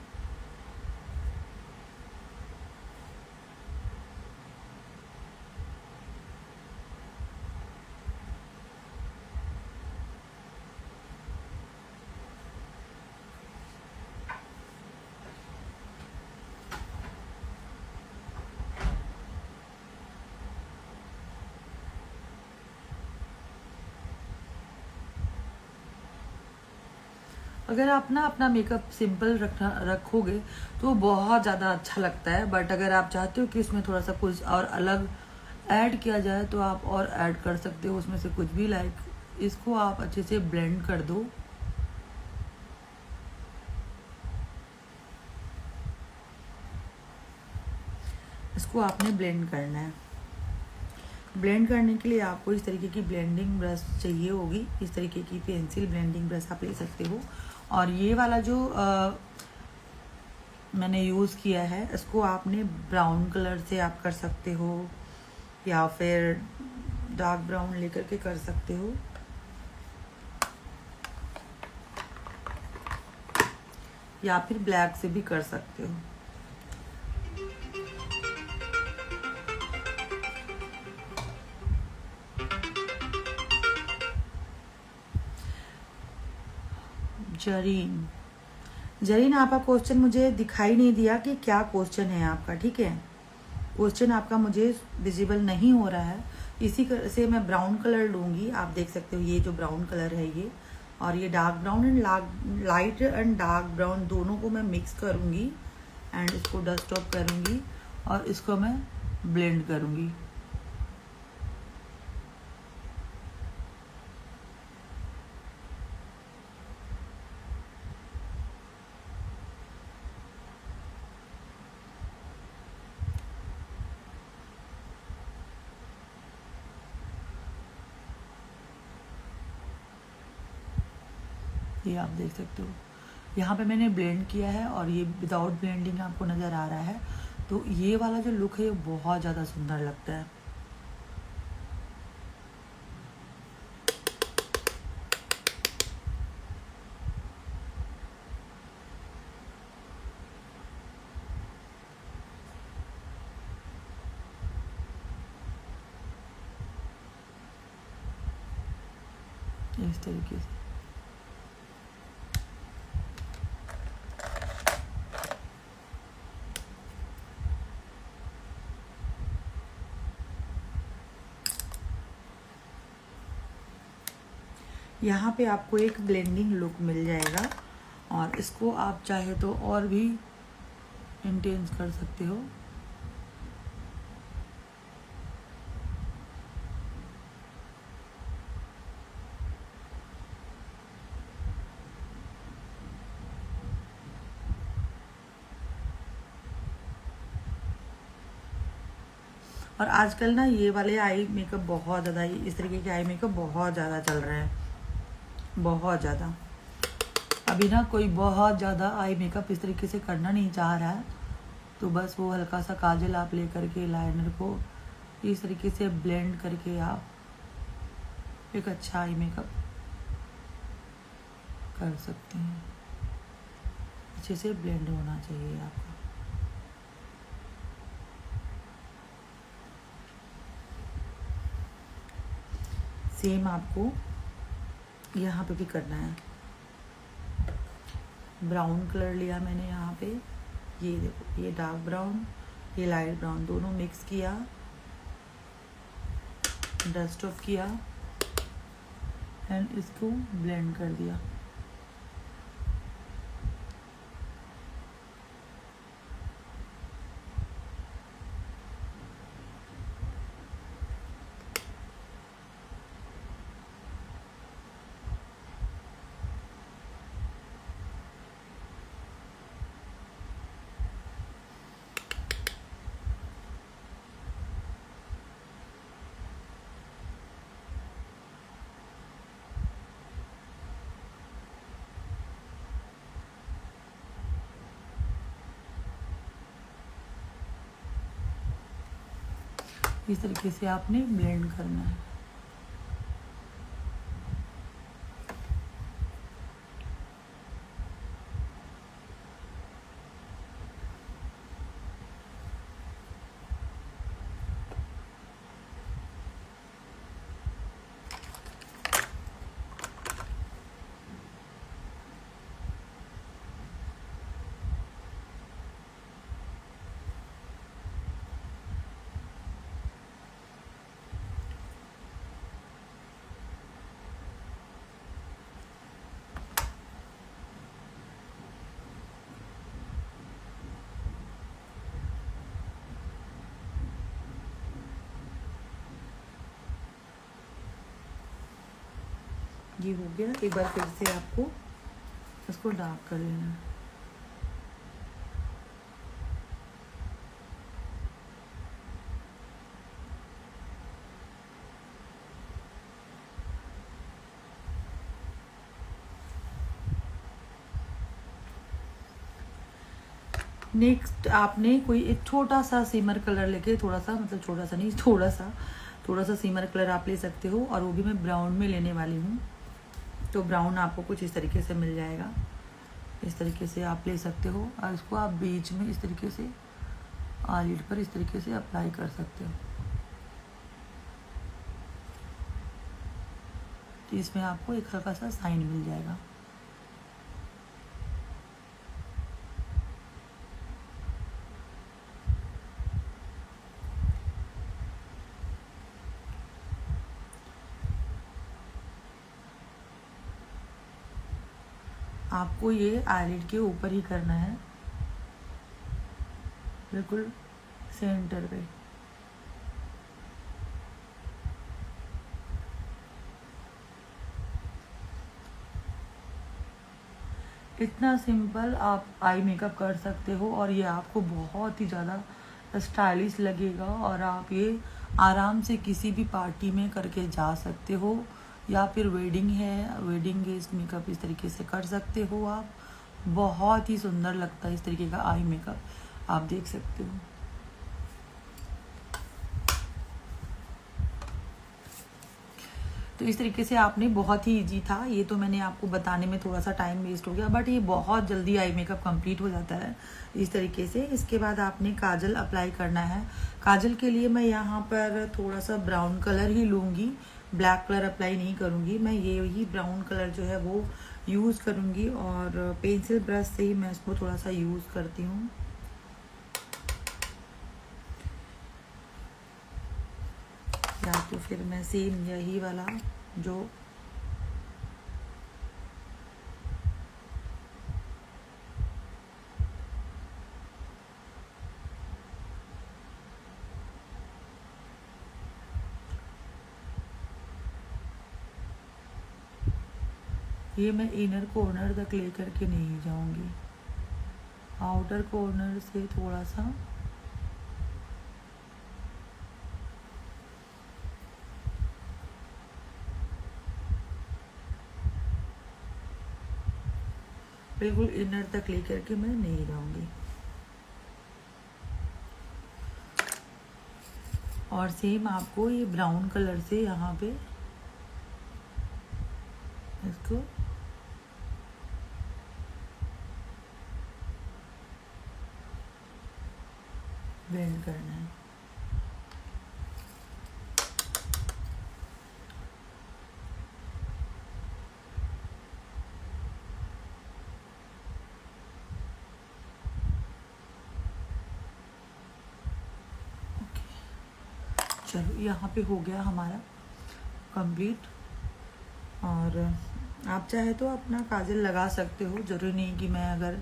अगर आप ना अपना मेकअप सिंपल रखोगे तो बहुत ज़्यादा अच्छा लगता है, बट अगर आप चाहते हो कि इसमें थोड़ा सा कुछ और अलग ऐड किया जाए तो आप और ऐड कर सकते हो उसमें से कुछ भी। लाइक इसको आप अच्छे से ब्लेंड कर दो। इसको आपने ब्लेंड करना है। ब्लेंड करने के लिए आपको इस तरीके की ब्लेंडिंग ब्रश चाहिए होगी। इस तरीके की पेंसिल ब्लेंडिंग ब्रश आप ले सकते हो। और ये वाला जो मैंने यूज़ किया है इसको आपने ब्राउन कलर से आप कर सकते हो या फिर डार्क ब्राउन लेकर के कर सकते हो। या फिर ब्लैक से भी कर सकते हो। जरीन, जरीन आपका क्वेश्चन मुझे दिखाई नहीं दिया कि क्या क्वेश्चन है आपका, ठीक है। क्वेश्चन आपका मुझे विजिबल नहीं हो रहा है, इसी से मैं ब्राउन कलर लूँगी। आप देख सकते हो ये जो ब्राउन कलर है ये, और ये dark brown and light and dark brown दोनों को मैं मिक्स करूँगी एंड इसको डस्ट ऑफ करूँगी और इसको मैं ब्लेंड करूँगी। ये आप देख सकते हो यहाँ पे मैंने ब्लेंड किया है और ये विदाउट ब्लेंडिंग आपको नज़र आ रहा है। तो ये वाला जो लुक है ये बहुत ज़्यादा सुंदर लगता है। इस तरीके से यहाँ पे आपको एक ब्लेंडिंग लुक मिल जाएगा और इसको आप चाहे तो और भी इंटेंस कर सकते हो। और आजकल ना ये वाले आई मेकअप बहुत ज़्यादा, इस तरीके के आई मेकअप बहुत ज़्यादा चल रहे हैं, बहुत ज़्यादा। अभी ना कोई बहुत ज़्यादा आई मेकअप इस तरीके से करना नहीं चाह रहा है, तो बस वो हल्का सा काजल आप ले करके लाइनर को इस तरीके से ब्लेंड करके आप एक अच्छा आई मेकअप कर सकते हैं। अच्छे से ब्लेंड होना चाहिए आपका। सेम आपको यहाँ पे भी करना है। ब्राउन कलर लिया मैंने यहाँ पे, ये देखो ये डार्क ब्राउन ये लाइट ब्राउन दोनों मिक्स किया, डस्ट ऑफ किया एंड इसको ब्लेंड कर दिया। इस तरीके से आपने ब्लेंड करना है। ये हो गया। एक बार फिर से आपको इसको डार्क कर लेना है। नेक्स्ट आपने कोई एक छोटा सा सीमर कलर लेके, थोड़ा सा, मतलब छोटा सा नहीं, थोड़ा सा सीमर कलर आप ले सकते हो, और वो भी मैं ब्राउन में लेने वाली हूँ। तो ब्राउन आपको कुछ इस तरीके से मिल जाएगा। इस तरीके से आप ले सकते हो, और इसको आप बीच में इस तरीके से आईलिड पर इस तरीके से अप्लाई कर सकते हो। तो इसमें आपको एक हल्का सा साइन मिल जाएगा। आपको ये आईलिड के ऊपर ही करना है, बिल्कुल सेंटर पे। इतना सिंपल आप आई मेकअप कर सकते हो, और ये आपको बहुत ही ज़्यादा स्टाइलिश लगेगा, और आप ये आराम से किसी भी पार्टी में करके जा सकते हो, या फिर वेडिंग है, वेडिंग के इस मेकअप इस तरीके से कर सकते हो आप। बहुत ही सुंदर लगता है इस तरीके का आई मेकअप, आप देख सकते हो। तो इस तरीके से आपने, बहुत ही इजी था ये, तो मैंने आपको बताने में थोड़ा सा टाइम वेस्ट हो गया, बट ये बहुत जल्दी आई मेकअप कंप्लीट हो जाता है इस तरीके से। इसके बाद आपने काजल अप्लाई करना है। काजल के लिए मैं यहाँ पर थोड़ा सा ब्राउन कलर ही लूँगी, ब्लैक कलर अप्लाई नहीं करूँगी। मैं ये ही ब्राउन कलर जो है वो यूज़ करूँगी, और पेंसिल ब्रश से ही मैं इसको थोड़ा सा यूज़ करती हूँ। या तो फिर मैं सेम यही वाला जो ये मैं इनर कॉर्नर तक लेकर के नहीं जाऊंगी, आउटर कॉर्नर से थोड़ा सा बिल्कुल इनर तक लेकर के मैं नहीं जाऊंगी। और सेम आपको ये ब्राउन कलर से यहाँ पे इसको ब्लेंड करना है। चलो यहाँ पे हो गया हमारा कंप्लीट। और आप चाहे तो अपना काजल लगा सकते हो, ज़रूरी नहीं कि मैं अगर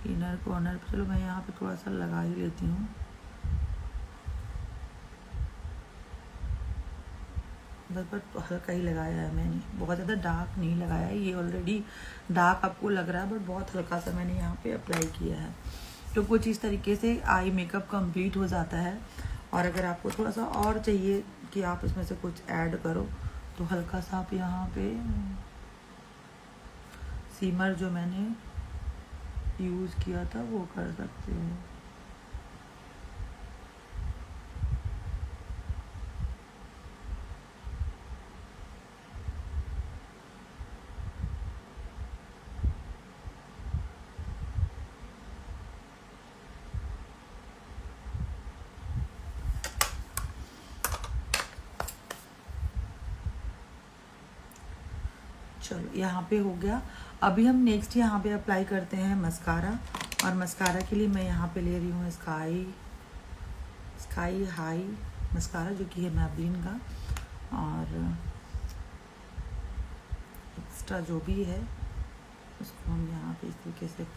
इनर कॉर्नर पे, चलो मैं यहाँ पे थोड़ा सा लगा ही लेती हूँ। बस हल्का ही लगाया है मैंने, बहुत ज़्यादा डार्क नहीं लगाया है। ये ऑलरेडी डार्क आपको लग रहा है, बट बहुत हल्का सा मैंने यहाँ पे अप्लाई किया है। तो कुछ इस तरीके से आई मेकअप कंप्लीट हो जाता है। और अगर आपको थोड़ा सा और चाहिए कि आप इसमें से कुछ ऐड करो, तो हल्का सा आप यहाँ पे सीमर जो मैंने यूज़ किया था वो कर सकते हो। चलो यहाँ पे हो गया। अभी हम नेक्स्ट यहाँ पे अप्लाई करते हैं मस्कारा, और मस्कारा के लिए मैं यहाँ पे ले रही हूँ स्काई हाई मस्कारा, जो कि है मैबलिन का। और एक्स्ट्रा जो भी है उसको हम यहाँ पे इस तरीके से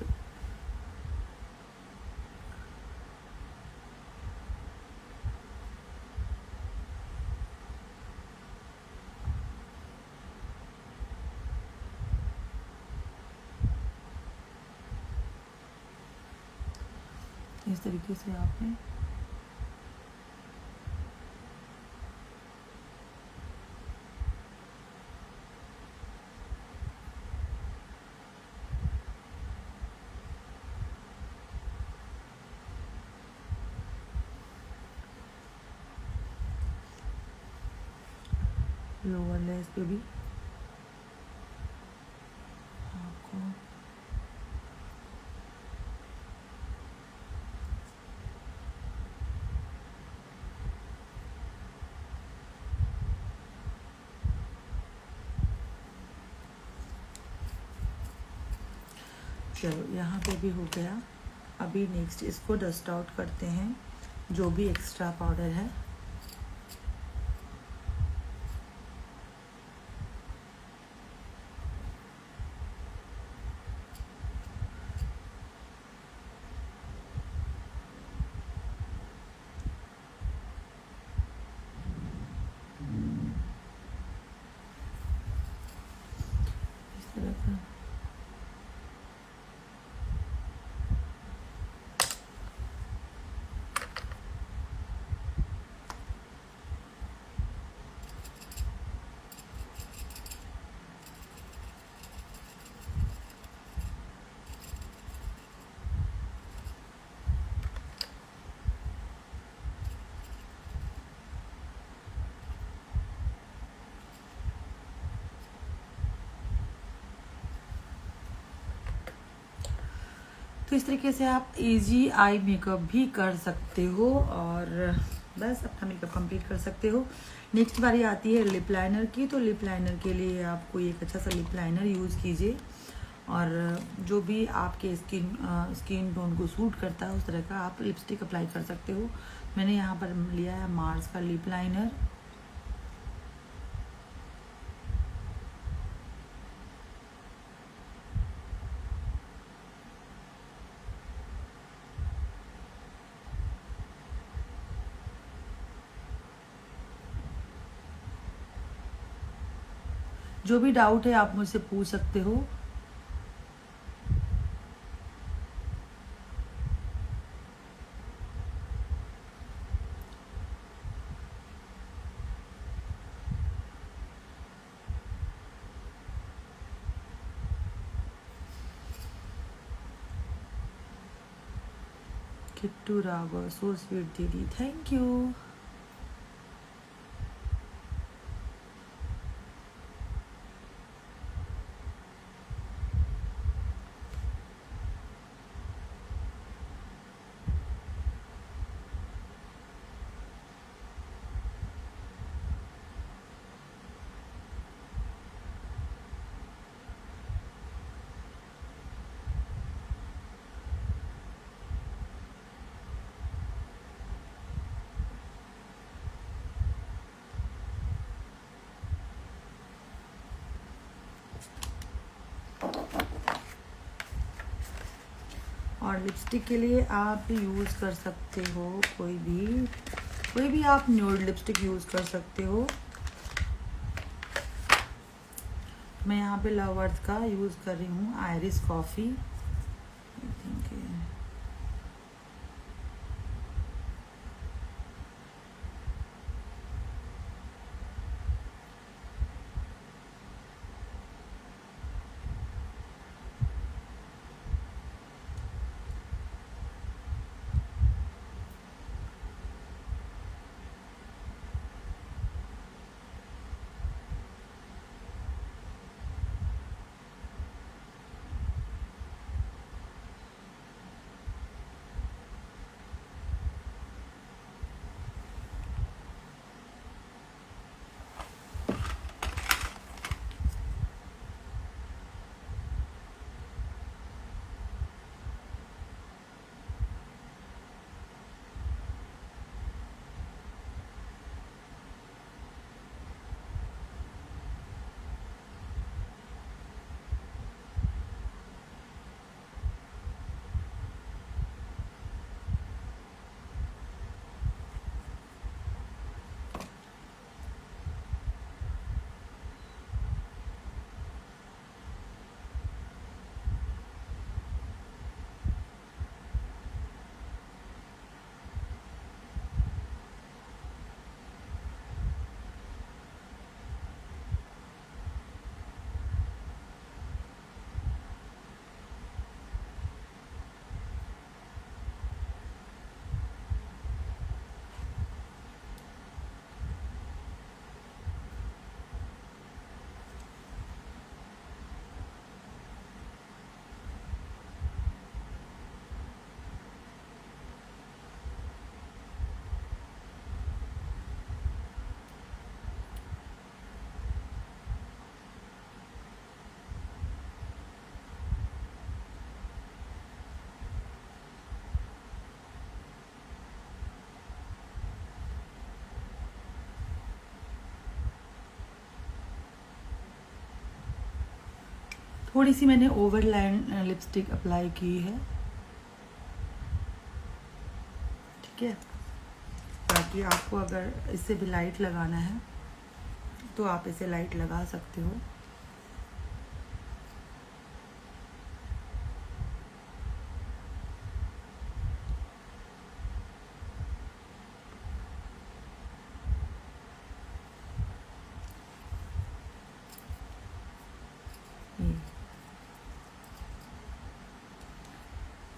इस तरीके से आपने लोअर लेस पे भी आपको चलो यहाँ पे भी हो गया। अभी नेक्स्ट इसको डस्ट आउट करते हैं, जो भी एक्स्ट्रा पाउडर है। इस तरह का तो इस तरीके से आप इजी आई मेकअप भी कर सकते हो, और बस अपना मेकअप कंप्लीट कर सकते हो। नेक्स्ट बारी आती है लिप लाइनर की। तो लिप लाइनर के लिए आप कोई एक अच्छा सा लिप लाइनर यूज़ कीजिए, और जो भी आपके स्किन टोन को सूट करता है उस तरह का आप लिपस्टिक अप्लाई कर सकते हो। मैंने यहाँ पर लिया है मार्स का लिप लाइनर। जो भी डाउट है आप मुझसे पूछ सकते हो। किट्टू राघव, सो स्वीट दीदी, थैंक यू। और लिपस्टिक के लिए आप यूज़ कर सकते हो कोई भी आप न्यूड लिपस्टिक यूज़ कर सकते हो। मैं यहाँ पे लव अर्थ का यूज़ कर रही हूँ, आयरिस कॉफ़ी। आई थिंक थोड़ी सी मैंने ओवरलाइन लिपस्टिक अप्लाई की है, ठीक है। बाकी आपको अगर इससे भी लाइट लगाना है तो आप इसे लाइट लगा सकते हो।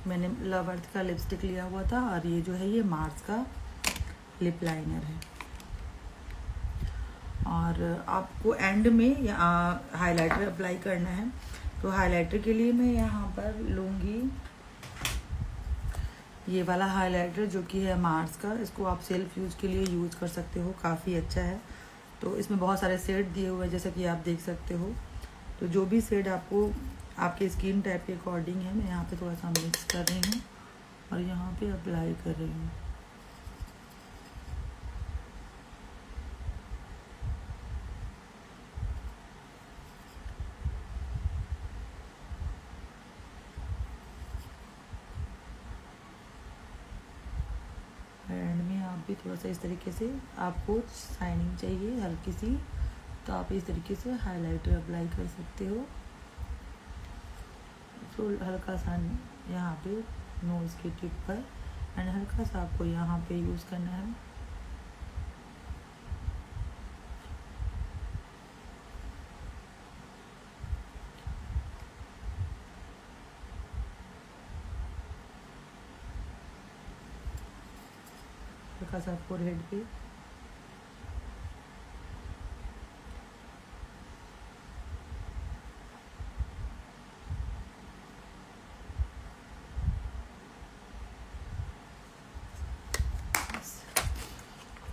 मैंने लव अर्थ का लिपस्टिक लिया हुआ था और ये जो है ये मार्स का लिप लाइनर है। और आपको एंड में हाइलाइटर अप्लाई करना है, तो हाइलाइटर के लिए मैं यहाँ पर लूँगी ये वाला हाइलाइटर जो कि है मार्स का। इसको आप सेल्फ यूज़ के लिए यूज़ कर सकते हो, काफ़ी अच्छा है। तो इसमें बहुत सारे शेड दिए हुए हैं जैसा कि आप देख सकते हो। तो जो भी शेड आपको आपके स्किन टाइप के अकॉर्डिंग है, मैं यहाँ पे थोड़ा सा मिक्स कर रही हूँ और यहाँ पे अप्लाई कर रही हूँ। एंड में आप भी थोड़ा सा इस तरीके से, आपको शाइनिंग चाहिए हल्की सी, तो आप इस तरीके से हाइलाइटर अप्लाई कर सकते हो। तो हल्का सा यहाँ पे नोज़ की टिप पर एंड हल्का सा आपको यहाँ पे यूज़ करना है। हल्का सा फोरहेड पे।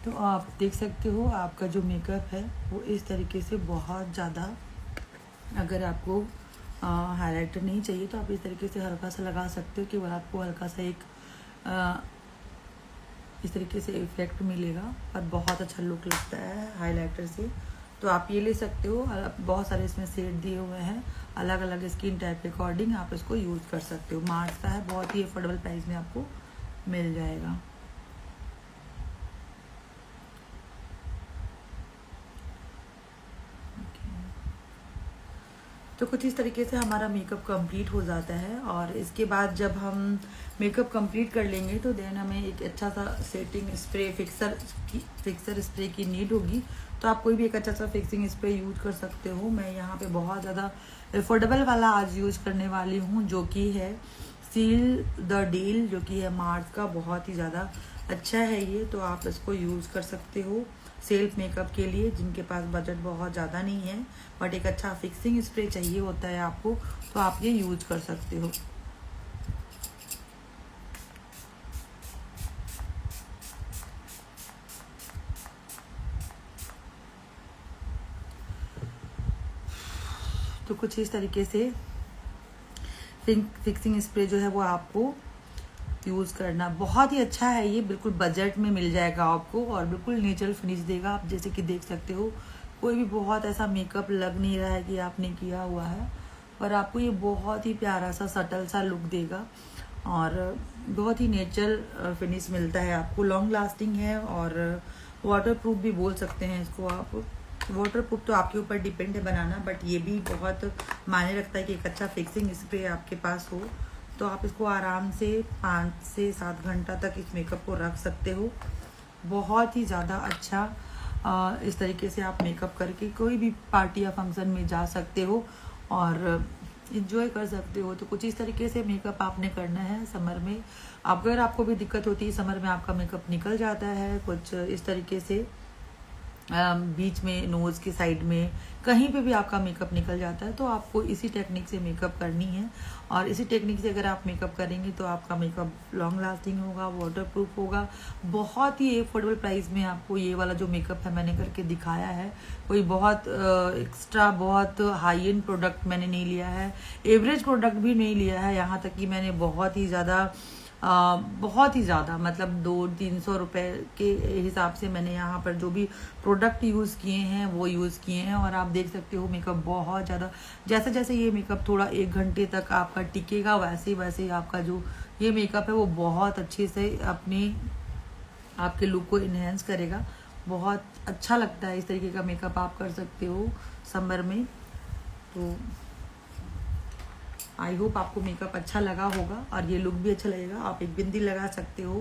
तो आप देख सकते हो आपका जो मेकअप है वो इस तरीके से बहुत ज़्यादा, अगर आपको हाइलाइटर नहीं चाहिए तो आप इस तरीके से हल्का सा लगा सकते हो, केवल आपको हल्का सा एक इस तरीके से इफेक्ट मिलेगा और बहुत अच्छा लुक लगता है हाइलाइटर से। तो आप ये ले सकते हो, बहुत सारे इसमें शेड दिए हुए हैं, अलग अलग स्किन टाइप के अकॉर्डिंग आप इसको यूज़ कर सकते हो। मार्स का है, बहुत ही अफोर्डेबल प्राइस में आपको मिल जाएगा। तो कुछ इस तरीके से हमारा मेकअप कंप्लीट हो जाता है। और इसके बाद जब हम मेकअप कंप्लीट कर लेंगे तो देन हमें एक अच्छा सा सेटिंग स्प्रे फिक्सर स्प्रे की नीड होगी। तो आप कोई भी एक अच्छा सा फिक्सिंग स्प्रे यूज कर सकते हो। मैं यहाँ पे बहुत ज़्यादा अफोर्डेबल वाला आज यूज करने वाली हूँ, जो कि है सील द डील, जो कि है मार्स का, बहुत ही ज़्यादा अच्छा है ये। तो आप इसको यूज़ कर सकते हो सेल्फ मेकअप के लिए, जिनके पास बजट बहुत ज़्यादा नहीं है बट एक अच्छा फिक्सिंग स्प्रे चाहिए होता है आपको, तो आप ये यूज कर सकते हो। तो कुछ इस तरीके से फिक्सिंग स्प्रे जो है वो आपको यूज़ करना बहुत ही अच्छा है। ये बिल्कुल बजट में मिल जाएगा आपको और बिल्कुल नेचुरल फिनिश देगा। आप जैसे कि देख सकते हो, कोई भी बहुत ऐसा मेकअप लग नहीं रहा है कि आपने किया हुआ है, पर आपको ये बहुत ही प्यारा सा सटल सा लुक देगा और बहुत ही नेचुरल फिनिश मिलता है आपको। लॉन्ग लास्टिंग है और वाटर प्रूफ भी बोल सकते हैं इसको आप। वाटर प्रूफ तो आपके ऊपर डिपेंड है बनाना, बट ये भी बहुत मायने रखता है कि एक अच्छा फिक्सिंग स्प्रे आपके पास हो। तो आप इसको आराम से 5 से 7 घंटा तक इस मेकअप को रख सकते हो। बहुत ही ज़्यादा अच्छा इस तरीके से आप मेकअप करके कोई भी पार्टी या फंक्शन में जा सकते हो और इंजॉय कर सकते हो। तो कुछ इस तरीके से मेकअप आपने करना है समर में। अगर आपको भी दिक्कत होती है समर में, आपका मेकअप निकल जाता है कुछ इस तरीके से, बीच में नोज़ की साइड में कहीं पे भी आपका मेकअप निकल जाता है, तो आपको इसी टेक्निक से मेकअप करनी है। और इसी टेक्निक से अगर आप मेकअप करेंगे तो आपका मेकअप लॉन्ग लास्टिंग होगा, वाटर प्रूफ होगा। बहुत ही अफोर्डेबल प्राइस में आपको ये वाला जो मेकअप है मैंने करके दिखाया है। कोई बहुत एक्स्ट्रा बहुत हाई एंड प्रोडक्ट मैंने नहीं लिया है, एवरेज प्रोडक्ट भी नहीं लिया है। यहाँ तक कि मैंने बहुत ही ज़्यादा बहुत ही ज़्यादा, मतलब 200-300 रुपये के हिसाब से मैंने यहाँ पर जो भी प्रोडक्ट यूज़ किए हैं वो यूज़ किए हैं। और आप देख सकते हो मेकअप बहुत ज़्यादा, जैसे जैसे ये मेकअप थोड़ा 1 घंटे तक आपका टिकेगा वैसे वैसे आपका जो ये मेकअप है वो बहुत अच्छे से अपनी आपके लुक को इन्हेंस करेगा। बहुत अच्छा लगता है, इस तरीके का मेकअप आप कर सकते हो समर में। तो आई होप आपको मेकअप अच्छा लगा होगा और ये लुक भी अच्छा लगेगा। आप एक बिंदी लगा सकते हो,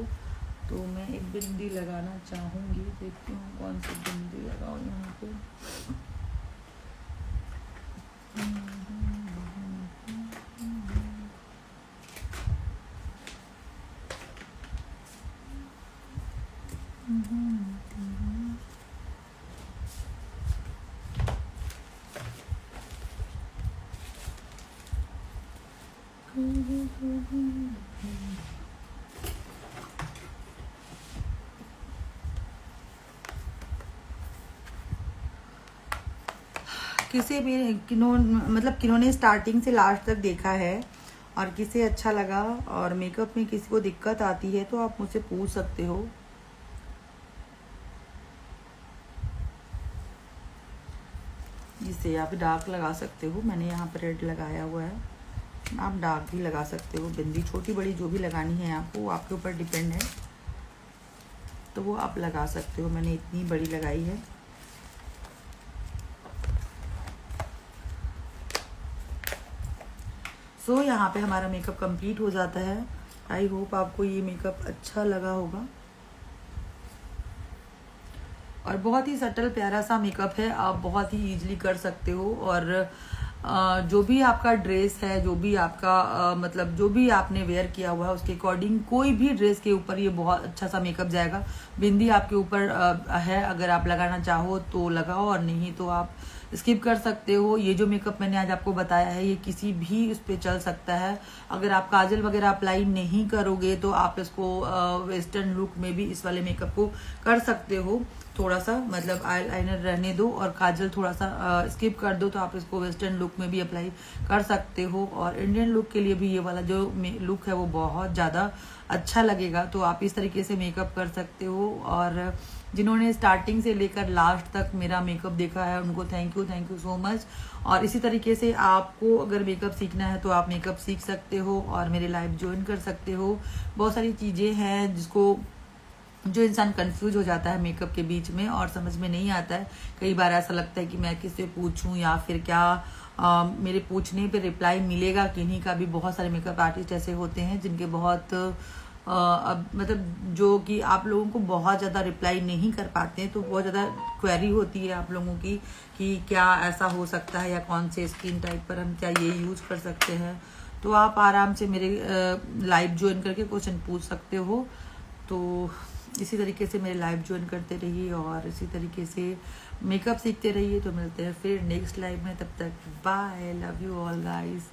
तो मैं एक बिंदी लगाना चाहूँगी, देखती हूँ कौन सी बिंदी लगाऊँ यहाँ पे। किन्होंने स्टार्टिंग से लास्ट तक देखा है और किसे अच्छा लगा और मेकअप में किसी को दिक्कत आती है तो आप मुझसे पूछ सकते हो। जिससे आप डार्क लगा सकते हो, मैंने यहाँ पर रेड लगाया हुआ है, आप डार्क भी लगा सकते हो। बिंदी छोटी बड़ी जो भी लगानी है आपको, वो आपके ऊपर डिपेंड है, तो वो आप लगा सकते हो। मैंने इतनी बड़ी लगाई है। सो यहाँ पे हमारा मेकअप कंप्लीट हो जाता है। आई होप आपको ये मेकअप अच्छा लगा होगा और बहुत ही सटल प्यारा सा मेकअप है, आप बहुत ही इजीली कर सकते हो। और जो भी आपका ड्रेस है, जो भी आपका मतलब जो भी आपने वेयर किया हुआ है उसके अकॉर्डिंग कोई भी ड्रेस के ऊपर ये बहुत अच्छा सा मेकअप जाएगा। बिंदी आपके ऊपर है, अगर आप लगाना चाहो तो लगाओ और नहीं तो आप स्किप कर सकते हो। ये जो मेकअप मैंने आज आपको बताया है ये किसी भी उस पर चल सकता है। अगर आप काजल वगैरह अप्लाई नहीं करोगे तो आप इसको वेस्टर्न लुक में भी इस वाले मेकअप को कर सकते हो। थोड़ा सा मतलब आई लाइनर रहने दो और काजल थोड़ा सा स्किप कर दो तो आप इसको वेस्टर्न लुक में भी अप्लाई कर सकते हो। और इंडियन लुक के लिए भी ये वाला जो लुक है वो बहुत ज़्यादा अच्छा लगेगा, तो आप इस तरीके से मेकअप कर सकते हो। और जिन्होंने स्टार्टिंग से लेकर लास्ट तक मेरा मेकअप देखा है उनको थैंक यू सो मच। और इसी तरीके से आपको अगर मेकअप सीखना है तो आप मेकअप सीख सकते हो और मेरे लाइव ज्वाइन कर सकते हो। बहुत सारी चीज़ें हैं जिसको जो इंसान कंफ्यूज हो जाता है मेकअप के बीच में और समझ में नहीं आता है। कई बार ऐसा लगता है कि मैं किससे पूछूं या फिर क्या मेरे पूछने पे रिप्लाई मिलेगा किन्हीं का भी। बहुत सारे मेकअप आर्टिस्ट ऐसे होते हैं जिनके बहुत मतलब जो कि आप लोगों को बहुत ज़्यादा रिप्लाई नहीं कर पाते हैं, तो बहुत ज़्यादा क्वेरी होती है आप लोगों की कि क्या ऐसा हो सकता है या कौन से स्किन टाइप पर हम क्या ये यूज़ कर सकते हैं। तो आप आराम से मेरे लाइव ज्वाइन करके क्वेश्चन पूछ सकते हो। तो इसी तरीके से मेरे लाइव ज्वाइन करते रहिए और इसी तरीके से मेकअप सीखते रहिए। तो मिलते हैं फिर नेक्स्ट लाइव में, तब तक bye, love you all guys.